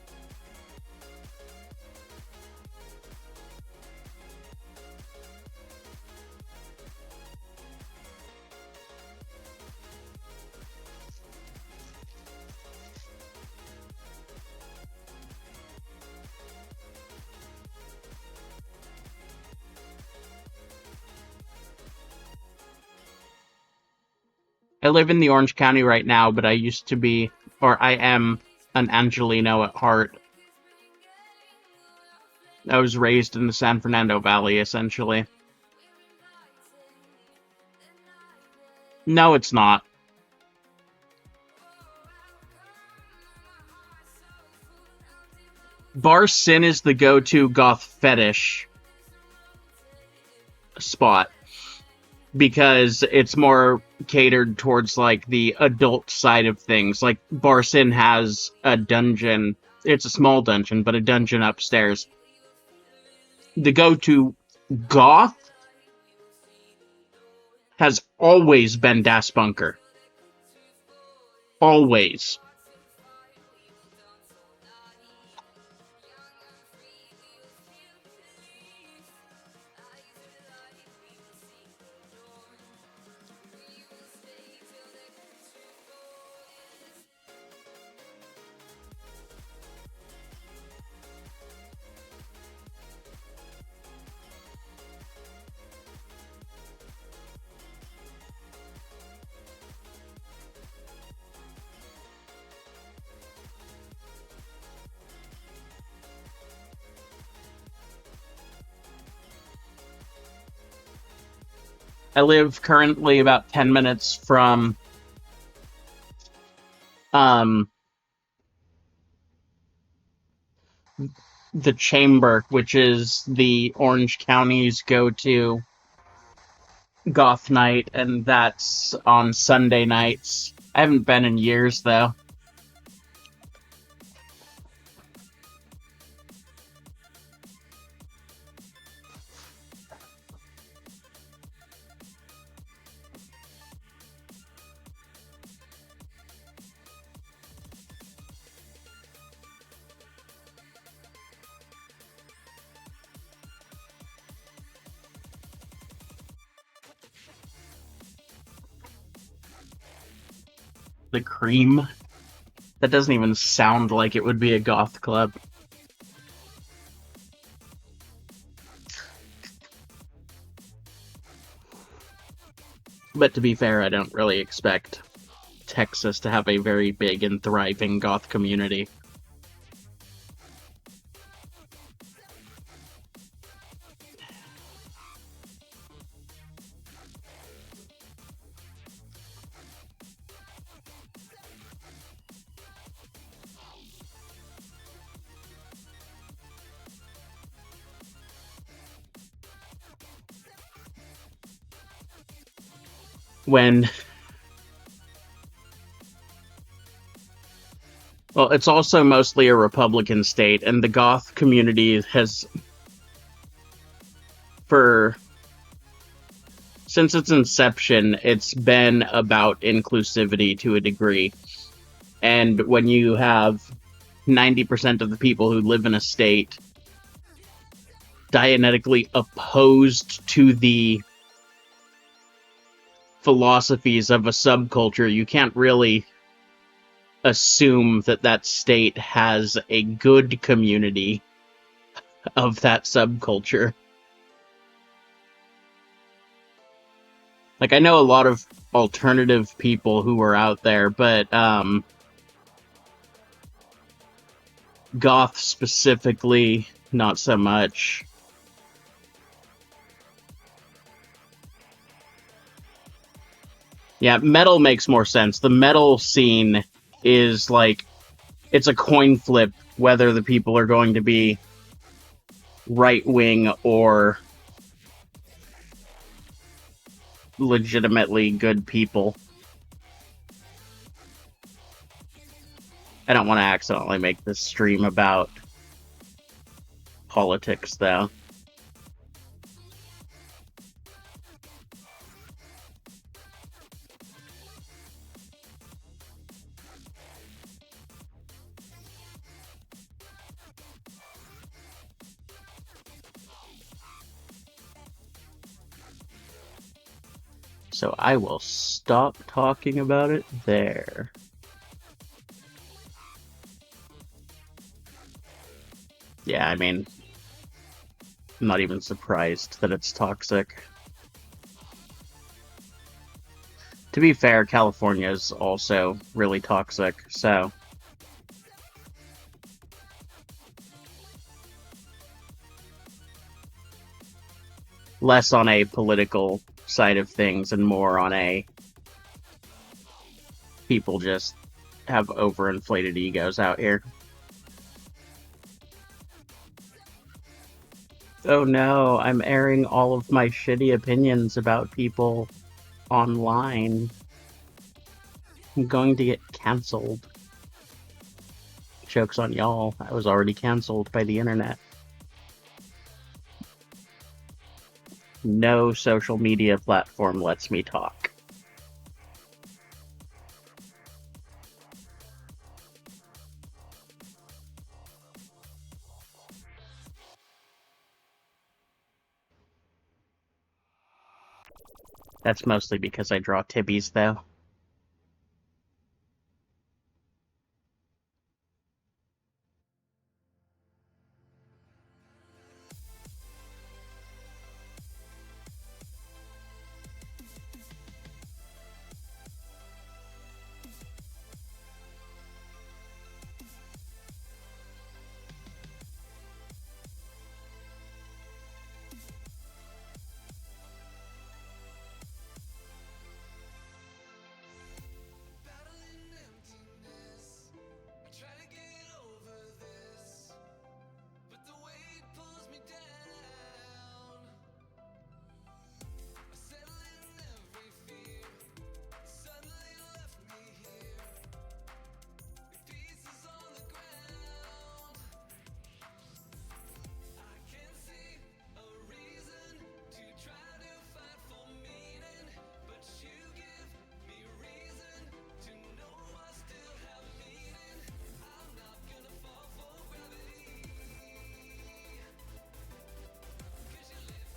I live in the Orange County right now, but I used to be, or I am, an Angelino at heart. I was raised in the San Fernando Valley, essentially. No, it's not. Bar Sin is the go-to goth fetish spot because it's more catered towards like the adult side of things. Like Bar Sin has a dungeon. It's a small dungeon, but a dungeon upstairs. The go-to goth has always been Das Bunker. Always. I live currently about 10 minutes from the Chamber, which is the Orange County's go-to goth night, and that's on Sunday nights. I haven't been in years, though. The Cream? That doesn't even sound like it would be a goth club. But to be fair, I don't really expect Texas to have a very big and thriving goth community. Well, it's also mostly a Republican state, and the goth community has, since its inception, it's been about inclusivity to a degree. And when you have 90% of the people who live in a state dianetically opposed to the philosophies of a subculture, you can't really assume that that state has a good community of that subculture. Like, I know a lot of alternative people who are out there, but goth specifically, not so much. Yeah, metal makes more sense. The metal scene is like, it's a coin flip whether the people are going to be right-wing or legitimately good people. I don't want to accidentally make this stream about politics, though. So I will stop talking about it there. Yeah, I mean, I'm not even surprised that it's toxic. To be fair, California is also really toxic, so... less on a political side of things and more on a... people just have overinflated egos out here. Oh no, I'm airing all of my shitty opinions about people online. I'm going to get cancelled. Joke's on y'all, I was already cancelled by the internet. No social media platform lets me talk. That's mostly because I draw tibbies, though.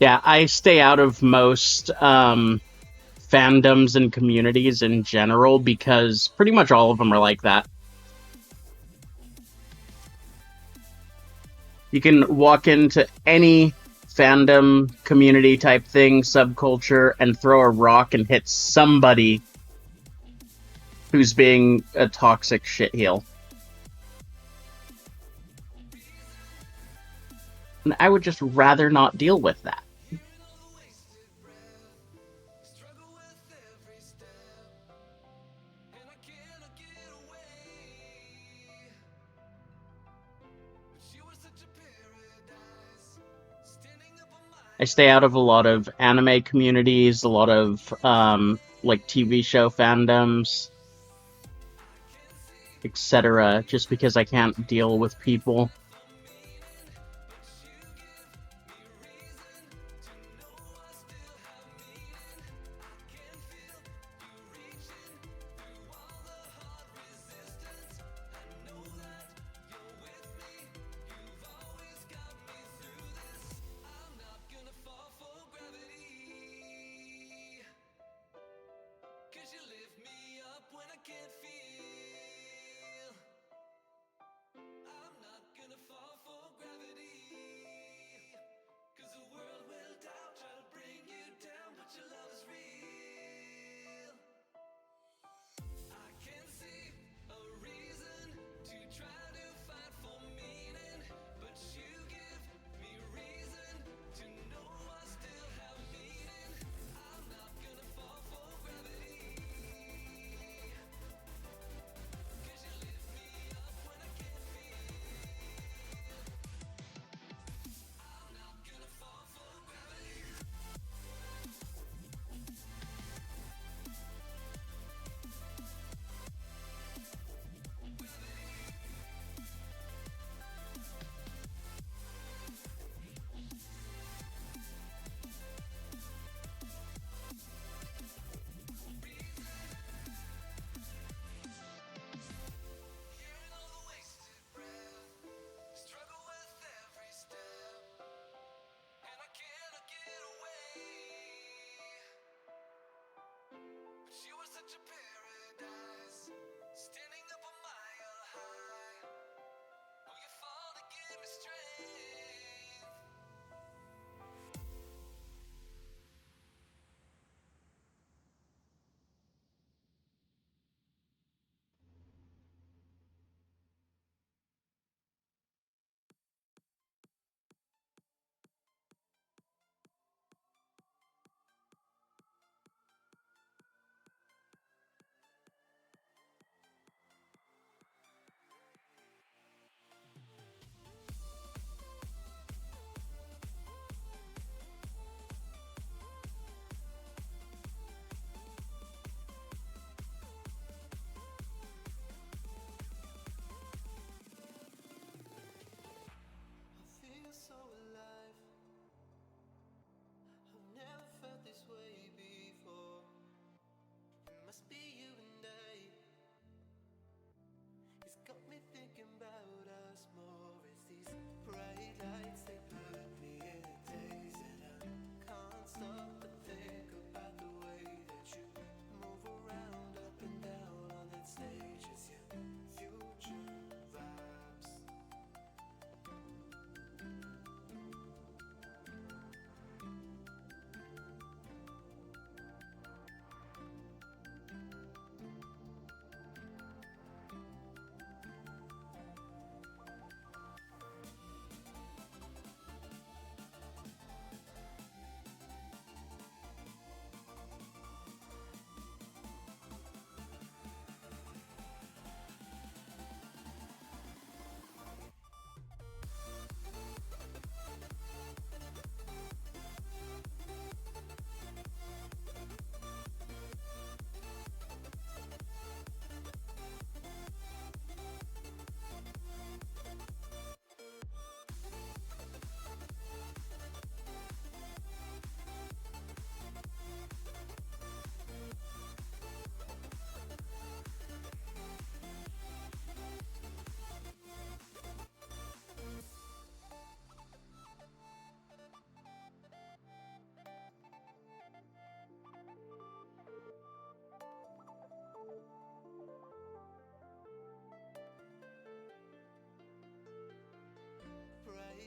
Yeah, I stay out of most fandoms and communities in general because pretty much all of them are like that. You can walk into any fandom, community type thing, subculture, and throw a rock and hit somebody who's being a toxic shitheel. And I would just rather not deal with that. I stay out of a lot of anime communities, a lot of like TV show fandoms, etc., just because I can't deal with people. I'm not gonna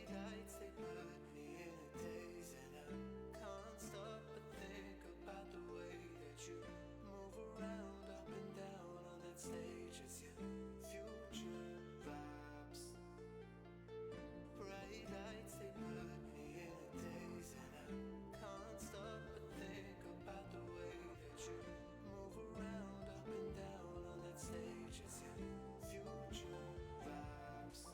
Bright lights, they put me in a daze, and I can't stop but think about the way that you move around up and down on that stage. It's your future vibes. Bright lights, they put me in a daze, and I can't stop but think about the way that you move around up and down on that stage. It's your future vibes.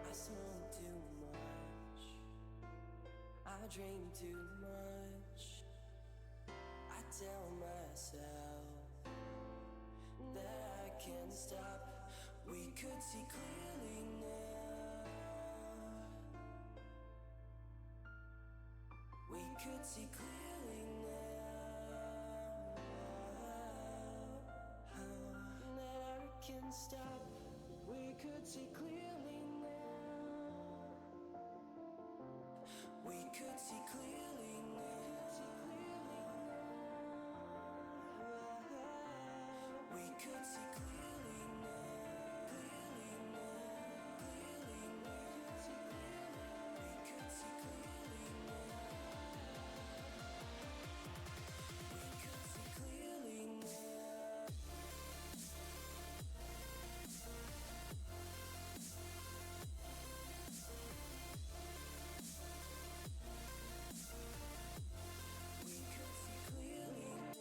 I smoke too much, I drink too much. I tell myself that I can't stop. We could see clearly now. We could see clearly now. That I can't stop. We could see clearly now. We could see clearly now. We could see clearly now. Clearly now. Clearly now. We could see clearly now. We could see clearly now. We could see clearly now.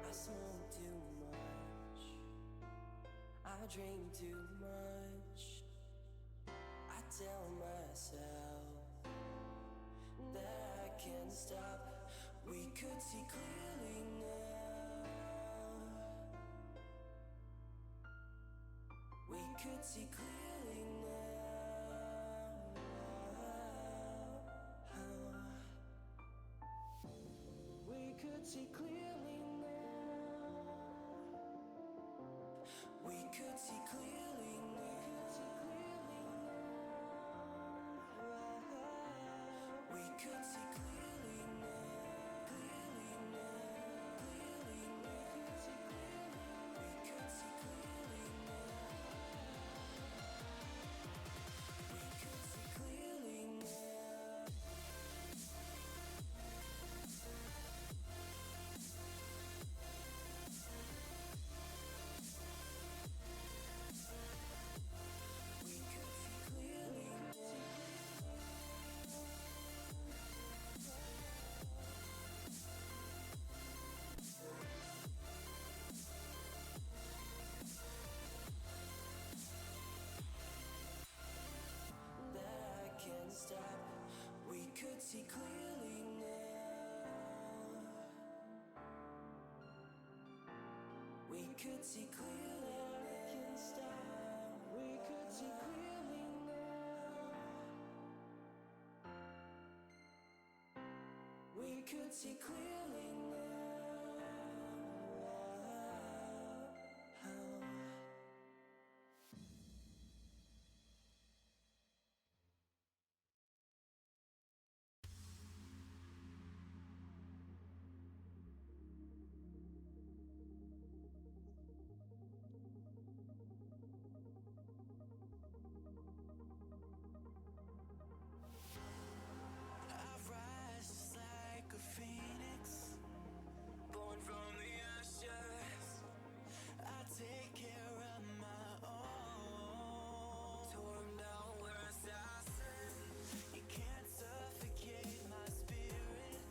I smoke too much, I drink too much. I tell myself that I can't stop. We could see clearly now. We could see clearly now. We could see clearly now. We could see clearly now. We could see clearly now. Clearly now. Clearly now. We could see clearly now. We could see clearly now. We could see clearly now. We could see clearly, can stop. We could see clearly now. We could see clearly now. I rise just like a phoenix, born from the ashes. I take care of my own. Torn down where assassin. You can't suffocate my spirit.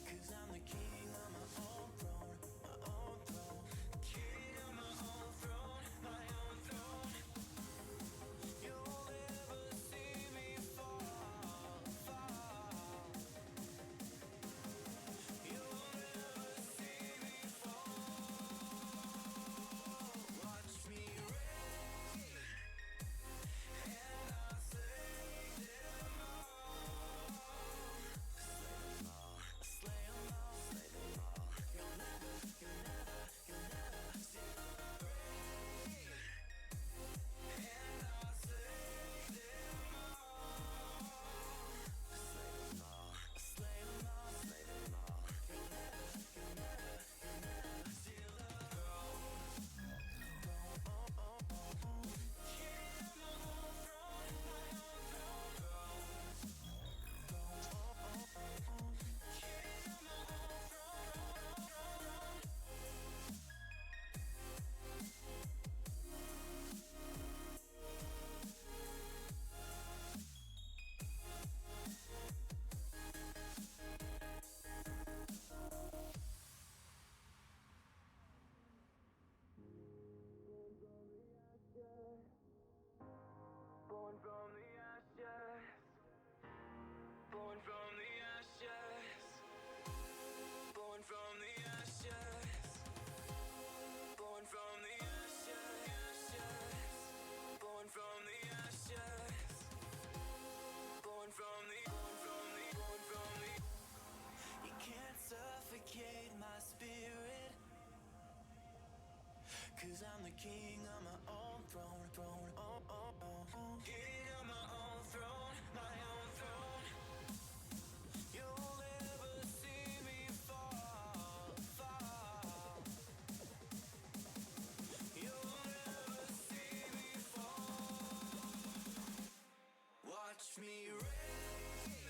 'Cause I'm the king on my own throne, my own throne. King on my own throne, my own throne. You'll never see me fall, fall. You'll never see me fall. Watch me reign, and I'll slay them all. Slay them all, slay them all. You'll never see me reign, and I'll slay them all. Slay them all, slay them all, slay them all. You'll never see the throne. King on my own throne, my own throne. King on my own throne. Born from the ashes, born from the ashes, born from the ashes, born from the ashes, born from the ashes, born from the. You can't suffocate my spirit. 'Cause I'm the king on my own throne, throne, oh, oh, oh. King on my own throne, my own throne. You'll never see me fall, fall. You'll never see me fall. Watch me reign,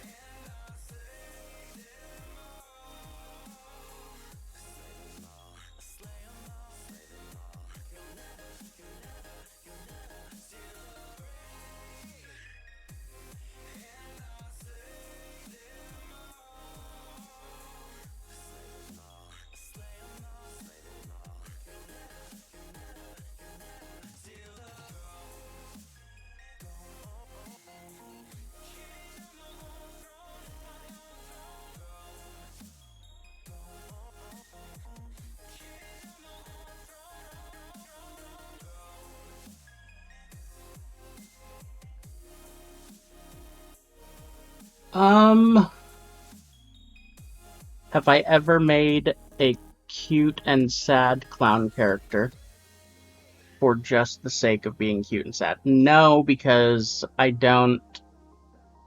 and I'll slay them all. Slay them all, slay them all, slay them all. You'll never see the rain, and I'll slay them all. Slay them all, slay them all, slay them all. You'll never see the throne. King on my own throne, my own throne. King on my own Have I ever made a cute and sad clown character for just the sake of being cute and sad? No, because I don't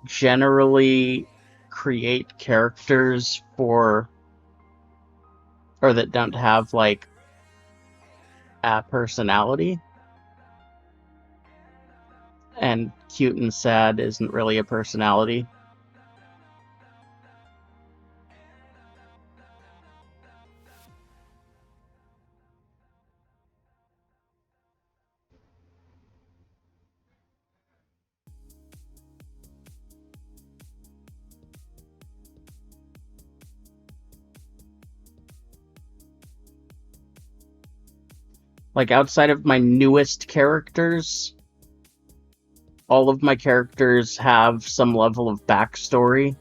generally create characters or that don't have, like, a personality. And cute and sad isn't really a personality. Like, outside of my newest characters, all of my characters have some level of backstory.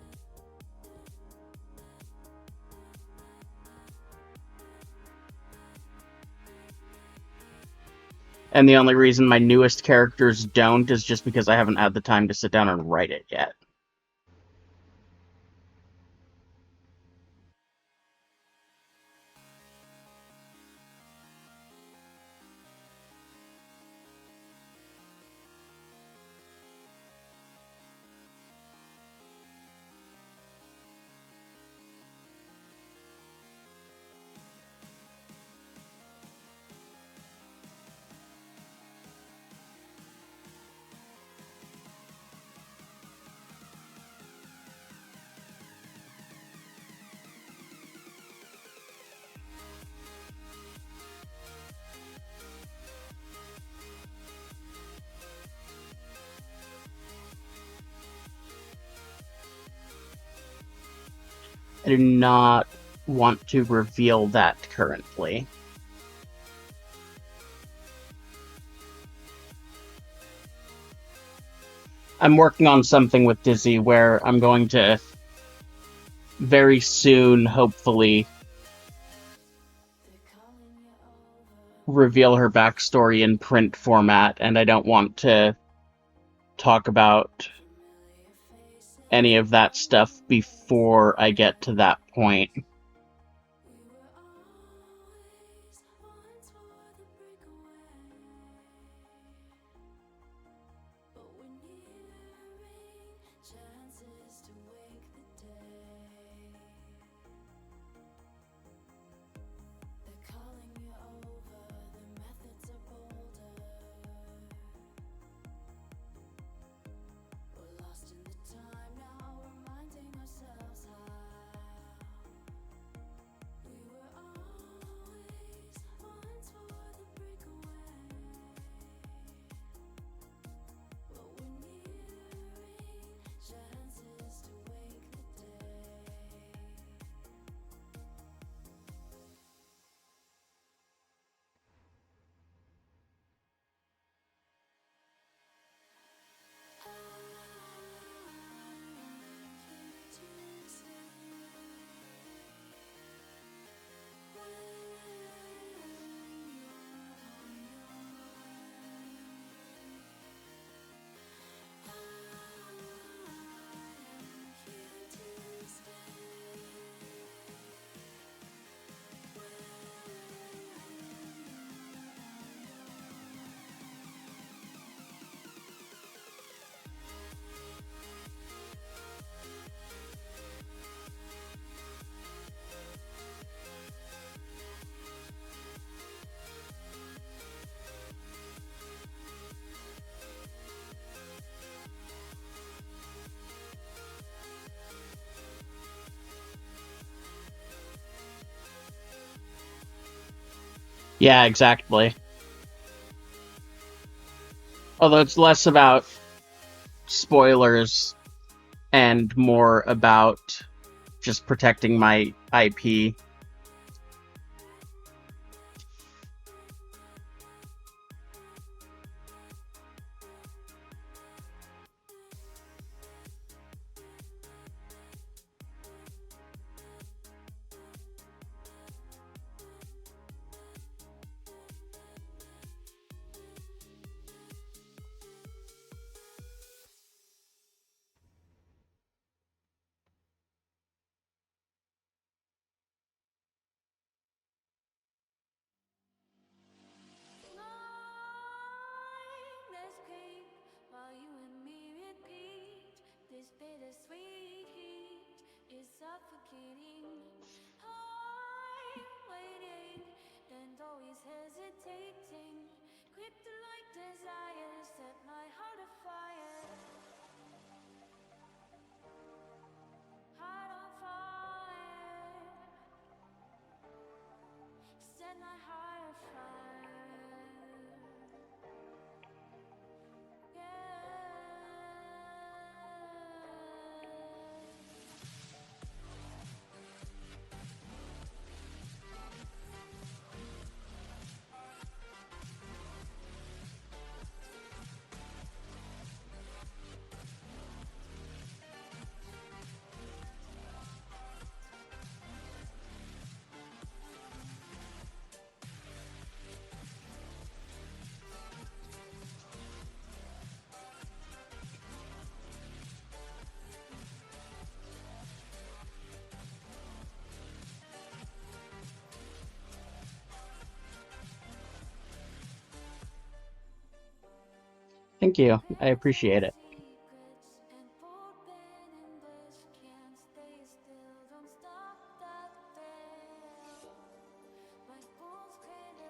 And the only reason my newest characters don't is just because I haven't had the time to sit down and write it yet. I do not want to reveal that currently. I'm working on something with Dizzy where I'm going to very soon, hopefully, reveal her backstory in print format, and I don't want to talk about any of that stuff before I get to that point. Yeah, exactly. Although it's less about spoilers and more about just protecting my IP. While you and me repeat, this bittersweet heat is suffocating. I'm waiting and always hesitating, quick to like desire, set my heart afire. Heart on fire, set my heart afire. Thank you. I appreciate it.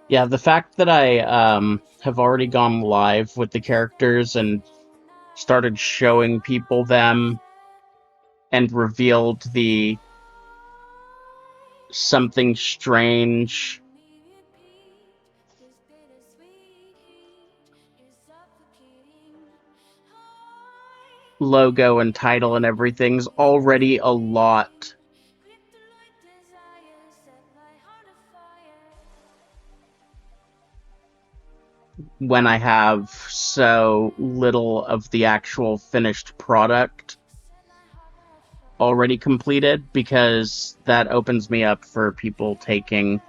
Yeah, the fact that I have already gone live with the characters and started showing people them and revealed the something strange logo and title and everything's already a lot when I have so little of the actual finished product already completed, because that opens me up for people taking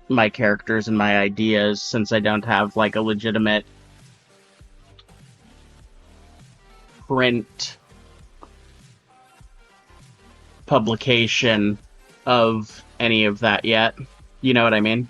my characters and my ideas, since I don't have like a legitimate print publication of any of that yet. You know what I mean?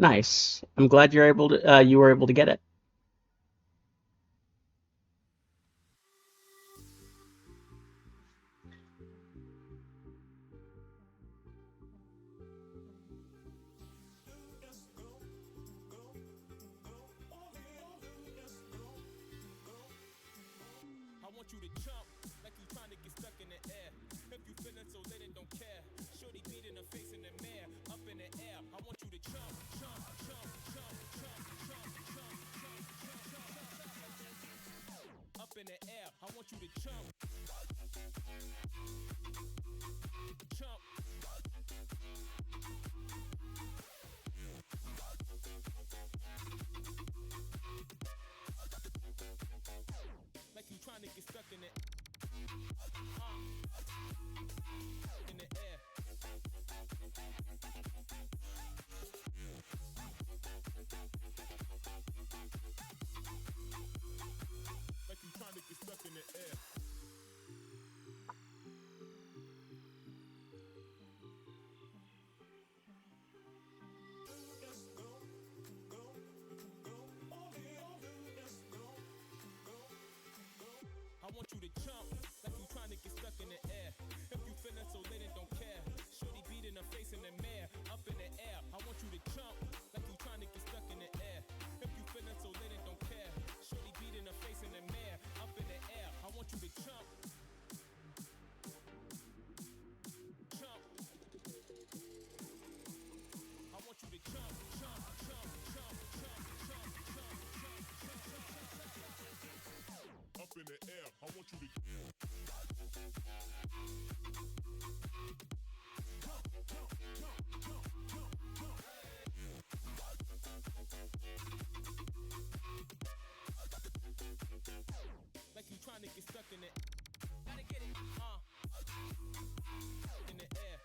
Nice. I'm glad you're able to. You were able to get it. I want you to jump like you trying to get stuck in the air. If you feeling so lit and don't care, shorty beat in the face in the mirror, up in the air. I want you to jump, jump, jump, jump, jump, jump, jump, jump, jump. Up in the air. I want you to jump, jump. Like you trying to get stuck in it. In the air. Like you trying to get stuck in the air. I want you to jump like you trying to get stuck in the air. If you feeling so lit and don't care, shorty beat in the face in the mirror, up in the air. I want you to jump like you trying to get stuck in the air. If you feeling so lit and don't care, shorty beat in the face in the mirror, up in the air. I want you to jump, jump. I want you to jump, jump, jump, jump, jump, jump, jump, jump, jump. Up in the air. I want you to. Like you trying to get stuck in it. Gotta get it, in the air.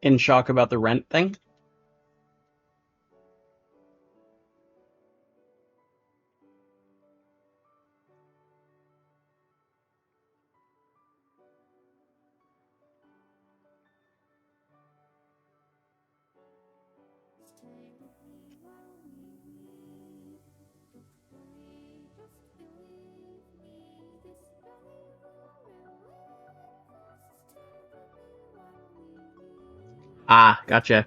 In shock about the rent thing? Stay Ah, gotcha.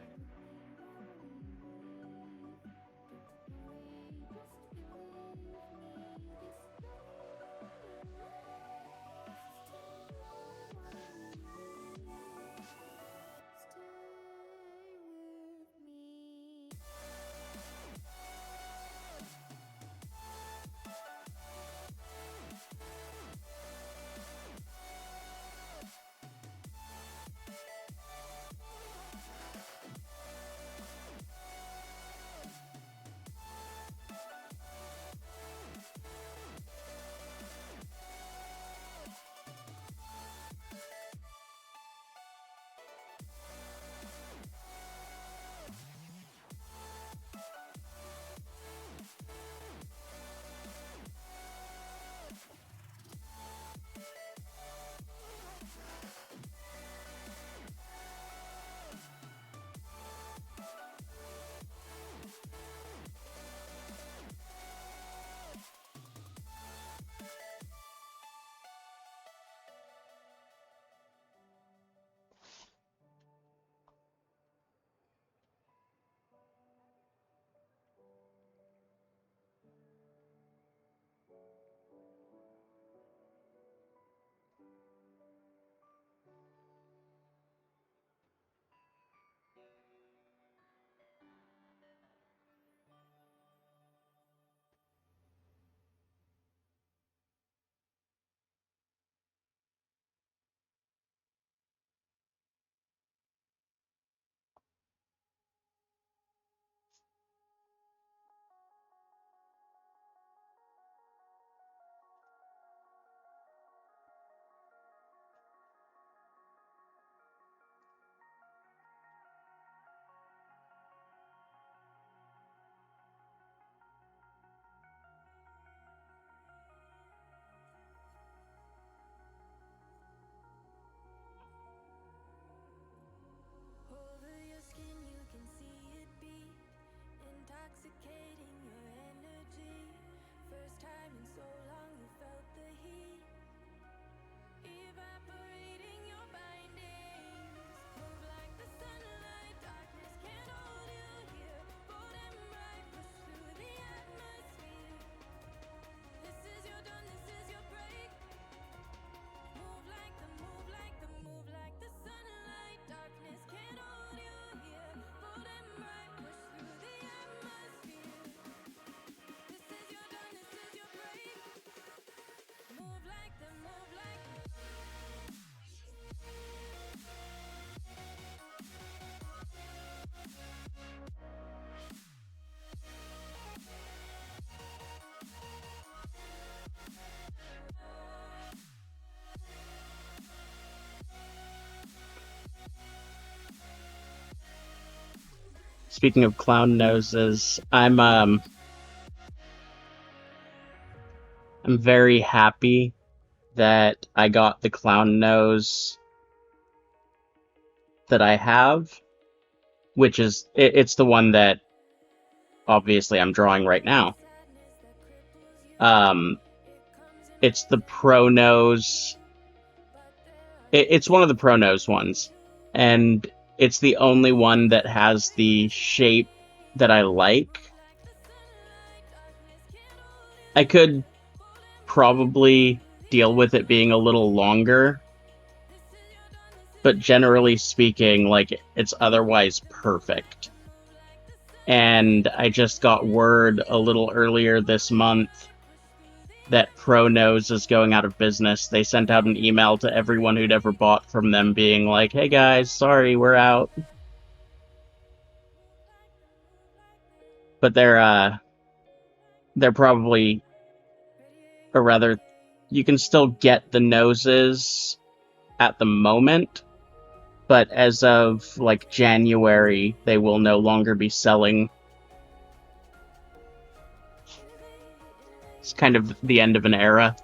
Over your skin, you can see it beat, intoxicating your energy. First time in so long, you felt the heat evaporating your bindings. Move like the sunlight, darkness can't hold you here. Bold and bright, push through the atmosphere. This is your dawn, this is your break. Move like the sunlight, darkness can't hold you here. Bold and bright, push through the atmosphere. This is your dawn, this is your break. Move like the Speaking of clown noses, I'm very happy that I got the clown nose that I have, which is it's the one that obviously I'm drawing right now. It's the Pro Nose. It's one of the Pro Nose ones, and it's the only one that has the shape that I like. I could probably deal with it being a little longer, but generally speaking, like, it's otherwise perfect. And I just got word a little earlier this month that Pro Nose is going out of business. They sent out an email to everyone who'd ever bought from them being like, hey guys, sorry, we're out. But they're probably, or rather, you can still get the noses at the moment, but as of, like, January, they will no longer be selling. It's kind of the end of an era.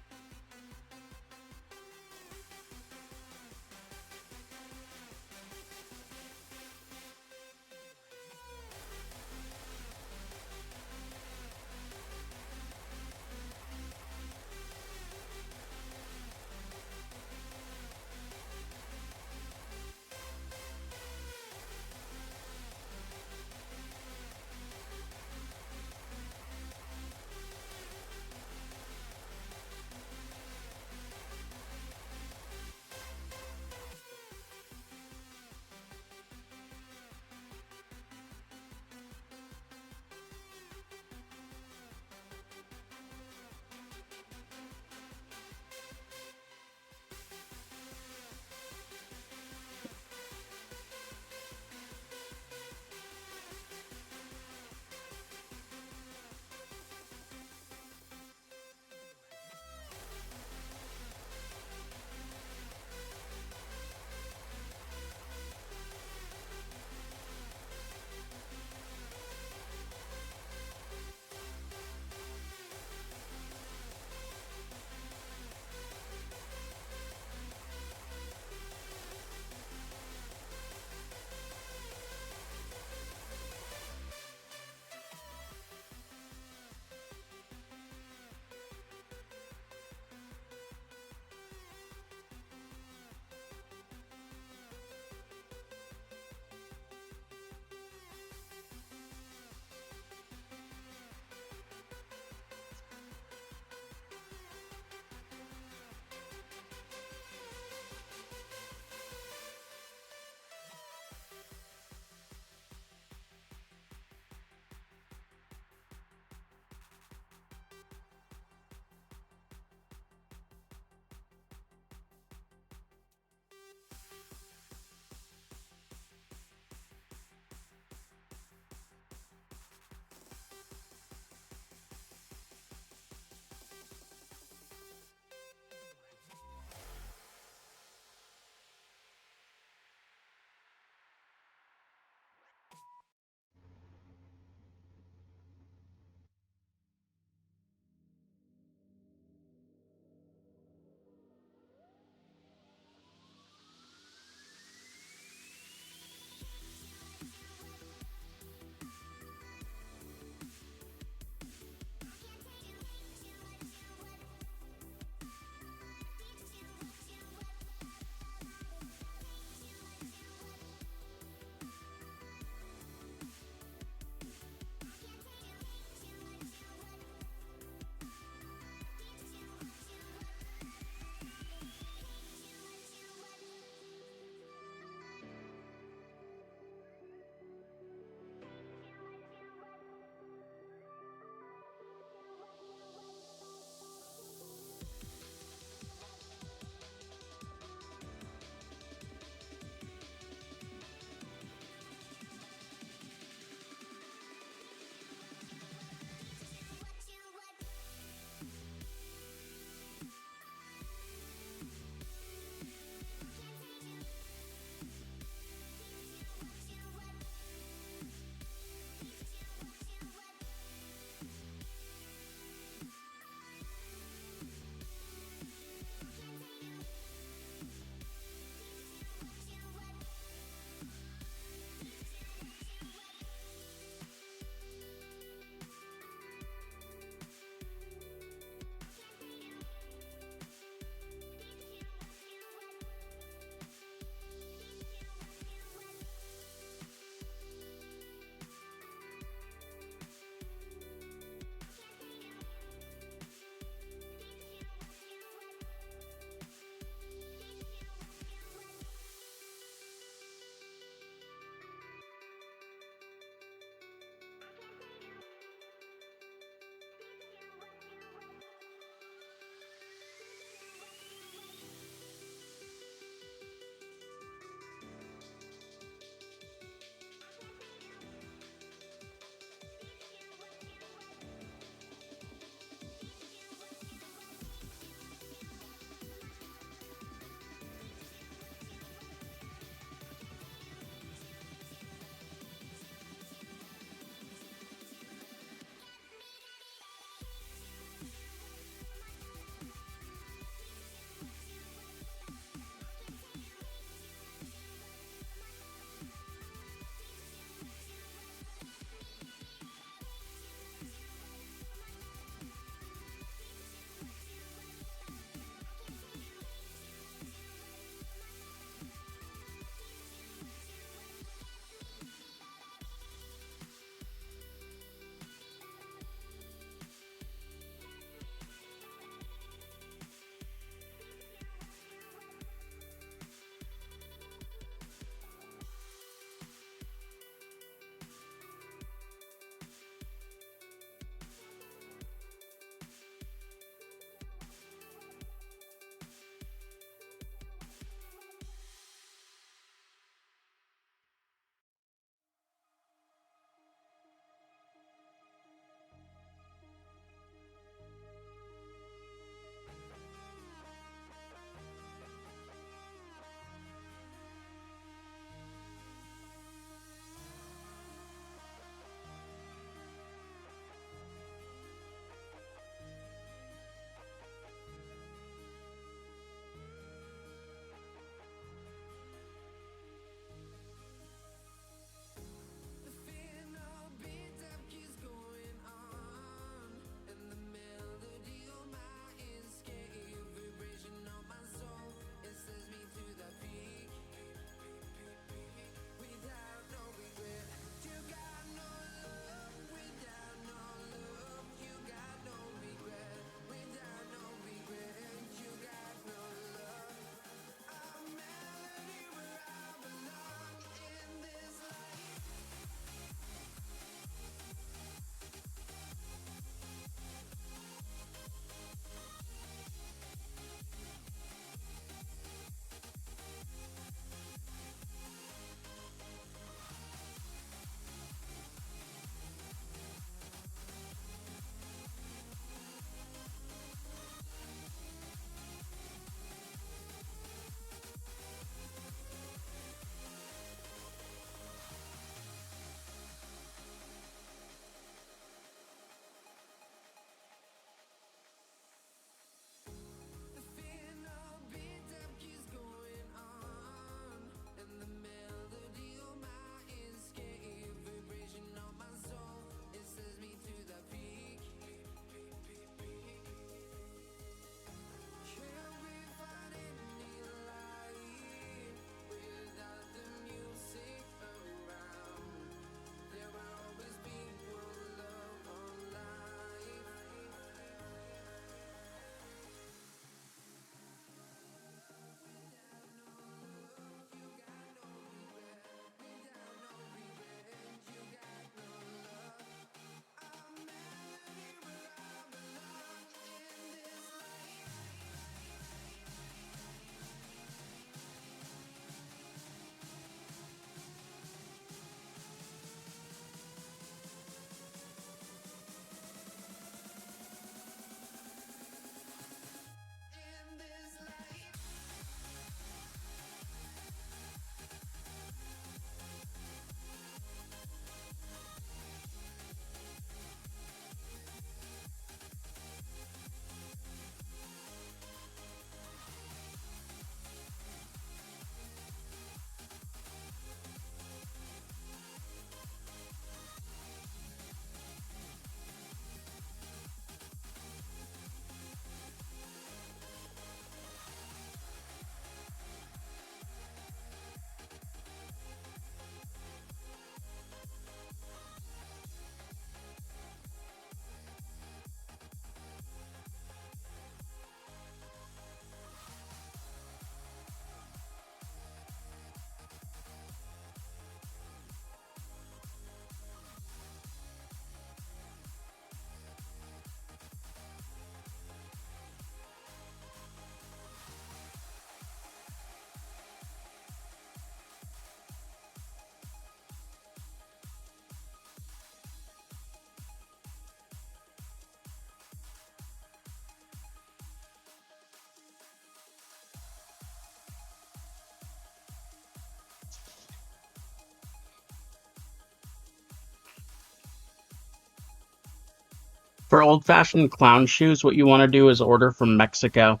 For old-fashioned clown shoes, what you want to do is order from Mexico.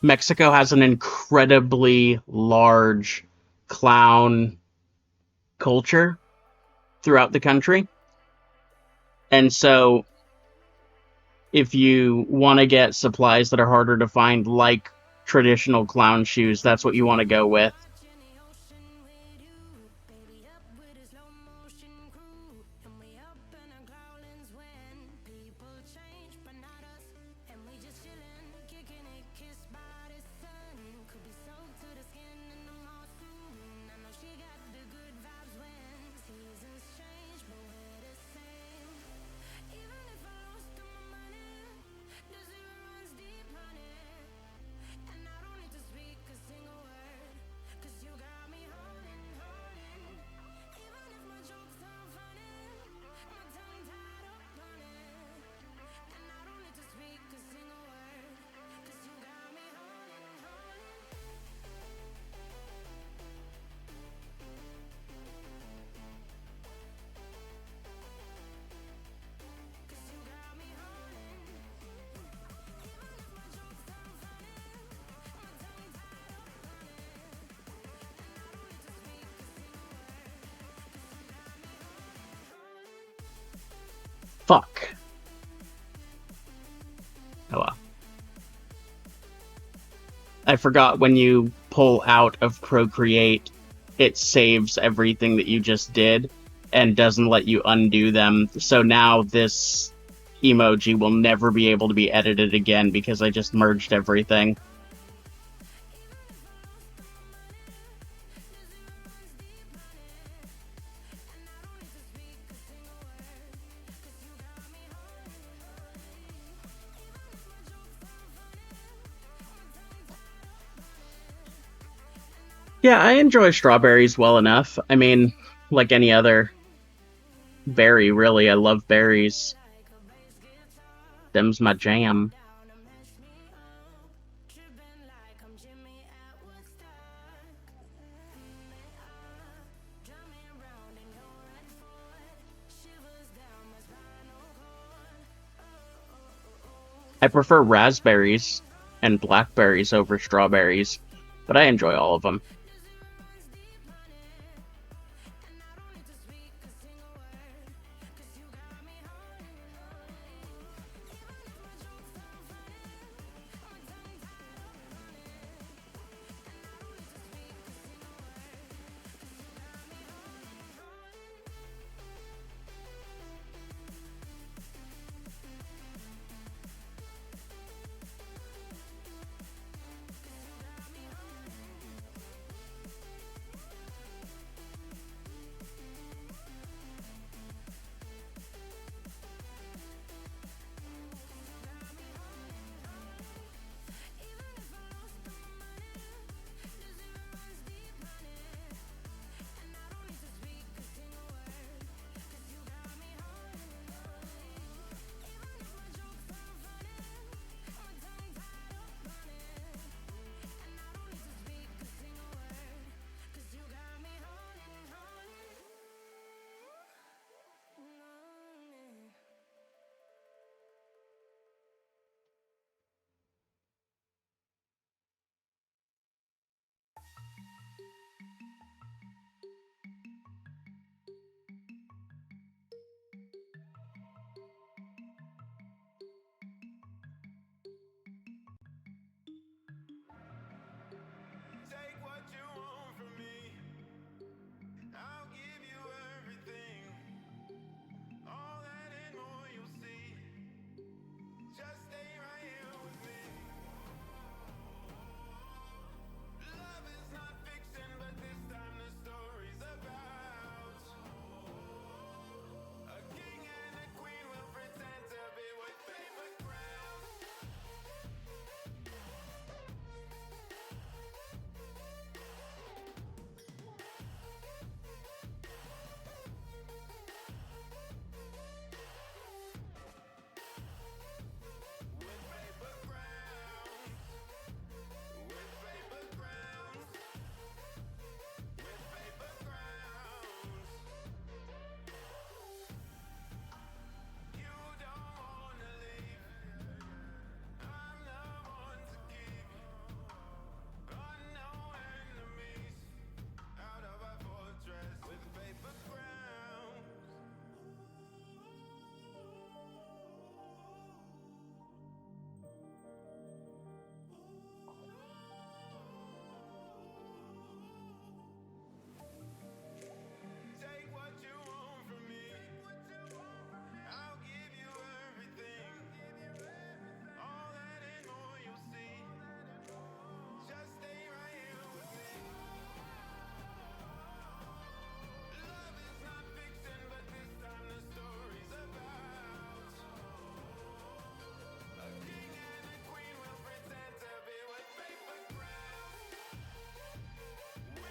Mexico has an incredibly large clown culture throughout the country. And so if you want to get supplies that are harder to find, like traditional clown shoes, that's what you want to go with. Fuck. Oh well. I forgot when you pull out of Procreate, it saves everything that you just did and doesn't let you undo them. So now this emoji will never be able to be edited again because I just merged everything. Yeah, I enjoy strawberries well enough. I mean, like any other berry, really. I love berries. Them's my jam. I prefer raspberries and blackberries over strawberries, but I enjoy all of them.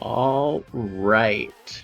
All right.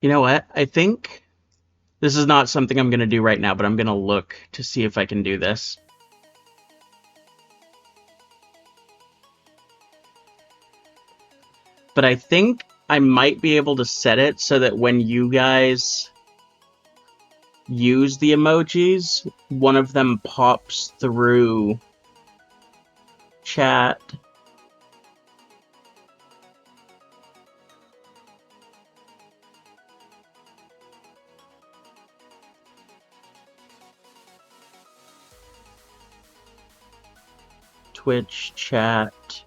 You know what? I think this is not something I'm going to do right now, but I'm going to look to see if I can do this. But I think I might be able to set it so that when you guys use the emojis, one of them pops through chat. Twitch chat,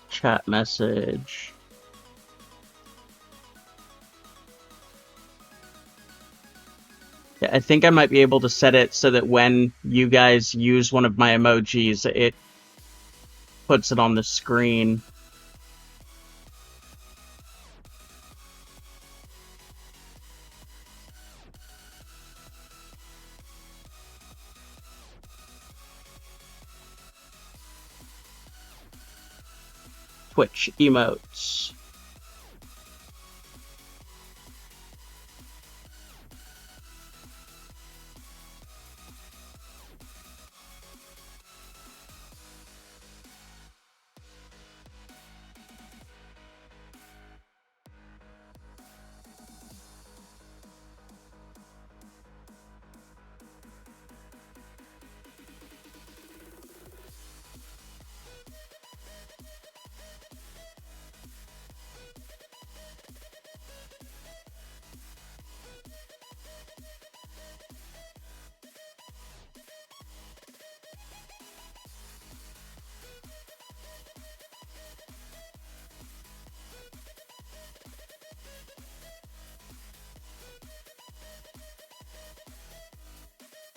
chat message. Yeah, I think I might be able to set it so that when you guys use one of my emojis, it puts it on the screen. Twitch emotes.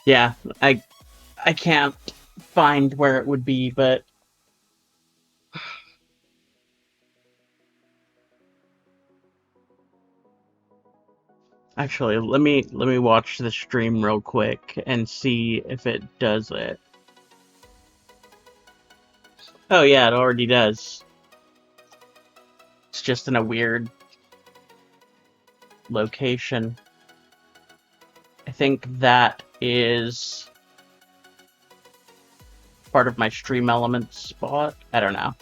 Yeah, I can't find where it would be, but actually, let me watch the stream real quick and see if it does it. Oh yeah, it already does. It's just in a weird location. I think that is part of my stream element spot. I don't know.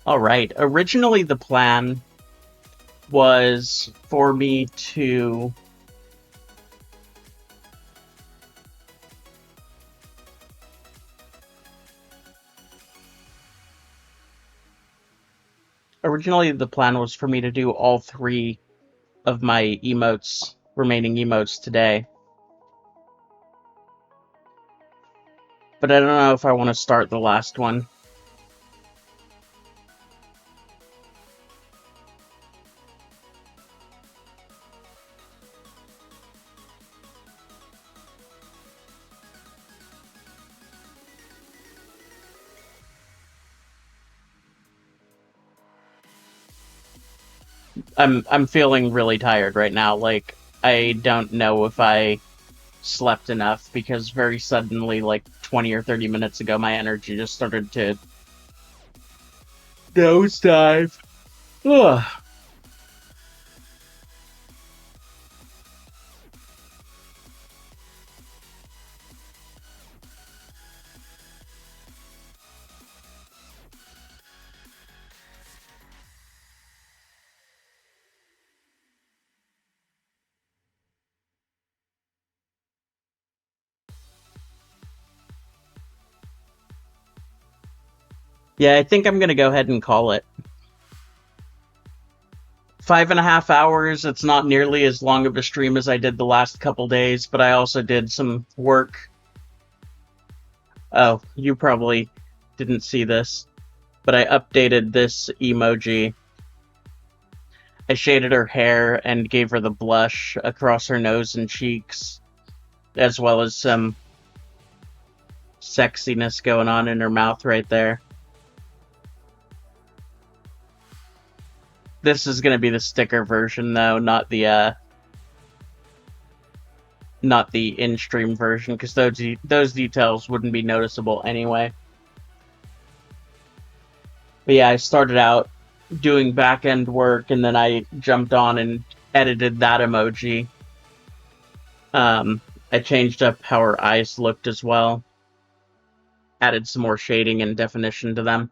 All right. Originally, the plan was for me to do all three of my remaining emotes today. But I don't know if I want to start the last one. I'm feeling really tired right now. Like, I don't know if I slept enough because very suddenly, like 20 or 30 minutes ago, my energy just started to nosedive. Ugh. Yeah, I think I'm gonna go ahead and call it. 5.5 hours. It's not nearly as long of a stream as I did the last couple days, but I also did some work. Oh, you probably didn't see this, but I updated this emoji. I shaded her hair and gave her the blush across her nose and cheeks, as well as some sexiness going on in her mouth right there. This is gonna be the sticker version though, not the in-stream version, because those details wouldn't be noticeable anyway. But yeah, I started out doing back-end work, and then I jumped on and edited that emoji. I changed up how her eyes looked as well. Added some more shading and definition to them.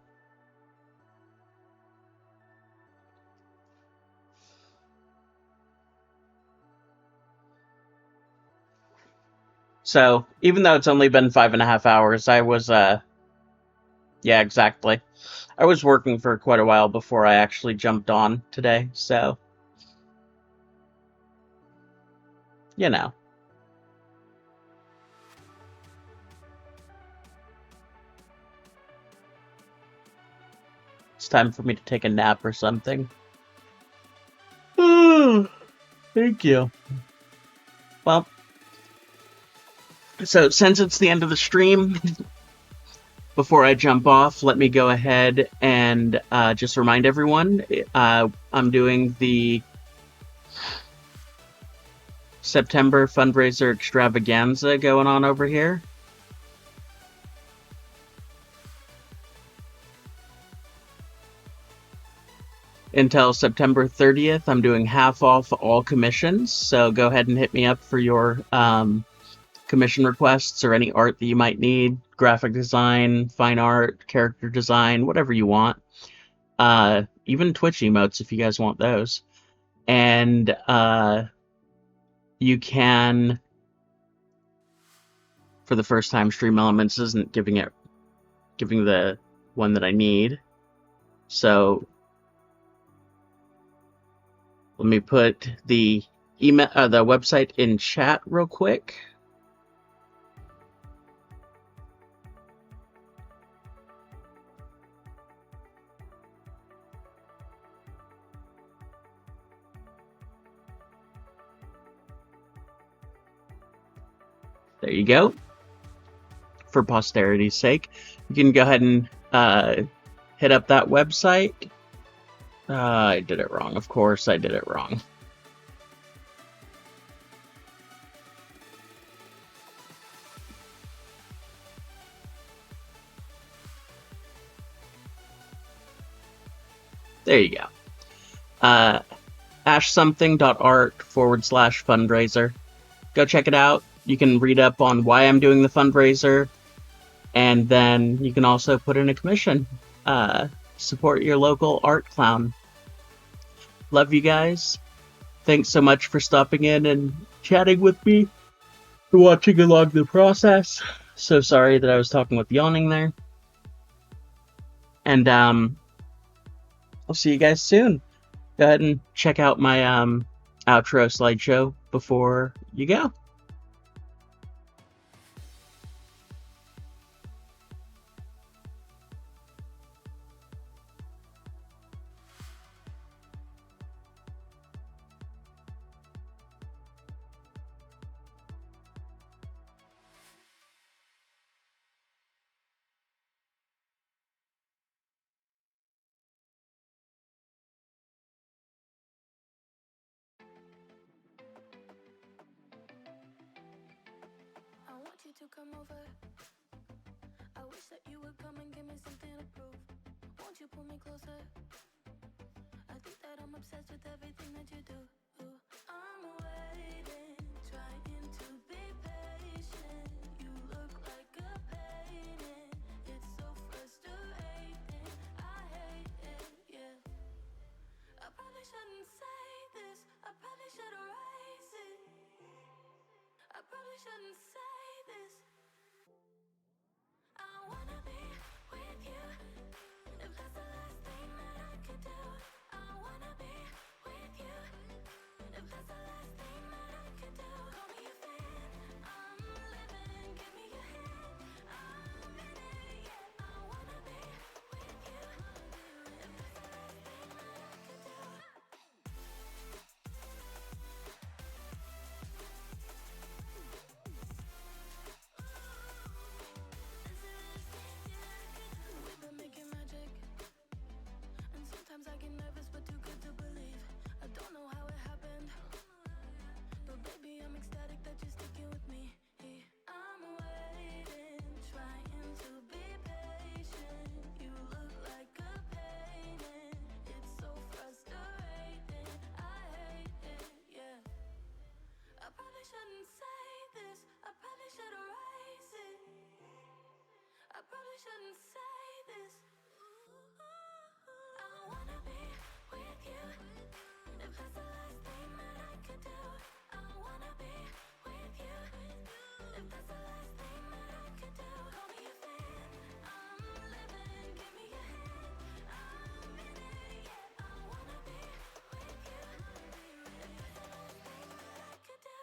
So, even though it's only been 5.5 hours, I was, yeah, exactly. I was working for quite a while before I actually jumped on today, so, you know. It's time for me to take a nap or something. Thank you. Well, so since it's the end of the stream, before I jump off, let me go ahead and just remind everyone, I'm doing the September fundraiser extravaganza going on over here. Until September 30th, I'm doing half off all commissions, so go ahead and hit me up for your commission requests or any art that you might need, graphic design, fine art, character design, whatever you want. Even Twitch emotes if you guys want those. And you can, for the first time, Stream Elements isn't giving the one that I need. So let me put the email, the website in chat real quick. There you go. For posterity's sake, you can go ahead and hit up that website. I did it wrong. Of course, I did it wrong. There you go. ashsomething.art/fundraiser. Go check it out. You can read up on why I'm doing the fundraiser, and then you can also put in a commission. Support your local art clown. Love you guys. Thanks so much for stopping in and chatting with me, for watching along the process. So sorry that I was talking with yawning there. And I'll see you guys soon. Go ahead and check out my outro slideshow before you go. I want you to come over. I wish that you would come and give me something to prove. Won't you pull me closer? I think that I'm obsessed with everything that you do. I'm waiting, trying to be patient. You look like a painting. It's so frustrating. I hate it, yeah. I probably shouldn't say this. I probably should erase it. I probably shouldn't say this. I wanna be with you. shouldn't say this. I wanna be with you. If that's the last thing that I could do, I wanna be with you. If that's the last thing that I could do, call me a fan. I'm living, give me your hand. I'm in it, yeah. I wanna be with you. If that's the last thing that I could do.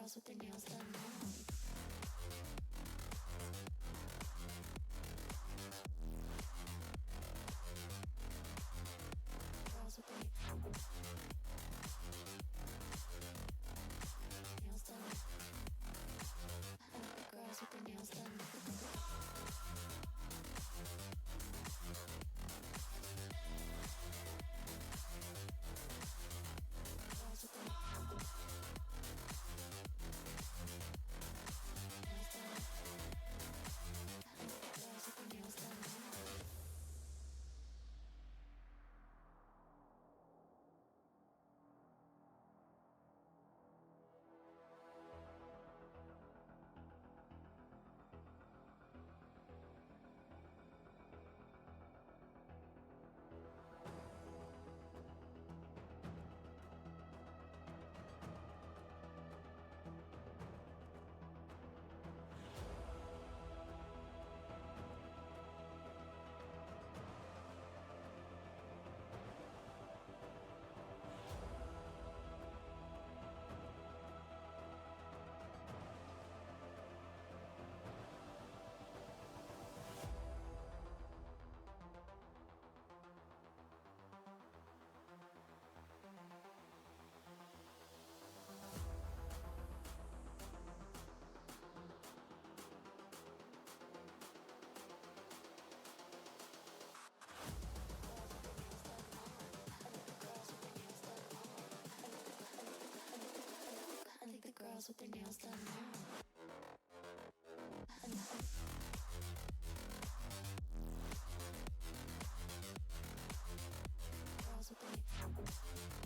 girls with their nails done now. Girls with their nails done. I like the girls with their nails done. Girls with their Girls with their nails done now. Girls with their